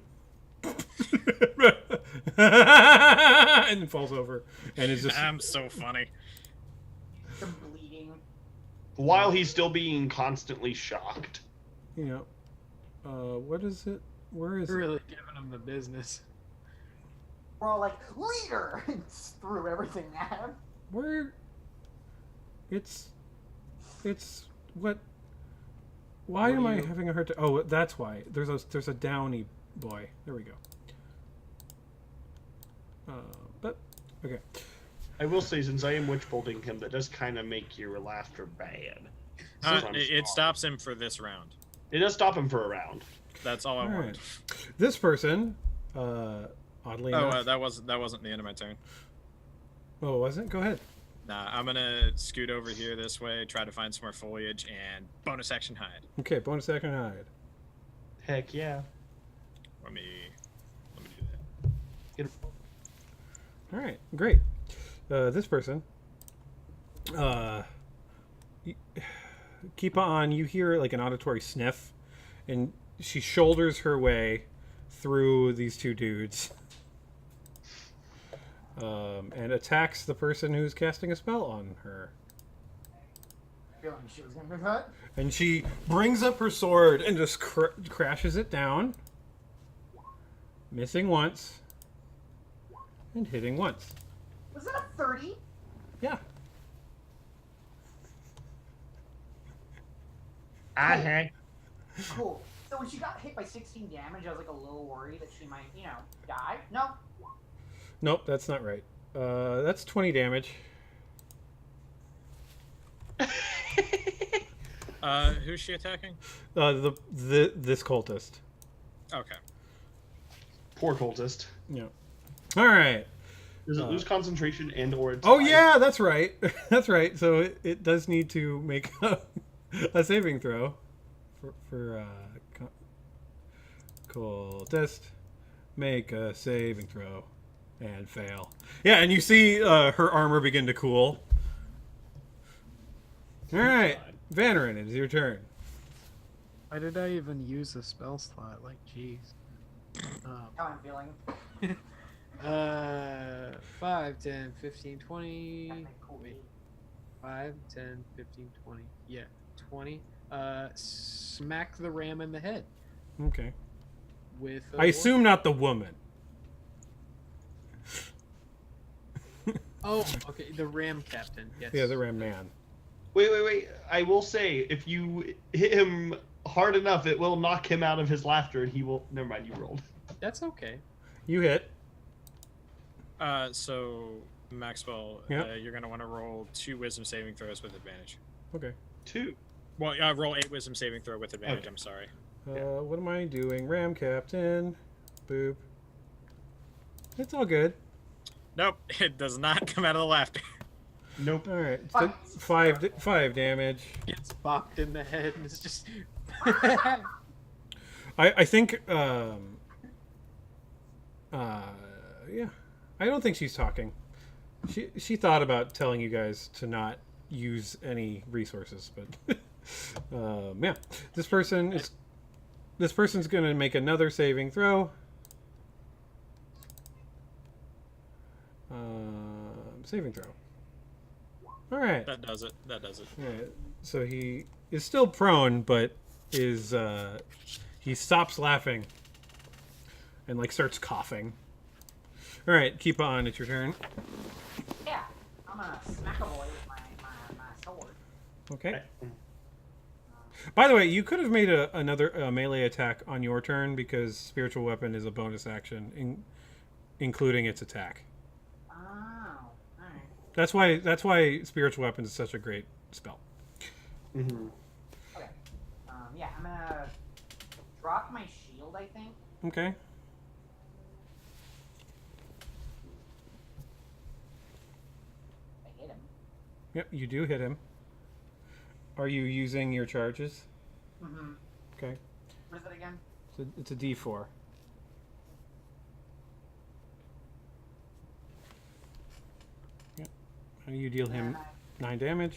falls over, and is just I'm so funny. The bleeding. While he's still being constantly shocked. what is it? Where is You're it? really giving them the business. We're all like, leader! And threw everything at him. Where? It's what? Why What am do I you- having a hard time? Oh, that's why. There's a downy boy. There we go. But okay. I will say, since I am witch bolting him, that does kind of make your laughter bad. Since I'm It strong. stops him for this round. It does stop him for a round. That's all I All want. right. This person, oddly Oh, enough. that wasn't the end of my turn. Oh, wasn't? Go ahead. Nah, I'm gonna scoot over here this way, try to find some more foliage, and bonus action hide. Okay, bonus action hide. Heck yeah. Let me do that. All right, great. This person, keep on. You hear like an auditory sniff, and she shoulders her way through these two dudes, and attacks the person who's casting a spell on her. Feeling she was gonna be cut. And she brings up her sword and just crashes it down, missing once and hitting once. Was that a 30? Yeah. Cool. So when she got hit by 16 damage, I was like a little worried that she might, die. No. Nope, that's not right. That's 20 damage. Who's she attacking? This cultist. Okay. Poor cultist. Yeah. All right. Does it lose concentration and or its Oh life? yeah, that's right. That's right. So it does need to make a saving throw for cultist. Make a saving throw and fail. Yeah, and you see her armor begin to cool. All right, Vanarin, it is your turn. Why did I even use a spell slot? Like, jeez. How I'm feeling. 5, 10, 15, 20. Got my cool Wait, beat. 5, 10, 15, 20. Yeah, 20. Smack the ram in the head Okay. with. I assume not the woman. Oh, okay. The ram captain. Yes. Yeah, the ram man. Wait. I will say, if you hit him hard enough, it will knock him out of his laughter, and he will. Never mind, you rolled. That's okay. You hit. So Maxwell, Yep. you're gonna want to roll 2 wisdom saving throws with advantage. Okay. 2. Well, roll 8 wisdom saving throw with advantage. Okay. I'm sorry. What am I doing? Ram captain. Boop. It's all good. Nope, it does not come out of the laughter. Nope. All right. So five damage. Gets bopped in the head and it's just. I think yeah. I don't think she's talking. She thought about telling you guys to not use any resources, but yeah. This person's going to make another saving throw. Saving throw. All right. That does it. That does it. All right. So he is still prone, but is he stops laughing and like starts coughing. All right, keep on. It's your turn. Yeah, I'm gonna smack a boy with my sword. Okay. By the way, you could have made another melee attack on your turn because spiritual weapon is a bonus action, including its attack. Oh, alright. That's why spiritual weapon is such a great spell. Mm-hmm. Okay. Yeah, I'm gonna drop my shield, I think. Okay. I hit him. Yep, you do hit him. Are you using your charges? Mm-hmm. Okay. What is it again? It's a D4. Yep. And you deal him And 9 damage.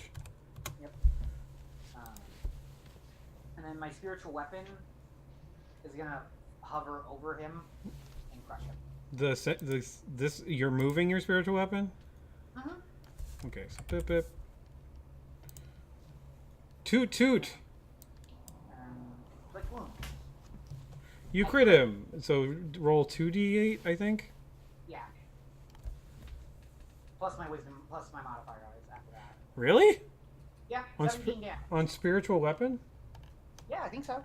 and then my spiritual weapon is gonna hover over him and crush him. This you're moving your spiritual weapon? Mm-hmm. Okay, so pip pip. Toot toot. Click wound. You crit him. So roll 2d8, I think. Yeah. Plus my wisdom, plus my modifier is after that. Really? Yeah, On 17 damage. On spiritual weapon? Yeah, I think so.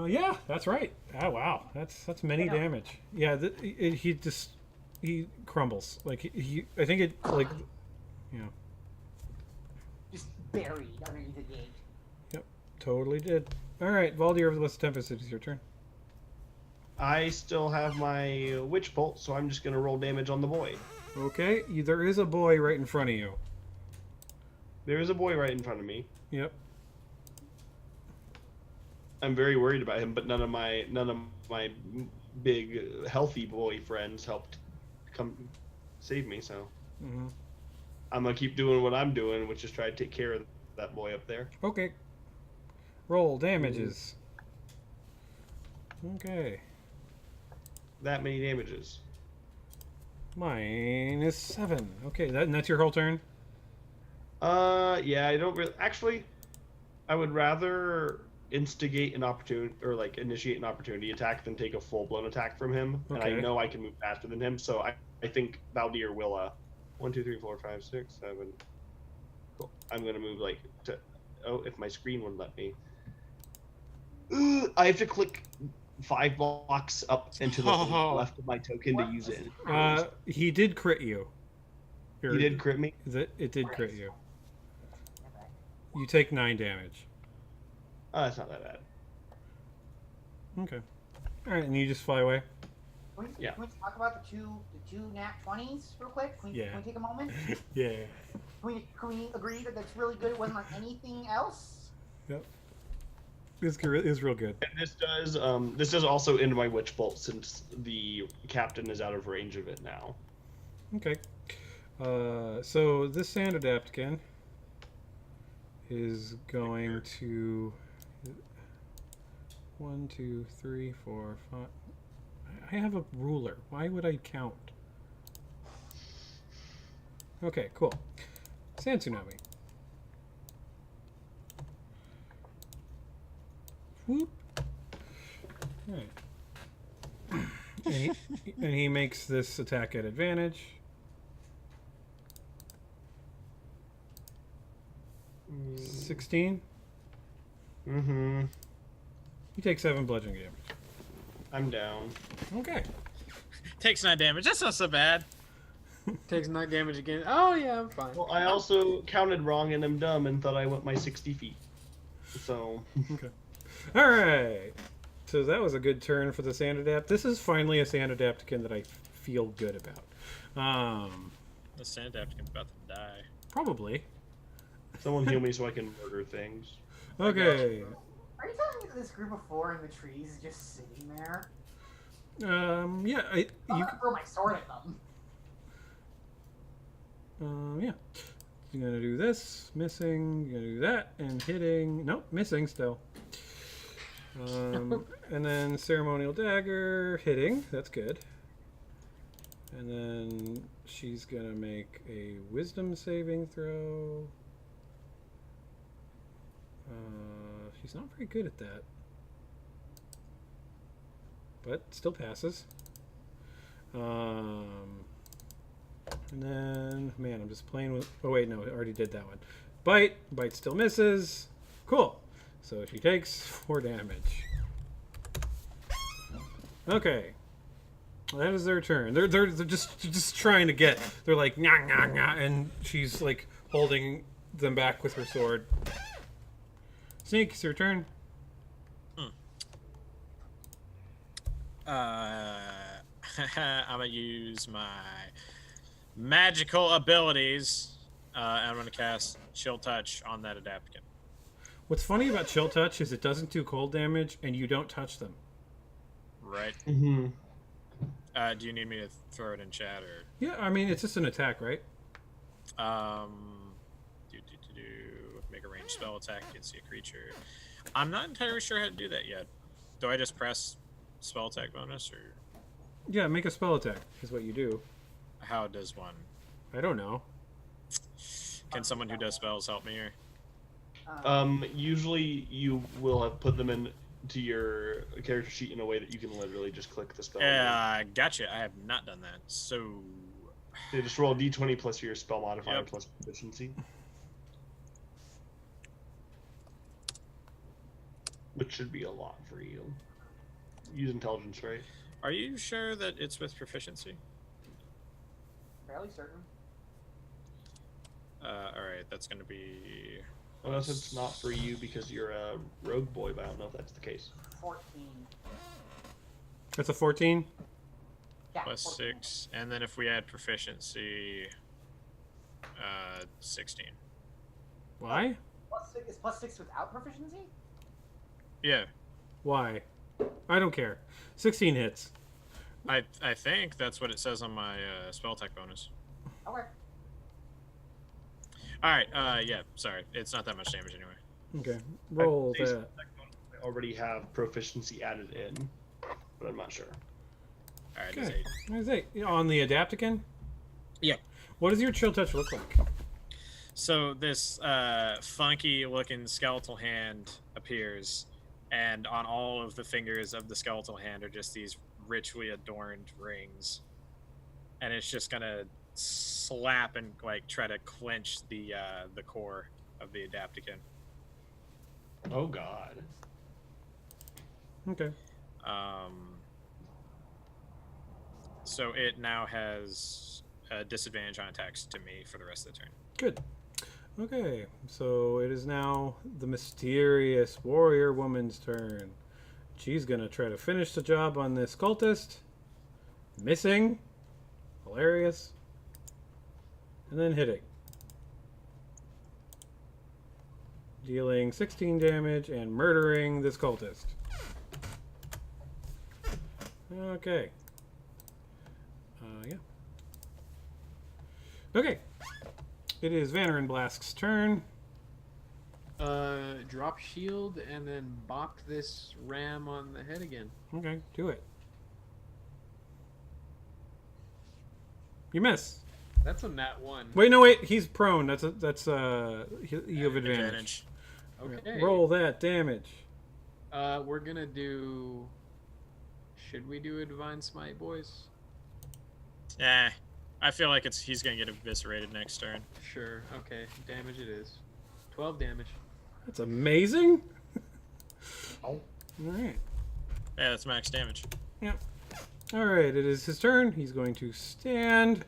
Yeah, that's right. Oh wow, that's many I know. damage. Yeah, he crumbles. Like he I think it like, you know, Just buried underneath the gate. totally did. All right, Valdir of the West Tempest, it is your turn. I still have my witch bolt, so I'm just gonna roll damage on the boy. Okay, there is a boy right in front of you. There is a boy right in front of me. Yep. I'm very worried about him, but none of my big healthy boy friends helped come save me. So Hmm. I'm gonna keep doing what I'm doing, which is try to take care of that boy up there. Okay. Roll damages. Okay. That many damages. -7. Okay, and that's your whole turn? Yeah, I don't really. Actually, I would rather instigate an opportunity or like initiate an opportunity attack than take a full blown attack from him. And Okay. I know I can move faster than him, so I think Valdir will 1, 2, 3, 4, 5, 6, 7. Cool. I'm gonna move like to. Oh, if my screen would let me. I have to click 5 blocks up into the Oh. left of my token to use it. He did crit you. He did crit me. It did crit you. Okay. You take 9 damage. Oh, that's not that bad. Okay. All right, and you just fly away. Yeah. Can we talk about the two nat 20s real quick? Yeah. Can we take a moment? Yeah. Can we agree that that's really good? It wasn't like anything else. Yep. It's real good. And this does also end my witch bolt since the captain is out of range of it now. Okay. So this sand adaptogen is going to 1, 2, 3, 4, 5. I have a ruler. Why would I count? Okay, cool. Sand tsunami. Whoop. Alright. And he makes this attack at advantage. Mm. 16. Mm-hmm. You take 7 bludgeoning damage. I'm down. Okay. Takes 9 damage. That's not so bad. Takes 9 damage again. Oh yeah, I'm fine. Well, I also counted wrong and am dumb and thought I went my 60 feet. So. Okay. All right. So that was a good turn for the sand adapt. This is finally a sand adaptogen that I feel good about. The sand adaptogen's about to die. Probably. Someone heal me so I can murder things. Okay. Are you telling me that this group of 4 in the trees is just sitting there? Yeah. I'm gonna throw my sword at them. Yeah. You're gonna do this, missing. You're gonna do that, and hitting. Nope, missing still. And then ceremonial dagger, hitting. That's good. And then she's gonna make a wisdom saving throw. She's not very good at that, but still passes. And then, man, I'm just playing with. Oh wait, no, I already did that one. Bite still misses. Cool. So she takes 4 damage. Okay. Well, that is their turn. They're just trying to get. They're like nah nah nah, and she's like holding them back with her sword. Sneak, it's your turn. I'm gonna use my magical abilities. And I'm gonna cast Chill Touch on that adaptogen. What's funny about Chill Touch is it doesn't do cold damage, and you don't touch them. Right. Mm-hmm. Do you need me to throw it in chat or? Yeah, I mean it's just an attack, right? Make a ranged spell attack against a creature. I'm not entirely sure how to do that yet. Do I just press spell attack bonus or? Yeah, make a spell attack is what you do. How does one? I don't know. Can someone who does spells help me here? Usually you will have put them into your character sheet in a way that you can literally just click the spell. Gotcha. I have not done that. So. You just roll d20 plus your spell modifier Yep. plus proficiency. Which should be a lot for you. Use intelligence, right? Are you sure that it's with proficiency? Fairly certain. Alright, that's gonna be. Unless it's not for you because you're a rogue boy, but I don't know if that's the case. 14. That's a 14. Yeah, Plus 14. 6, and then if we add proficiency, 16. Why? Is plus 6 without proficiency? Yeah, Why? I don't care. 16 hits. I think that's what it says on my spell attack bonus. Okay. Alright, yeah, sorry. It's not that much damage anyway. Okay. Roll I that. already have proficiency added in, but I'm not sure. Alright, Okay. it's 8. What is it? On the adaptogen? Yeah. What does your chill touch look like? So this funky looking skeletal hand appears, and on all of the fingers of the skeletal hand are just these richly adorned rings. And it's just gonna slap and like try to clench the core of the adaptogen. Oh god. Okay. So it now has a disadvantage on attacks to me for the rest of the turn. Good. Okay. So it is now the mysterious warrior woman's turn. She's gonna try to finish the job on this cultist. Missing. Hilarious. And then hitting. Dealing 16 damage and murdering this cultist. Okay. Yeah. Okay. It is Vanarin Blask's turn. Drop shield and then bop this ram on the head again. Okay, do it. You miss. That's a nat 1. Wait, no, wait. He's prone. You have advantage. Okay. Roll that damage. We're gonna do. Should we do a divine smite, boys? Yeah, I feel like he's gonna get eviscerated next turn. Sure. Okay. Damage it is. 12 damage. That's amazing. Oh. All right. Yeah, that's max damage. Yep. All right. It is his turn. He's going to stand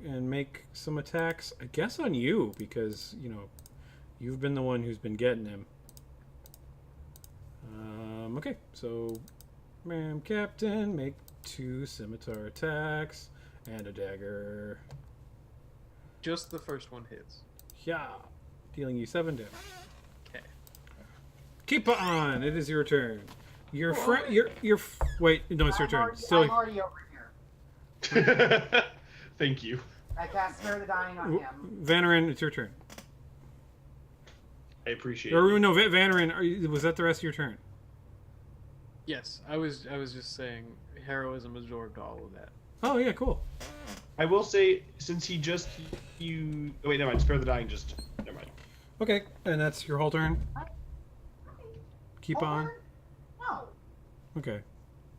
and make some attacks. I guess on you because you've been the one who's been getting him. Okay. So, Ram Captain, make 2 scimitar attacks and a dagger. Just the first one hits. Yeah. Dealing you 7 damage. Okay. Keep on. It is your turn. Your friend. Wait. No, it's your turn. I'm already over here. Thank you. I cast Spare the Dying on him. Vanarin, it's your turn. I appreciate Or it. no, Vanarin. Was that the rest of your turn? Yes, I was just saying heroism absorbed all of that. Oh yeah, cool. I will say, since he just wait, never mind. Spare the dying. Just never mind. Okay, and that's your whole turn. Keep Oh, on. No. Okay.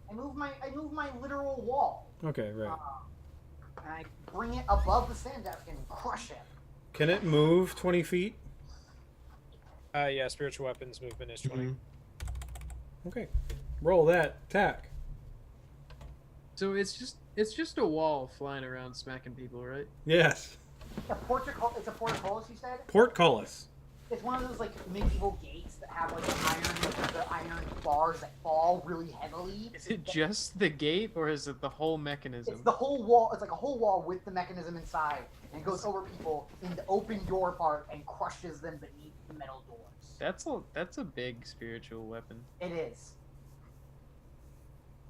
I move my literal wall. Okay. Right. And I bring it above the sand desk and crush it. Can it move 20 feet? Yeah, spiritual weapons movement is 20. Okay. Roll that attack. So it's just a wall flying around smacking people, right? Yes. It's a portcullis, you said? Portcullis. It's one of those like medieval gates that have like the iron bars that fall really heavily. Is it just the gate or is it the whole mechanism? It's the whole wall. It's like a whole wall with the mechanism inside, and it goes over people in the open door part and crushes them beneath the metal doors. That's a big spiritual weapon. It is.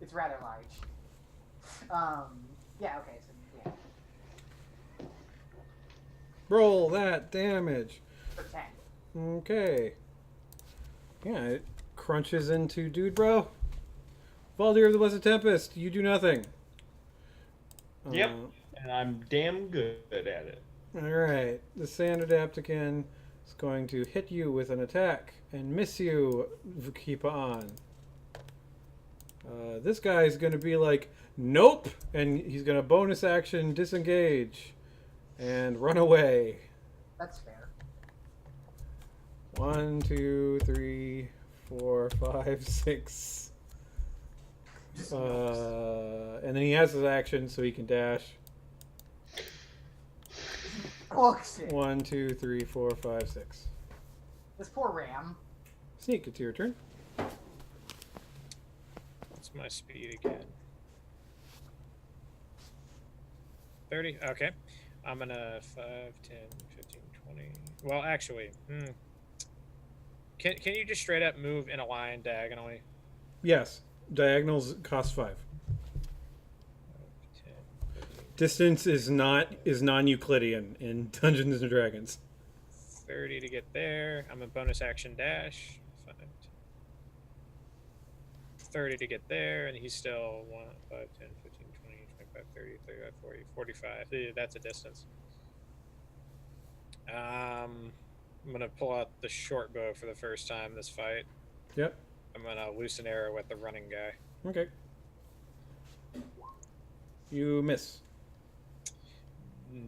It's rather large. Yeah. Okay. So yeah, Roll that damage. for 10. Okay. Yeah, it crunches into dude, bro. Valdir of the Blessed Tempest, you do nothing. Yep. And I'm damn good at it. Alright. The Sand Adapticon is going to hit you with an attack and miss you, Keep on. This guy's going to be like, nope! And he's going to bonus action disengage and run away. That's fair. 1, 2, 3, 4, 5, 6. And then he has his action, so he can dash. Oh shit! 1, 2, 3, 4, 5, 6. This poor ram. Sneak, it's your turn. What's my speed again? 30? Okay. I'm gonna 5, 10, 15, 20. Well, actually, Can you just straight up move in a line diagonally? Yes. Diagonals cost 5. 10, 15, Distance is non-Euclidean in Dungeons and Dragons. 30 to get there. I'm a bonus action dash. 5, 10, 30 to get there, and he's still 1, 5, 10, 15, 20, 25, 30, 35, 40, 45. That's a distance. I'm gonna pull out the short bow for the first time this fight. Yep. I'm gonna loose an arrow at the running guy. Okay. You miss.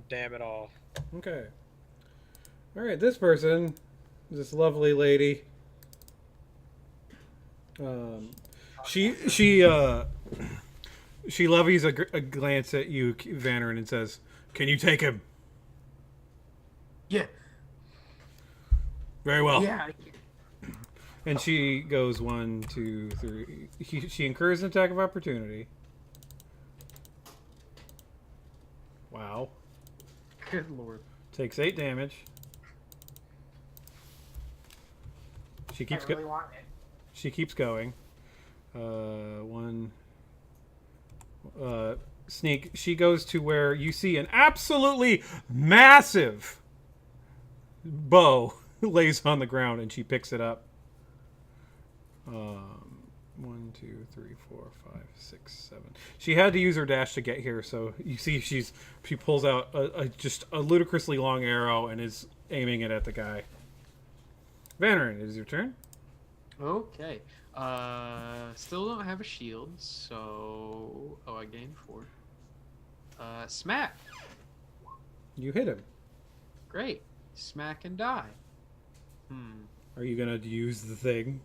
Damn it all. Okay. Alright, this person, this lovely lady, she levies a glance at you, Vanarin, and says, "Can you take him?" Yeah. Very well. Yeah. And she goes 1, 2, 3. She incurs an attack of opportunity. Wow. Good lord. Takes 8 damage. She keeps I really want it. She keeps going. One. Sneak. She goes to where you see an absolutely massive bow lays on the ground, and she picks it up. 1, 2, 3, 4, 5, 6, 7. She had to use her dash to get here, so you see she pulls out just a ludicrously long arrow and is aiming it at the guy. Vanarin, it is your turn. Okay. Still don't have a shield, so I gained 4. Smack. You hit him. Great. Smack and die. Are you gonna use the thing?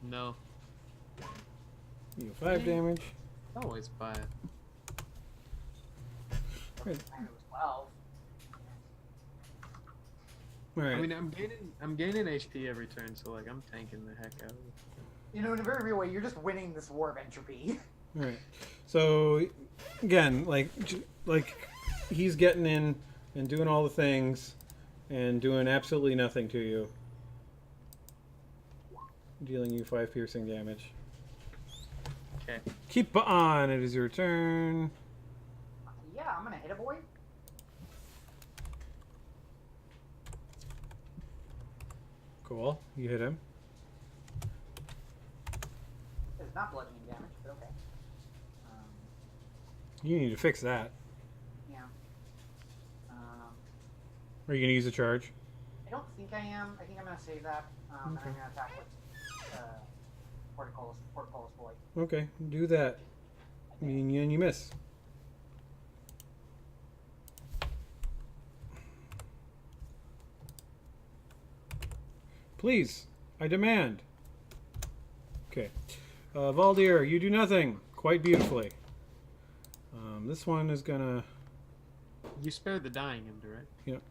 No. You have 5 damage. Always buy it. Good. I was 12. All right. I mean, I'm gaining HP every turn, so like I'm tanking the heck out of it. You know, in a very real way, you're just winning this war of entropy. All right. So again, like he's getting in and doing all the things and doing absolutely nothing to you, dealing you 5 piercing damage. Okay. Keep on. It is your turn. Yeah, I'm gonna hit a boy. Cool. You hit him. It's not bludgeoning damage, but okay. You need to fix that. Yeah. Are you gonna use a charge? I don't think I am. I think I'm gonna save that. And I'm gonna attack with Portcullis boy. Okay. Do that. And you miss. Please, I demand. Okay. Valdir, you do nothing. Quite beautifully. This one is gonna... You spared the dying ender, right? Yep.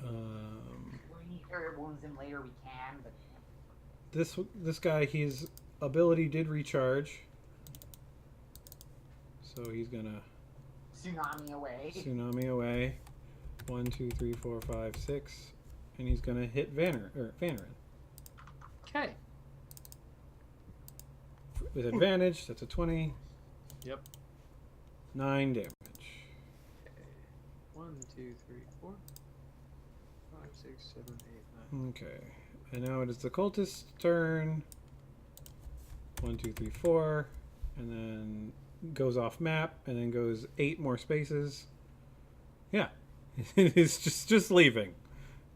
We need area wounds in later, we can, but... This guy, his ability did recharge. So he's gonna... Tsunami away. Tsunami away. 1, 2, 3, 4, 5, 6. And he's gonna hit Vanarin. Okay. With advantage, that's a 20. Yep. 9 damage. 1, 2, 3, 4, 5, 6, 7, 8, 9. Okay. And now it is the cultist's turn. 1, 2, 3, 4. And then goes off map. And then goes 8 more spaces. Yeah. It's just leaving.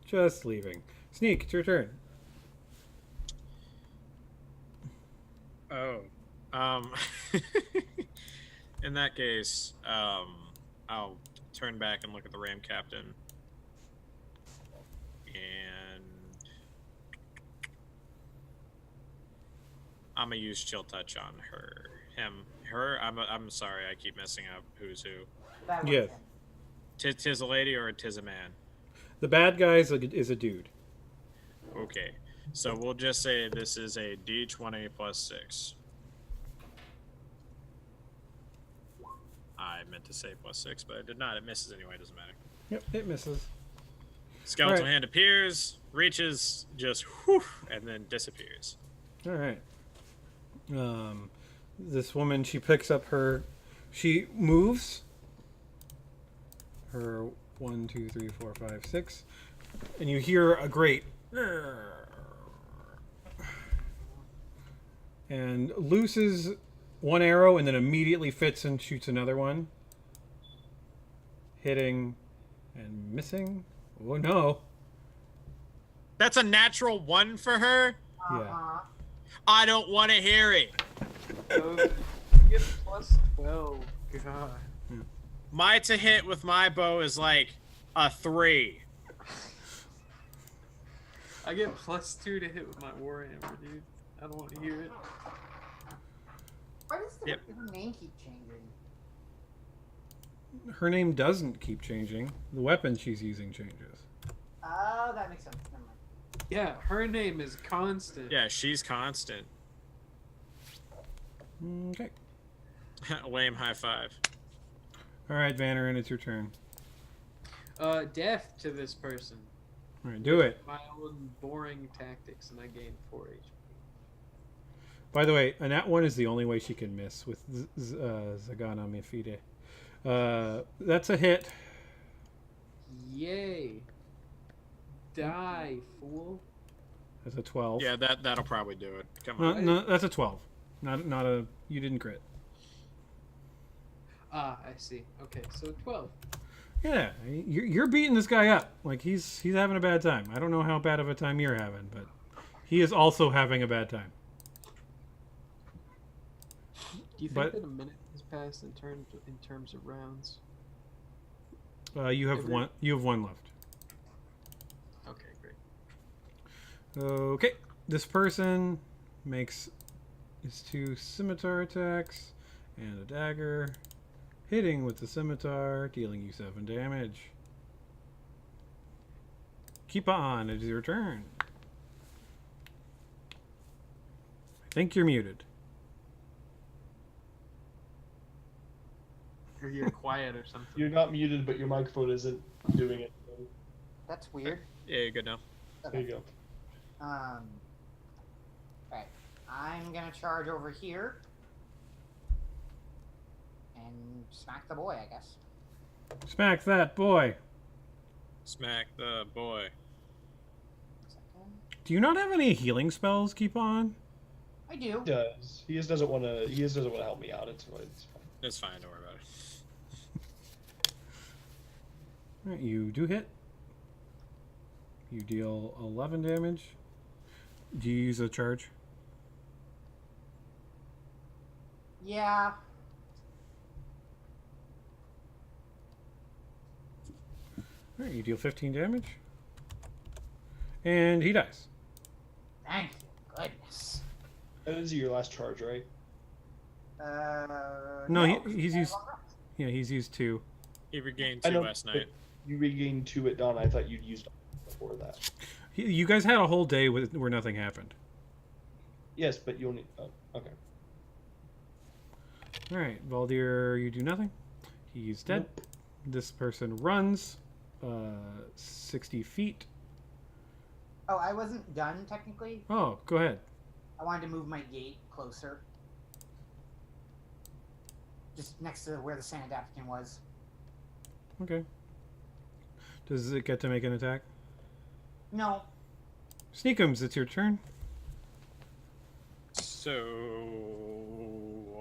Just leaving. Sneak, it's your turn. Oh. In that case, I'll turn back and look at the Ram Captain. And I'm gonna use Chill Touch on her. I'm sorry, I keep messing up who's who. That Yes. Tis a lady or tis a man? The bad guy is a dude. Okay, so we'll just say this is a D20 plus 6. I meant to say plus 6, but I did not. It misses anyway, doesn't matter. Yep, it misses. Skeletal Alright. hand appears, reaches, just whew, and then disappears. All right. This woman, she picks up she moves her 1, 2, 3, 4, 5, 6, and you hear a great and looses one arrow and then immediately fits and shoots another one, hitting and missing. Oh no. That's a natural 1 for her? Yeah. I don't want to hear it. So you get plus 12. God. My to hit with my bow is like a 3. I get plus 2 to hit with my Warhammer, dude. I don't want to hear it. Why does Yep. her name keep changing? Her name doesn't keep changing. The weapon she's using changes. Oh, that makes sense. Never mind. Yeah, her name is Constant. Yeah, she's constant. Okay. Lame high five. All right, Vanarin, it's your turn. Death to this person. All right, do it. My own boring tactics, and I gain 4 HP. By the way, a nat 1 is the only way she can miss with Zagana Mifide. That's a hit. Yay! Die, fool. That's a 12. Yeah, that'll probably do it. Come No, on. no, that's a 12. Not a. You didn't crit. Ah, I see. Okay, so 12. Yeah, you're beating this guy up. Like he's having a bad time. I don't know how bad of a time you're having, but he is also having a bad time. Do you think But- that a minute has passed in terms of rounds? You have Every- one. You have one left. Okay, great. Okay, this person makes his 2 scimitar attacks and a dagger, hitting with the scimitar, dealing you 7 damage. Keep on, it is your turn. I think you're muted. Or you're quiet or something. You're not muted, but your microphone isn't doing it. That's weird. Yeah, you're good now. There you go. Right. I'm gonna charge over here and smack the boy, I guess. Smack that boy. Smack the boy. Second. Do you not have any healing spells? Keep on. I do. He does. He just doesn't want to. He just doesn't want to help me out. It's fine. It's fine. Don't worry about it. All right, you do hit. You deal 11 damage. Do you use a charge? Yeah. All right, you deal 15 damage. And he dies. Thank you. Goodness. That is your last charge, right? No, no, he's used. Yeah, he's used 2. He regained I 2 know, last but night. You regained 2 at dawn. I thought you'd used before that. You guys had a whole day where nothing happened. Yes, but you only. Oh, okay. All right, Valdir, you do nothing. He's dead. Nope. This person runs 60 feet. Oh, I wasn't done technically. Oh, go ahead. I wanted to move my gate closer. Just next to where the Sanadapkin was. Okay. Does it get to make an attack? No. Sneakums, it's your turn. So,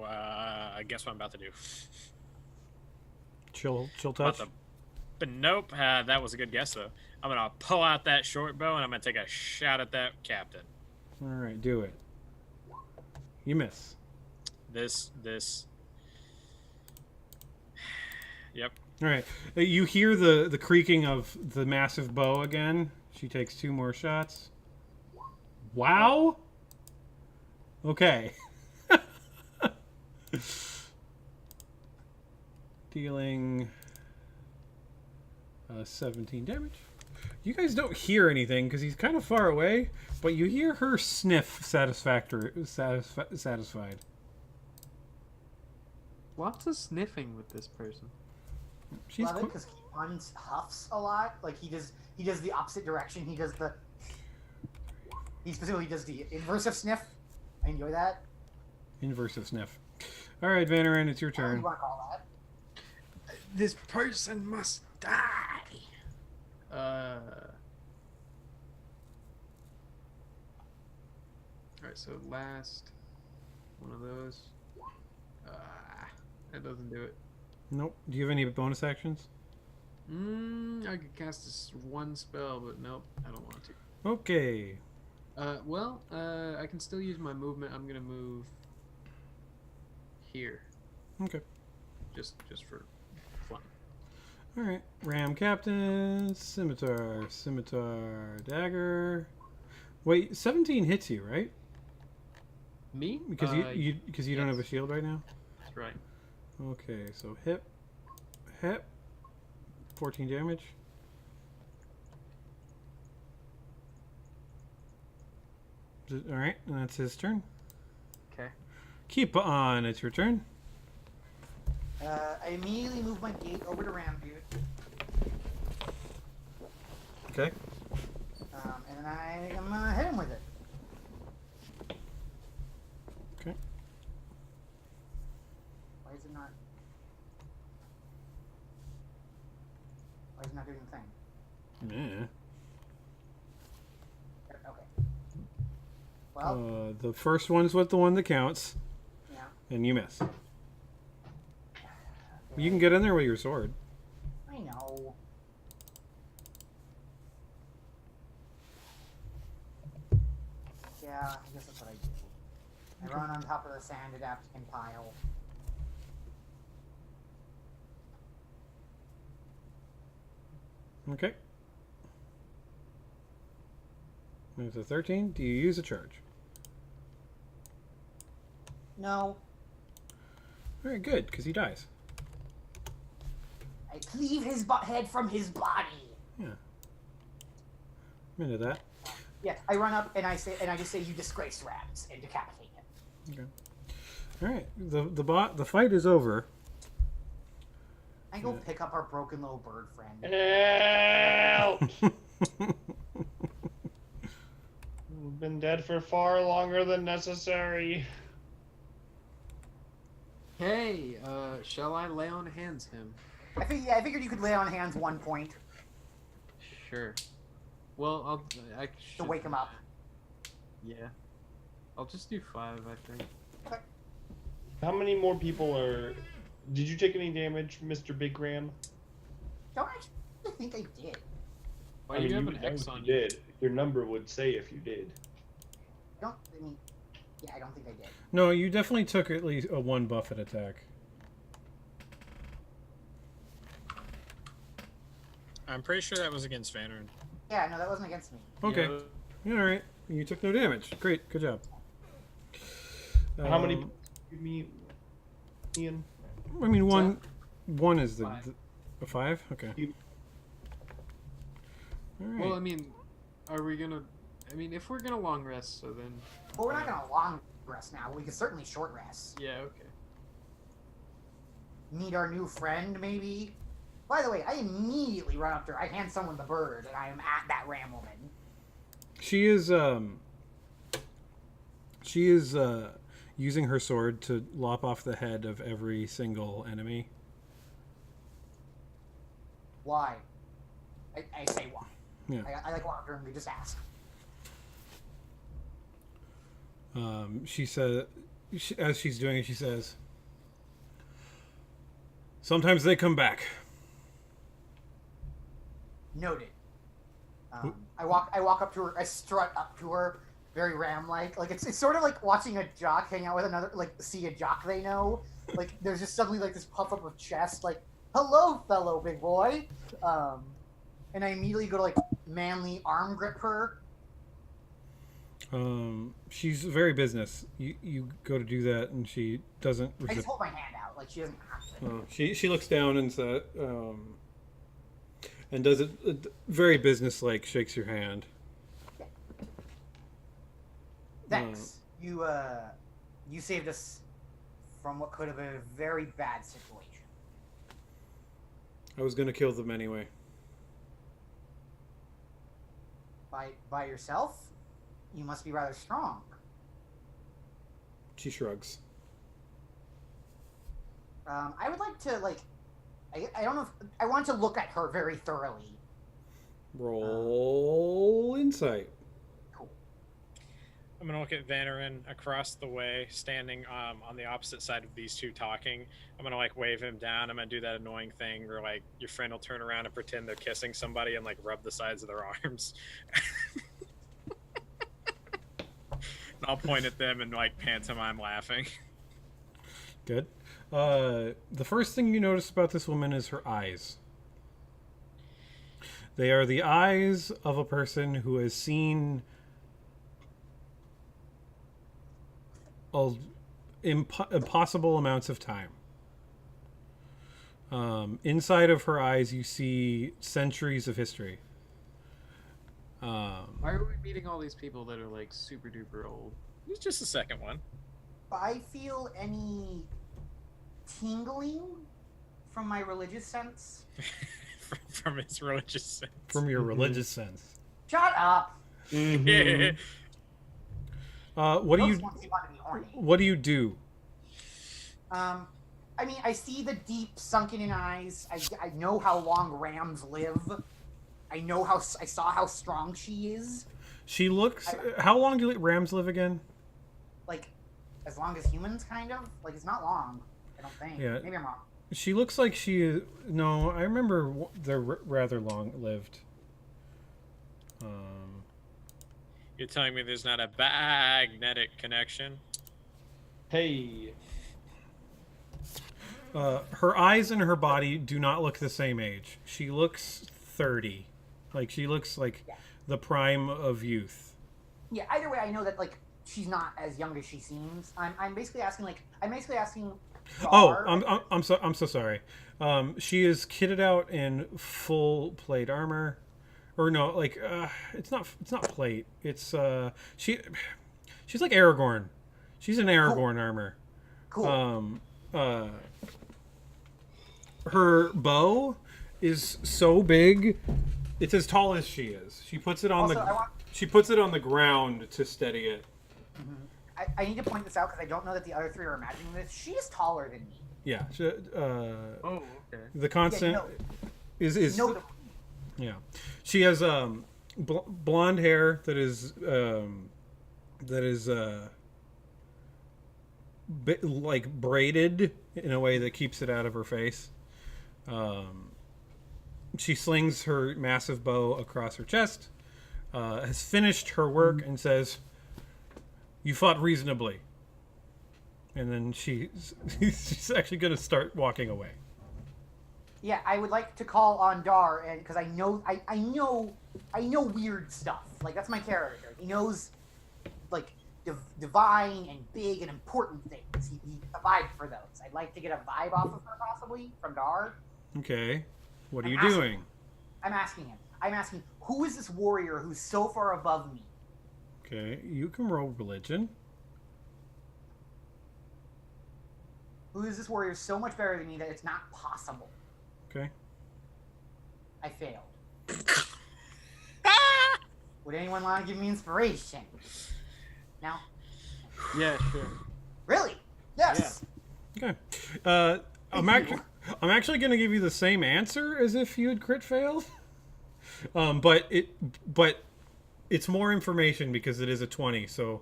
I guess what I'm about to do. Chill About touch. to- But nope, that was a good guess though. I'm gonna pull out that short bow and I'm gonna take a shot at that captain. All right, do it. You miss. This. Yep. All right, you hear the creaking of the massive bow again. She takes 2 more shots. Wow. Okay. Dealing 17 damage. You guys don't hear anything because he's kind of far away, but you hear her sniff satisfied. Lots of sniffing with this person. She's Love it qu- because he huffs a lot. Like he does the opposite direction. He specifically does the inverse of sniff. I enjoy that. inverse of sniff. All right, Vanarin, it's your Whatever turn. you want to call that. This person must die. Alright, so last one of those. That doesn't do it. Nope. Do you have any bonus actions? I could cast this one spell, but nope, I don't want to. Okay. I can still use my movement. I'm gonna move here, Okay. just for fun. All right. Ram Captain, Scimitar, Dagger. Wait, 17 hits you, right? Me? Because you don't have a yes. shield right now. That's right. Okay, so hit, 14 damage. All right, and that's his turn. Okay. Keep on. It's your turn. I immediately move my gate over to Ramdude, Okay. and then I'm gonna hit him with it. Okay. Why is it not? Why is it not doing the thing? Yeah. Okay. Well, The first one's what the one that counts, yeah. and you miss. You can get in there with your sword. I know. Yeah, I guess that's what I do. I run on top of the sand adapting pile. Okay. There's a 13. Do you use a charge? No, Very good, because he dies. I cleave his head from his body. Yeah. I'm into that. Yeah, I run up and I just say, "You disgraced rats," and decapitate him. Okay. All right. The fight is over. I go pick up our broken little bird friend. Help! We've been dead for far longer than necessary. Hey, shall I lay on hands him? I figured you could lay on hands 1 point Sure. Well, I to should, wake him up. Yeah. I'll just do 5, I think. How many more people are... Did you take any damage, Mr. Big Ram? Don't actually think I did. Why I you mean, have would an know X if on you you? did. Your number would say if you did. I mean, yeah, I don't think I did. No, you definitely took at least a 1 buff at attack. I'm pretty sure that was against Vannerin. Yeah, no, that wasn't against me. Okay. Yeah. All right. You took no damage. Great. Good job. How many... Um, Give me... Ian? I mean, one is the, 5. a 5. Okay. You- All right. Well, I mean, are we gonna... I mean, if we're gonna long rest, so then... Well, we're not gonna long rest now. We could certainly short rest. Yeah, okay. Mm-hmm. Meet our new friend, maybe. By the way, I immediately run up to her. I hand someone the bird, and I am at that ram woman. She is using her sword to lop off the head of every single enemy. Why? I say why. Yeah. I like walk up to her and we just ask. She said, as she's doing it, she says, "Sometimes they come back." Noted. I walk up to her. I strut up to her, very ram-like. Like it's sort of like watching a jock hang out with another, like see a jock they know. Like there's just suddenly like this puff up of chest, like "Hello, fellow big boy," and I immediately go to like manly arm grip her. She's very business. You go to do that, and she doesn't. I just hold my hand out, like she doesn't have to. She looks down and says, and does it very business-like. Shakes your hand. Thanks. You saved us from what could have been a very bad situation. I was gonna kill them anyway. By yourself? You must be rather strong. She shrugs. I would like to I don't know if I want to look at her very thoroughly. Roll insight. Cool. I'm gonna look at Vannerin across the way, standing on the opposite side of these two talking. I'm gonna like wave him down. I'm gonna do that annoying thing where like your friend will turn around and pretend they're kissing somebody and like rub the sides of their arms. And I'll point at them and like pantomime laughing. Good. The first thing you notice about this woman is her eyes. They are the eyes of a person who has seen impossible amounts of time. Inside of her eyes, you see centuries of history. Why are we meeting all these people that are like super duper old? He's just the second one. If I feel any tingling from my religious sense. From his religious sense. from your religious sense. Shut up. Mhm. What do you Those ones want to be horny. what do you do? I mean, I see the deep sunken in eyes. I know how long rams live. I saw how strong she is. She looks. How long do rams live again? Like, as long as humans, kind of. Like, it's not long. I don't think. Yeah. Maybe I'm wrong. She looks like she. No, I remember they're rather long lived. You're telling me there's not a magnetic connection? Hey. Her eyes and her body do not look the same age. She looks 30. Like, she looks like Yeah. the prime of youth. Yeah. Either way, I know that like she's not as young as she seems. I'm basically asking Oh, Dar- I'm so sorry. She is kitted out in full plate armor, or no, like it's not plate. It's she's like Aragorn. She's in Aragorn armor. Cool. Her bow is so big, it's as tall as she is. She puts it on Also, she puts it on the ground to steady it. I need to point this out because I don't know that the other three are imagining this. She is taller than me. Yeah. Oh, okay. The constant no. is No, yeah. She has blonde hair that is like braided in a way that keeps it out of her face. She slings her massive bow across her chest, has finished her work, and says, "You fought reasonably." And then she's actually going to start walking away. Yeah, I would like to call on Dar, and because I know weird stuff. Like that's my character. He knows like divine and big and important things. He a vibe for those. I'd like to get a vibe off of her, possibly from Dar. Okay. What are you I'm asking- doing? I'm asking him. I'm asking who is this warrior who's so far above me? Okay. You can roll religion. Who is this warrior so much better than me that it's not possible? Okay. I failed. Would anyone want to give me inspiration? No? Yeah, sure. Really? Yes. Okay. I'm actually going to give you the same answer as if you had crit failed. But it's more information because it is a 20. So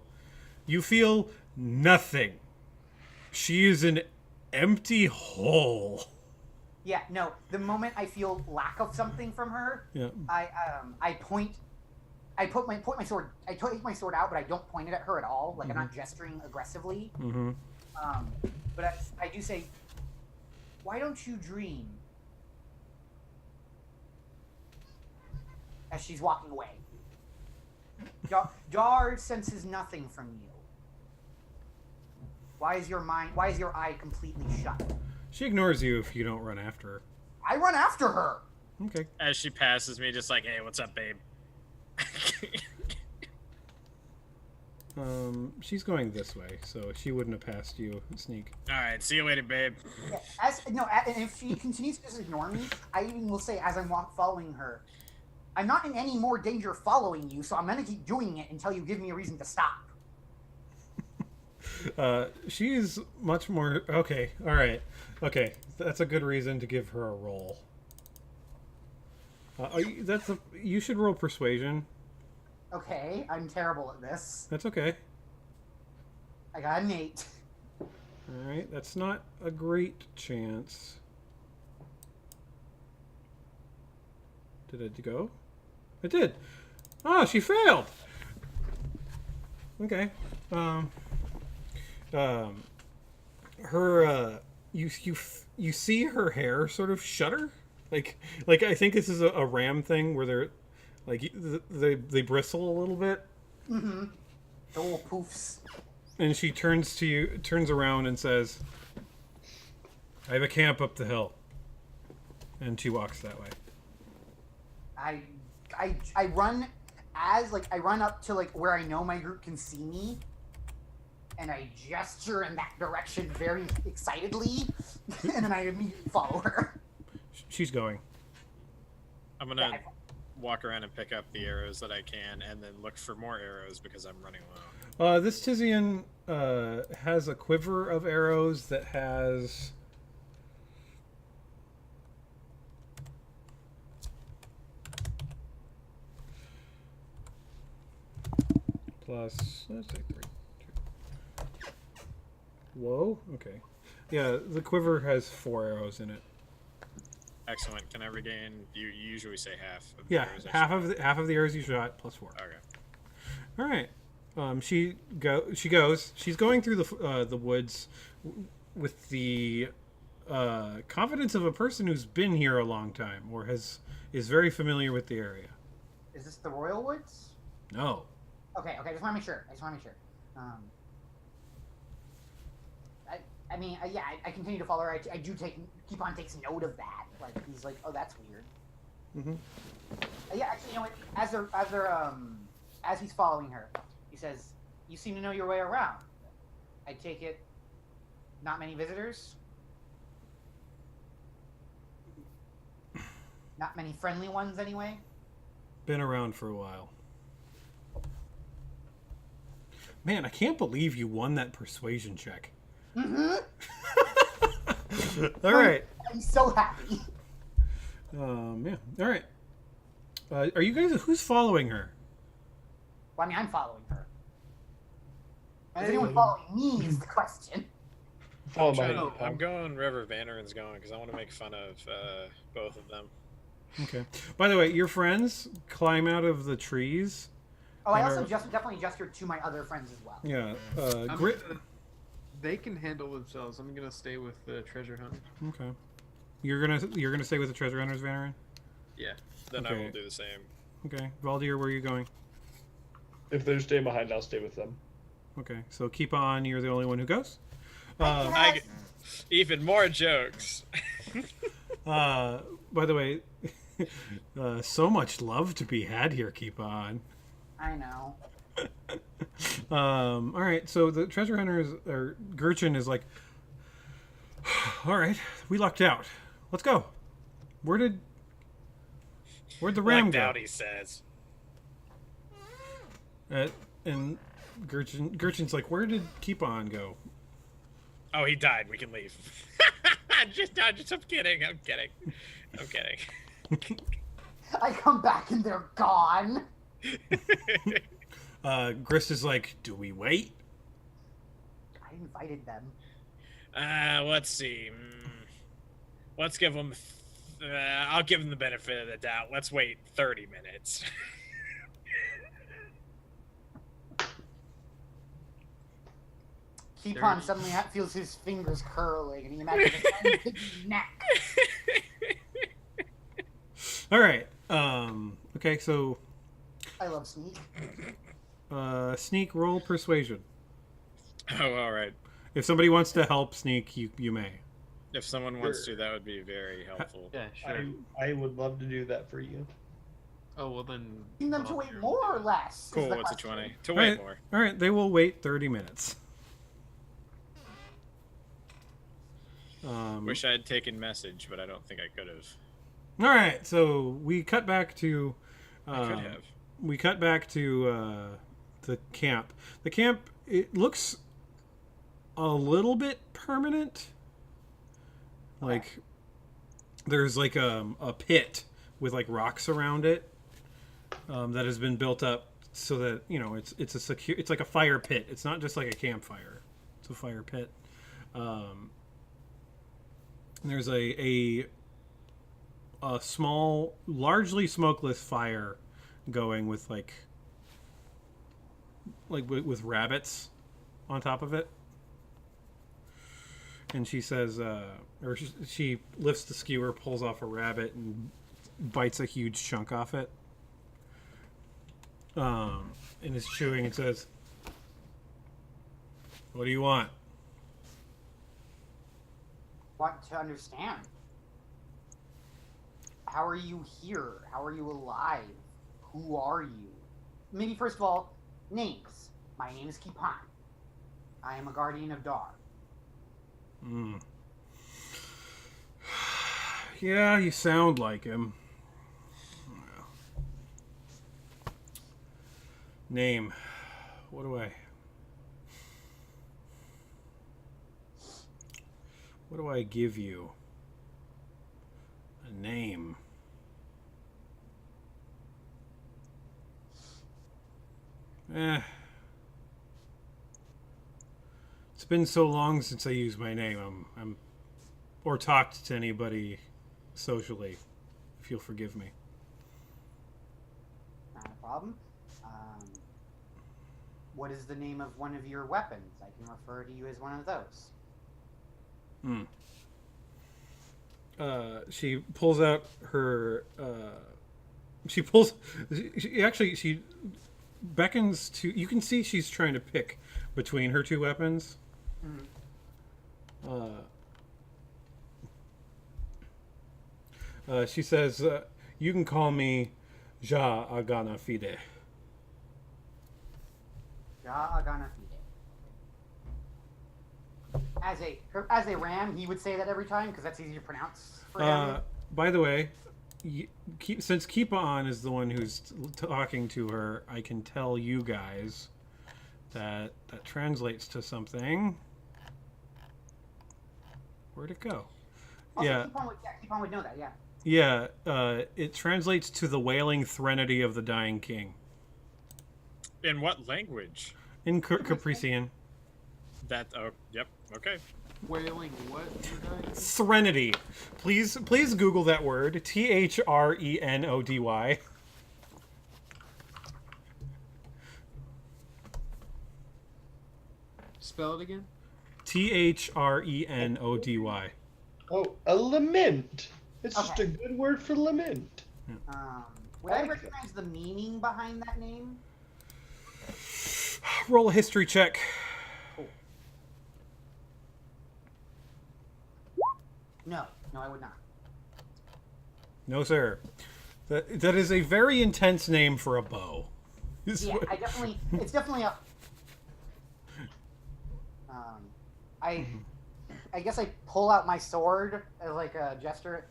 you feel nothing. She is an empty hole. Yeah, no. The moment I feel lack of something from her, Yeah. I point. I point my sword. I take my sword out, but I don't point it at her at all. Like I'm not gesturing aggressively. Mm-hmm. But I do say, "Why don't you dream?" As she's walking away. Dar senses nothing from you. Why is your eye completely shut? She ignores you if you don't run after her. I run after her. Okay. As she passes me, just like, hey, what's up, babe? She's going this way, so she wouldn't have passed you, Sneak. All right, see you later, babe. Yeah, and if she continues to just ignore me, I even will say as I'm following her, I'm not in any more danger following you, so I'm gonna keep doing it until you give me a reason to stop. She's much more... Okay, alright. Okay, that's a good reason to give her a roll. You should roll persuasion. Okay, I'm terrible at this. That's okay. I got an 8. Alright, that's not a great chance. Did it go? It did. Oh, she failed. Okay. Her you see her hair sort of shudder, like I think this is a ram thing where they're like they bristle a little bit. Mm-hmm. The little poofs. And she turns around and says, "I have a camp up the hill." And she walks that way. I run as like I run up to like where I know my group can see me, and I gesture in that direction very excitedly, and then I immediately follow her. She's going. I'm gonna walk around and pick up the arrows that I can, and then look for more arrows because I'm running low. This Tizian has a quiver of arrows that has. Plus, let's say 3. 2. Whoa. Okay. Yeah, the quiver has 4 arrows in it. Excellent. Can I regain? You usually say half. Of the Yeah, arrows I half of the arrows you shot plus 4. shot. Okay. All right. She goes. She's going through the woods with the confidence of a person who's been here a long time or is very familiar with the area. Is this the Royal Woods? No. Okay, just want to make sure. I mean, yeah, I continue to follow her. I do keep on takes note of that. Like he's like, oh, that's weird. Mm-hmm. Yeah, actually, you know what? As he's following her, he says, "You seem to know your way around. I take it, not many visitors. Not many friendly ones, anyway." Been around for a while. Man, I can't believe you won that persuasion check. Mm-hmm. All right. I'm so happy. Yeah. All right. Are you guys? Who's following her? Well, I mean, I'm following her. Is anyone following me? Is the question. Follow behind you. I'm going wherever Vanarin's going because I want to make fun of both of them. Okay. By the way, your friends climb out of the trees. Oh, I and also are- definitely gestured to my other friends as well. Yeah. I'm Grit. they can handle themselves. I'm gonna stay with the treasure hunter. Okay. You're gonna stay with the treasure hunters, Vanarin? Yeah. Then I Okay. will do the same. Okay. Valdir, where are you going? If they're staying behind, I'll stay with them. Okay. So keep on. You're the only one who goes. I get even more jokes. By the way, so much love to be had here. Keep on. I know. All right. So the treasure hunters or Gurchin is like, all right, we lucked out. Let's go. Where'd the ram Like go? Dowdy says. And Gurchin's like, where did Keep On go? Oh, he died. We can leave. I'm kidding. I'm kidding. I come back and they're gone. Grist is like, do we wait? I invited them. Let's see. Let's give them. I'll give them the benefit of the doubt. Let's wait 30 minutes. Keep on suddenly feels his fingers curling and he imagines his neck. All right. Okay, so I love Sneak. Sneak, roll persuasion. Oh, all right. If somebody wants to help Sneak, you may. If someone wants Sure. to, that would be very helpful. Yeah, sure. I would love to do that for you. Oh well then. Asking them to wait more or less. is Cool. the What's a question. 20? To All wait right. more. All right, they will wait 30 minutes. Wish I had taken message, but I don't think I could have. All right, so we cut back to. I could have. We cut back to the camp. The camp, it looks a little bit permanent. Like there's like a pit with like rocks around it that has been built up so that it's a secure. It's like a fire pit. It's not just like a campfire. It's a fire pit. There's a small, largely smokeless fire going with with rabbits on top of it. And she says, or she lifts the skewer, pulls off a rabbit, and bites a huge chunk off it. And is chewing and says, "What do you want?" Want to understand. How are you here? How are you alive? Who are you? maybe first of all, names. My name is Kipan. I am a guardian of Dar. Mm. Yeah, you sound like him. Name. What do I give you? A name. It's been so long since I used my name. I'm or talked to anybody socially. If you'll forgive me. Not a problem. What is the name of one of your weapons? I can refer to you as one of those. She pulls out her. She beckons to. You can see she's trying to pick between her two weapons. She says, "You can call me Ja Agana Fide." Ja Agana Fide. As a ram, he would say that every time because that's easy to pronounce for him. By the way, since Keep-On is the one who's talking to her, I can tell you guys that translates to something. Where'd it go? Also, Yeah. Keep-On would know that, yeah. Yeah, it translates to the wailing threnody of the dying king. In what language? In Caprician. That. Oh, yep. Okay. Wailing what? Threnody. Please Google that word. Threnody. Spell it again. Threnody. Oh, a lament. It's Okay. just a good word for lament. Would I recognize the meaning behind that name? Roll a history check. No, I would not. No, sir. That is a very intense name for a bow. Yeah, it's definitely a. I guess I pull out my sword as like a gesture,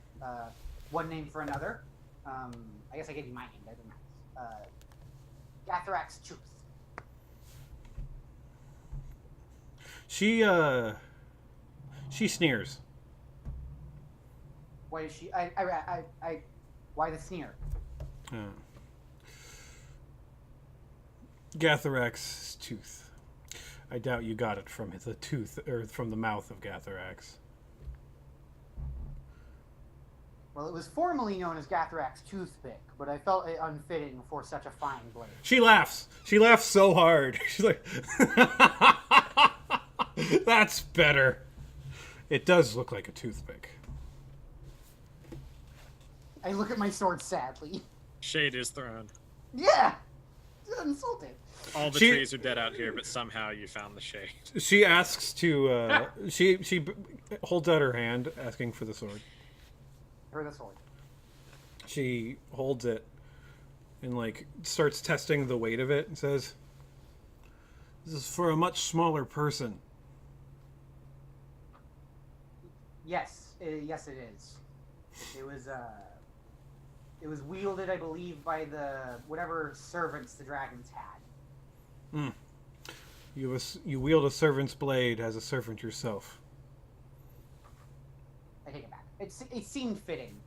one name for another. I guess I gave you my name. That didn't matter. Gathrax Tooth. She sneers. Why is she? Why the sneer? Gathrax's tooth. I doubt you got it from the tooth or from the mouth of Gathrax. Well, it was formerly known as Gathrax Toothpick, but I felt it unfitting for such a fine blade. She laughs. She laughs so hard. She's like, "That's better." It does look like a toothpick. I look at my sword sadly. Shade is thrown. Yeah, insulted. All the She- trees are dead out here, but somehow you found the shade. She asks to. She holds out her hand, asking for the sword. Or the sword. She holds it and starts testing the weight of it and says, "This is for a much smaller person." Yes, yes, it is. It was wielded, I believe, by the whatever servants the dragons had. You wield a servant's blade as a servant yourself. I take it back. It seemed fitting.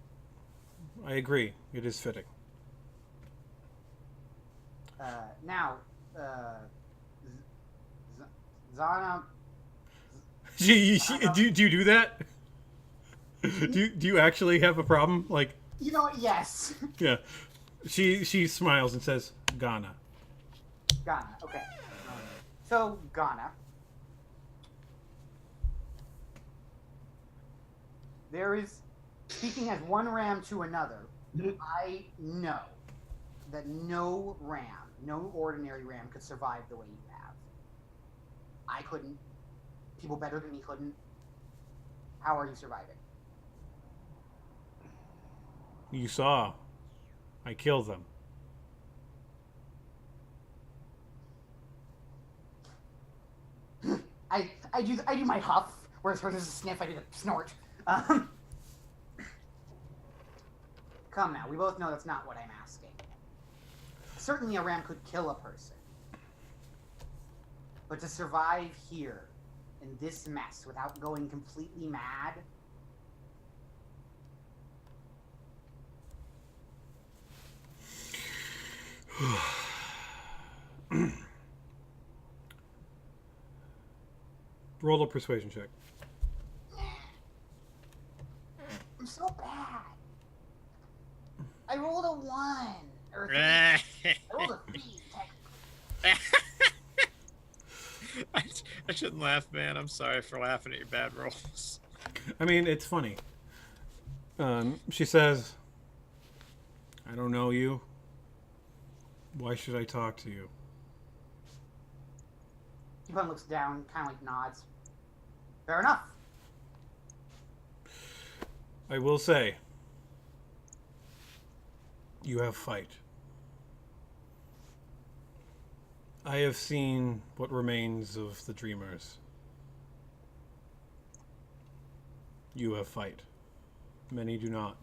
I agree. It is fitting. Now, Zana. Do you do that? Do you actually have a problem? You know what? Yes. Yeah. She smiles and says, "Ghana." Ghana. Okay. So Ghana. There is, speaking as one ram to another, I know that no ram, no ordinary ram could survive the way you have. I couldn't. People better than me couldn't. How are you surviving? You saw. I killed them. I do my huff, whereas hers is a sniff. I do the snort. Come now, we both know that's not what I'm asking. Certainly, a ram could kill a person, but to survive here in this mess without going completely mad. Roll a persuasion check. I'm so bad. I rolled a 1. Or a 3. I, I rolled a 3, technically. I shouldn't laugh, man. I'm sorry for laughing at your bad rolls. I mean, it's funny. She says, I don't know you. Why should I talk to you? T-Bun looks down, kind of like nods. Fair enough. I will say, you have fight. I have seen what remains of the dreamers. You have fight. Many do not.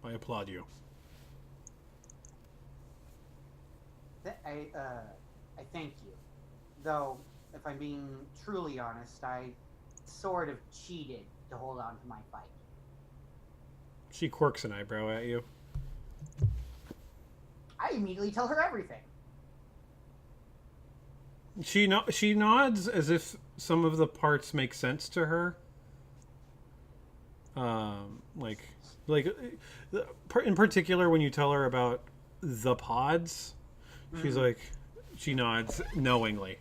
I applaud you. I thank you. Though, if I'm being truly honest, I sort of cheated to hold on to my fight. She quirks an eyebrow at you. I immediately tell her everything. She nods as if some of the parts make sense to her. Like in particular when you tell her about the pods, she's like, she nods knowingly.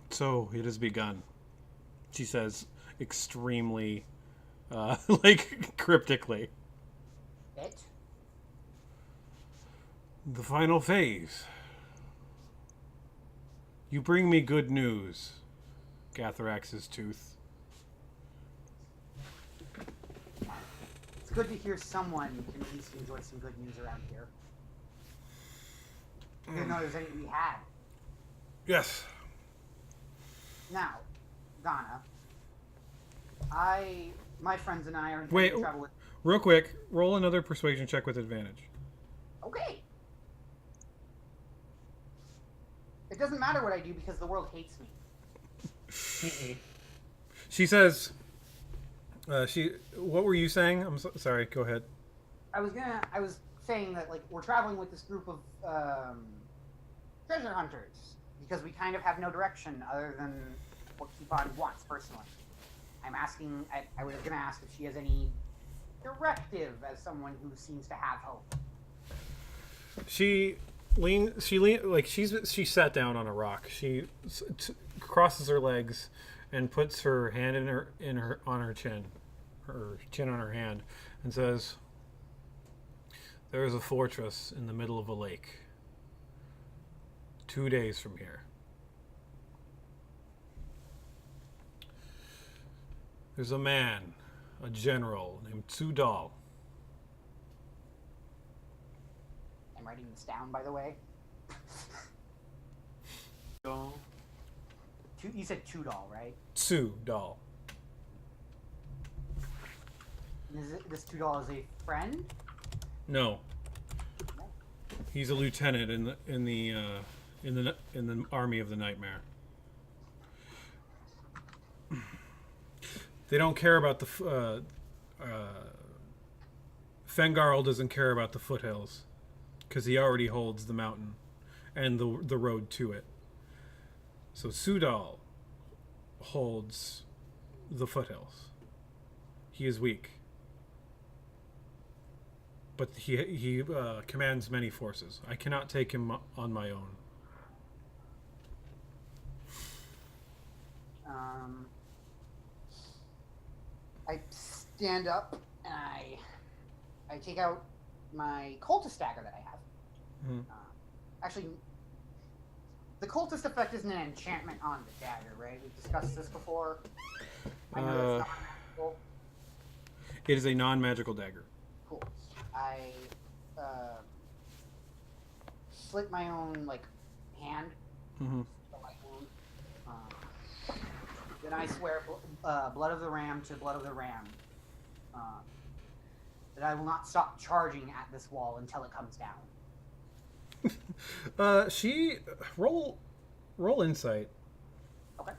So it has begun, she says, extremely, like cryptically. It? The final phase. You bring me good news, Gatherax's tooth. It's good to hear someone can at least enjoy some good news around here. I didn't know there's any to be had. Yes. Now, Ghana, my friends and I are Wait. intending to travel with... Real quick, roll another persuasion check with advantage. Okay. It doesn't matter what I do because the world hates me. She says, what were you saying? I'm sorry, go ahead. I was saying that, like, we're traveling with this group of treasure hunters because we kind of have no direction other than what Keepon wants personally. I was gonna ask if she has any directive as someone who seems to have hope. She sat down on a rock. She crosses her legs and puts her hand on her chin on her hand, and says, "There is a fortress in the middle of a lake. 2 days from here. There's a man, a general named Tsudal. I'm writing this down, by the way. Go. You said Tudal, right? Tsudal. This Tudal is a friend? No. He's a lieutenant in the army of the Nightmare. They don't care about the Fengarl doesn't care about the foothills because he already holds the mountain and the road to it. So Tsudal holds the foothills. He is weak, but he commands many forces. I cannot take him on my own. I stand up and I take out my cultist dagger that I have. Mhm. Actually, the cultist effect isn't an enchantment on the dagger, right? We've discussed this before. I know it's not magical. It is a non-magical dagger. Cool. I slit my own hand, Mm-hmm. Then I swear, blood of the ram to blood of the ram, that I will not stop charging at this wall until it comes down. She roll insight. Okay.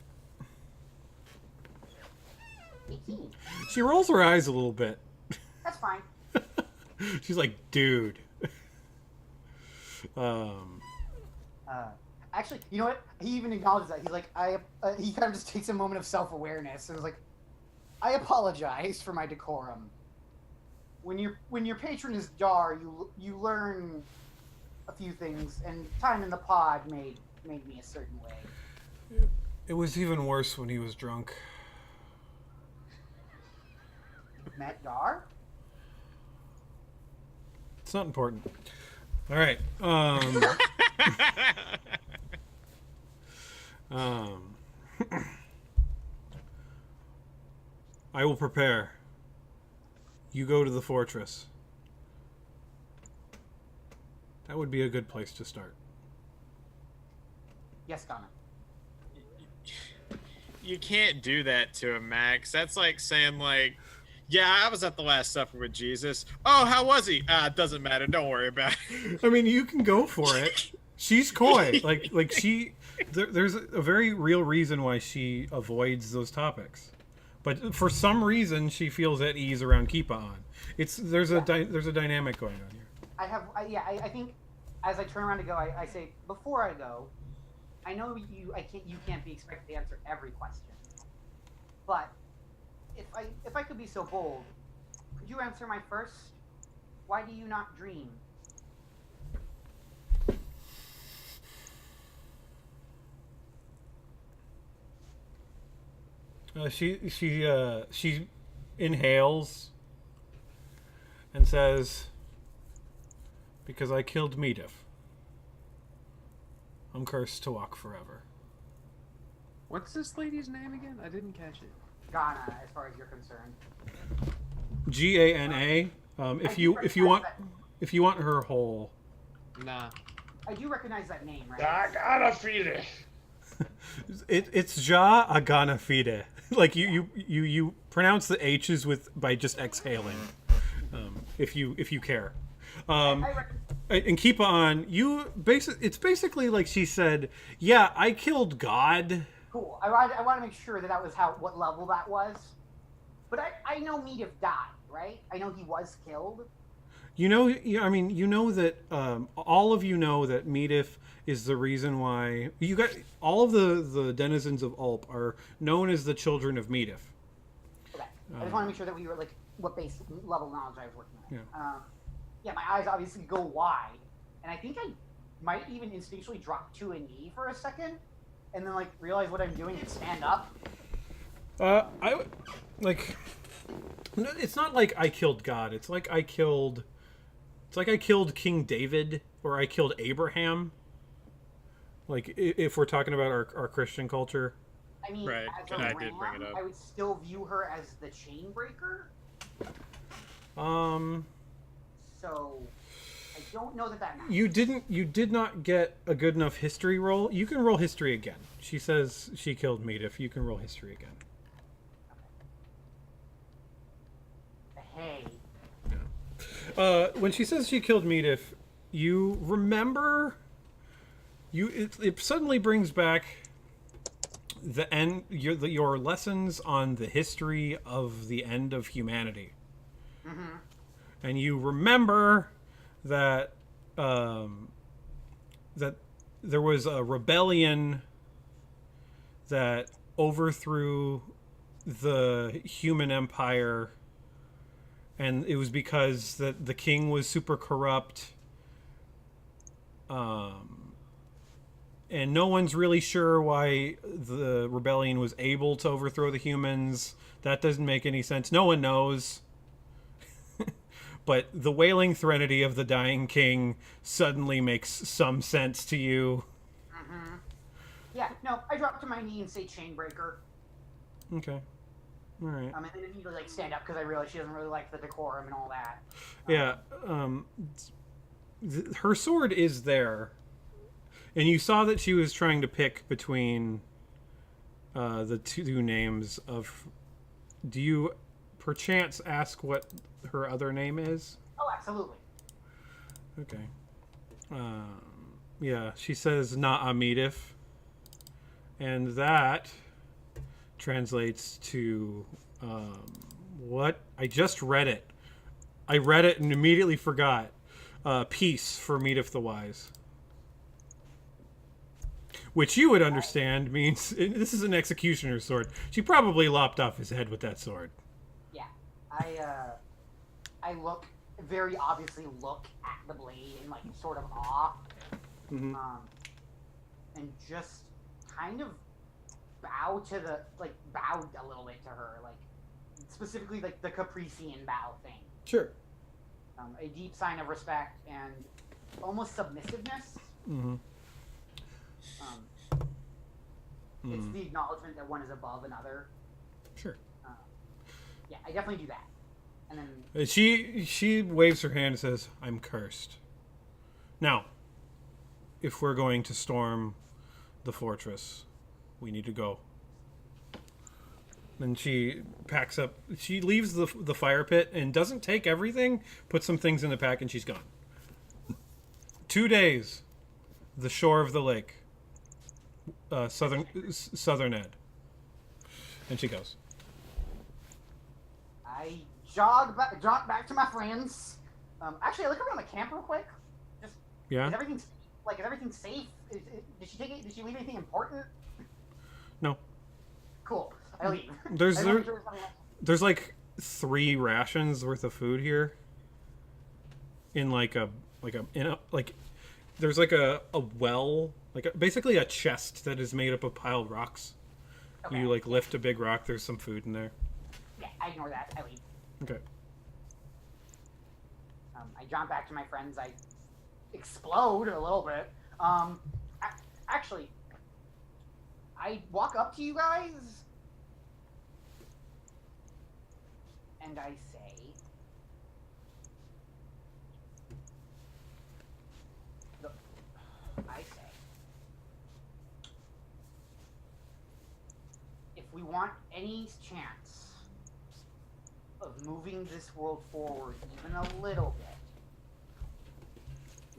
18. She rolls her eyes a little bit. That's fine. She's like, dude. Actually, you know what? He even acknowledges that. He's like, he kind of just takes a moment of self-awareness and is like, I apologize for my decorum. When your patron is Dar, you learn a few things, and time in the pod made me a certain way. It was even worse when he was drunk. Met Dar? It's not important. All right. I will prepare. You go to the fortress. That would be a good place to start. Yes, Connor. You can't do that to him, Max. That's like saying, like, yeah, I was at the Last Supper with Jesus. Oh, how was he? It doesn't matter. Don't worry about it. I mean, you can go for it. She's coy. Like she. There's a very real reason why she avoids those topics, but for some reason she feels at ease around Keepa on. There's a dynamic going on here. I think as I turn around to go, I say, before I go, I know you can't be expected to answer every question, but if I could be so bold, could you answer my first? Why do you not dream? She inhales and says, "Because I killed Medivh, I'm cursed to walk forever." What's this lady's name again? I didn't catch it. Ghana, as far as you're concerned. Gana. If you want her whole. Nah. I do recognize that name, right? I gotta feed it. It's Ja Agana Fide. Like you pronounce the H's by just exhaling, if you care. And keep on. It's basically like she said, "Yeah, I killed God." Cool. I want to make sure that was what level that was. But I know Medivh died, right? I know he was killed. You know that all of you know that Medivh is the reason why you got all of the denizens of Ulp are known as the children of Medivh. Okay. I just want to make sure that we were like what base level knowledge I was working at. Yeah. My eyes obviously go wide, and I think I might even instinctually drop to a knee for a second, and then like realize what I'm doing and stand up. It's not like I killed God. It's like I killed King David, or I killed Abraham. Like, if we're talking about our Christian culture. I mean, right. as a I ram, did bring it up. I would still view her as the chain breaker. So, I don't know that matters. You did not get a good enough history roll. You can roll history again. She says she killed Medivh. You can roll history again. Hey. When she says she killed Medivh, you remember. It suddenly brings back your lessons on the history of the end of humanity. Mm-hmm. And you remember that that there was a rebellion that overthrew the human empire, and it was because that the king was super corrupt. And no one's really sure why the rebellion was able to overthrow the humans. That doesn't make any sense. No one knows. But the wailing threnody of the dying king suddenly makes some sense to you. Mm-hmm. Yeah, no, I drop to my knee and say chain breaker. Okay. All right. And then immediately like stand up because I realize she doesn't really like the decorum and all that. Yeah. Her sword is there. And you saw that she was trying to pick between the two names of. Do you perchance ask what her other name is? Oh, absolutely. Okay. Yeah, she says Na'amidif. And that translates to what? I just read it. I read it and immediately forgot. Peace for Medif the Wise. Which you would understand means this is an executioner's sword. She probably lopped off his head with that sword. Yeah, I look very obviously look at the blade in like sort of awe, Mm-hmm. and just kind of bow to the bow a little bit to her, like specifically like the Caprician bow thing. Sure. A deep sign of respect and almost submissiveness. Mm-hmm. It's the acknowledgement that one is above another. Sure. Yeah, I definitely do that. And then She waves her hand and says, "I'm cursed." Now, if we're going to storm the fortress, we need to go. Then she packs up. She leaves the fire pit and doesn't take everything. Puts some things in the pack and she's gone. 2 days, the shore of the lake, southern Ed, and she goes. I jog back to my friends. Actually, I look around the camp real quick. Just Yeah. is everything safe? Did she take it? Did she leave anything important? No. Cool. I leave. There's I there, wanna make sure something else- there's like 3 rations worth of food here. In there's like a well, basically a chest that is made up of piled rocks. Okay. You like lift a big rock. There's some food in there. Yeah, I ignore that. I leave. Okay. I jump back to my friends. I explode a little bit. Actually, I walk up to you guys and I say, if we want any chance of moving this world forward even a little bit,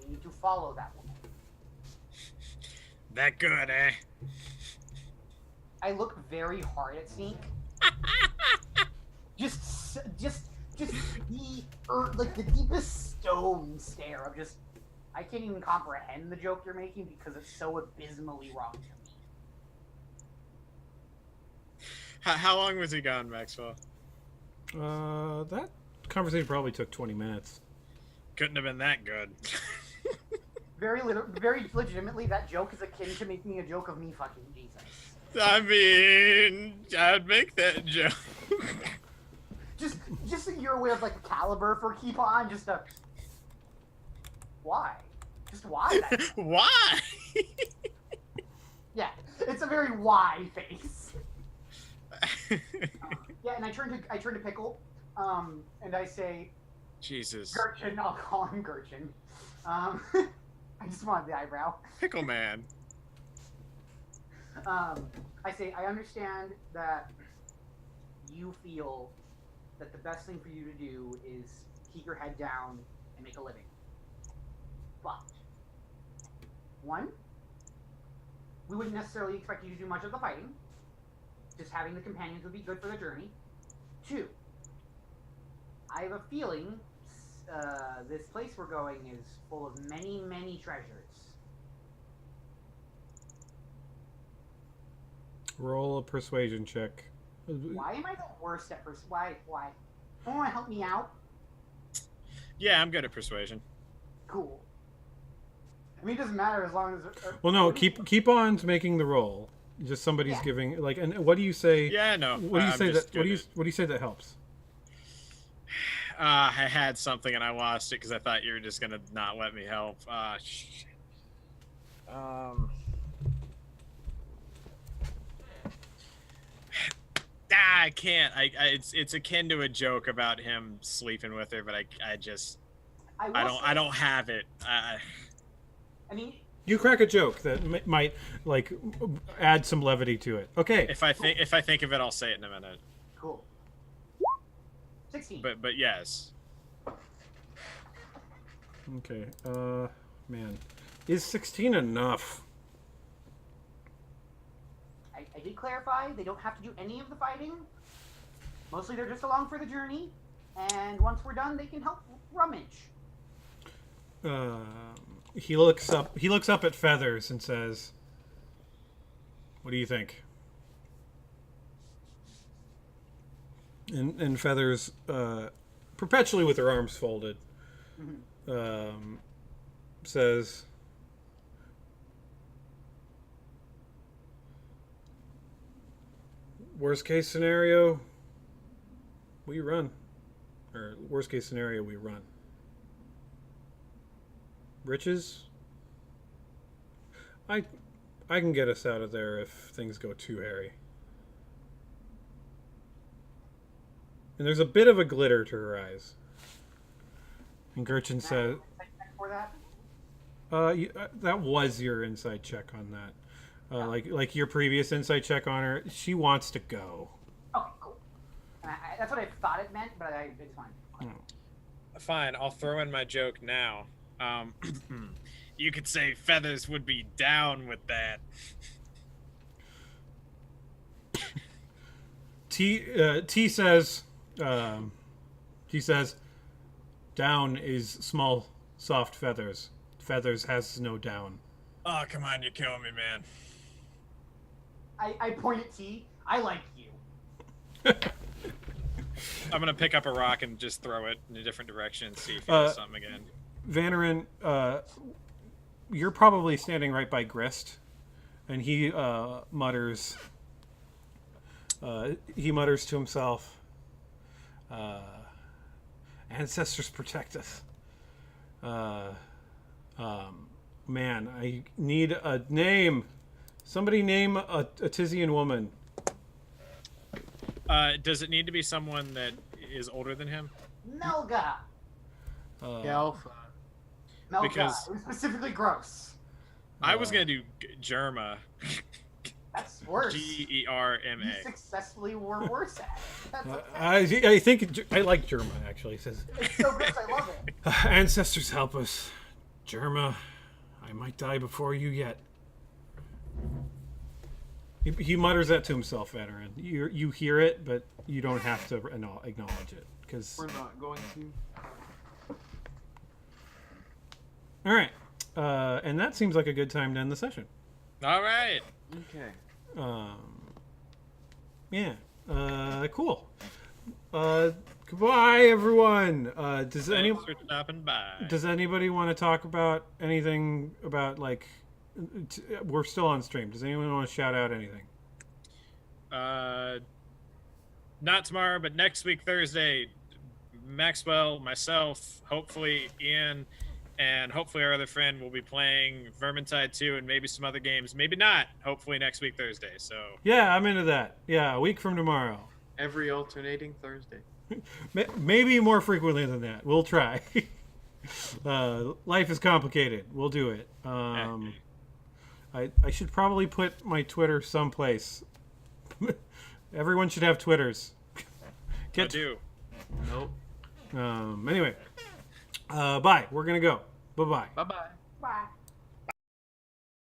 we need to follow that woman. That good, eh? I look very hard at Sneak. just the deepest stone stare of just, I can't even comprehend the joke you're making because it's so abysmally wrong to me. How long was he gone, Maxwell? That conversation probably took 20 minutes. Couldn't have been that good. Very legitimately, that joke is akin to making a joke of me fucking Jesus. I mean, I'd make that joke. Just so you're aware of like the caliber for keep on, just a why? Just why? Why? Yeah, it's a very why face. Yeah, and I turn to Pickle, and I say, Jesus. Gurchin. I'll call him Gurchin. I just wanted the eyebrow. Pickle man. I say, I understand that you feel that the best thing for you to do is keep your head down and make a living. But, one, we wouldn't necessarily expect you to do much of the fighting. Just having the companions would be good for the journey. 2, I have a feeling this place we're going is full of many, many treasures. Roll a persuasion check. Why am I the worst at why? Don't want to help me out? Yeah, I'm good at persuasion. Cool. I mean, it doesn't matter as long as. Well, no, keep on making the roll. Just somebody's Yeah. giving and what do you say? Yeah, no. What do you I'm say just that? What do good you say that helps? I had something and I lost it because I thought you were just gonna not let me help. Shit. I can't. It's akin to a joke about him sleeping with her, but I don't have it. I mean, You crack a joke that might like add some levity to it. Okay. If I think of it, I'll say it in a minute. Cool. 16. But yes. Okay. Man, is 16 enough? I did clarify they don't have to do any of the fighting. Mostly they're just along for the journey, and once we're done, they can help rummage. He looks up. He looks up at Feathers and says, "What do you think?" And Feathers, perpetually with her arms folded, says, "Worst case scenario, we run. Or worst case scenario, we run. Riches? I can get us out of there if things go too hairy." And there's a bit of a glitter to her eyes. And Gurchin says, For that? that was your insight check on that. Like your previous insight check on her. She wants to go. Okay, cool. That's what I thought it meant, but it's fine. Fine, I'll throw in my joke now. You could say Feathers would be down with that. T says, down is small, soft feathers. Feathers has no down. Oh, come on, you're killing me, man. I point at T. I like you. I'm gonna pick up a rock and just throw it in a different direction and see if he does something again. Vanarin, you're probably standing right by Grist, and he mutters. He mutters to himself, "Ancestors protect us." Man, I need a name. Somebody name a Tizian woman. Does it need to be someone that is older than him? Melga. Alpha. Melga. Because- It was specifically gross. I was gonna do Germa. That's worse. Germa. You successfully were worse at it. That's okay. I think I like Germa actually. He says, It's so gross, I love it. "Ancestors help us, Germa. I might die before you yet." He mutters that to himself, Veteran. You hear it, but you don't have to acknowledge it because. We're not going to. All right, and that seems like a good time to end the session. All right. Okay. Yeah. Cool. Goodbye, everyone. Does Thanks for stopping by. Does anybody want to talk about anything about like? We're still on stream. Does anyone want to shout out anything? Not tomorrow, but next week, Thursday, Maxwell, myself, hopefully Ian, and hopefully our other friend will be playing Vermintide 2 and maybe some other games. Maybe not. Hopefully next week, Thursday. So Yeah, I'm into that. Yeah, a week from tomorrow. Every alternating Thursday. Maybe more frequently than that. We'll try. Life is complicated. We'll do it. I should probably put my Twitter someplace. Everyone should have Twitters. I do. Nope. Anyway. Bye. We're gonna go. Bye-bye. Bye-bye. Bye.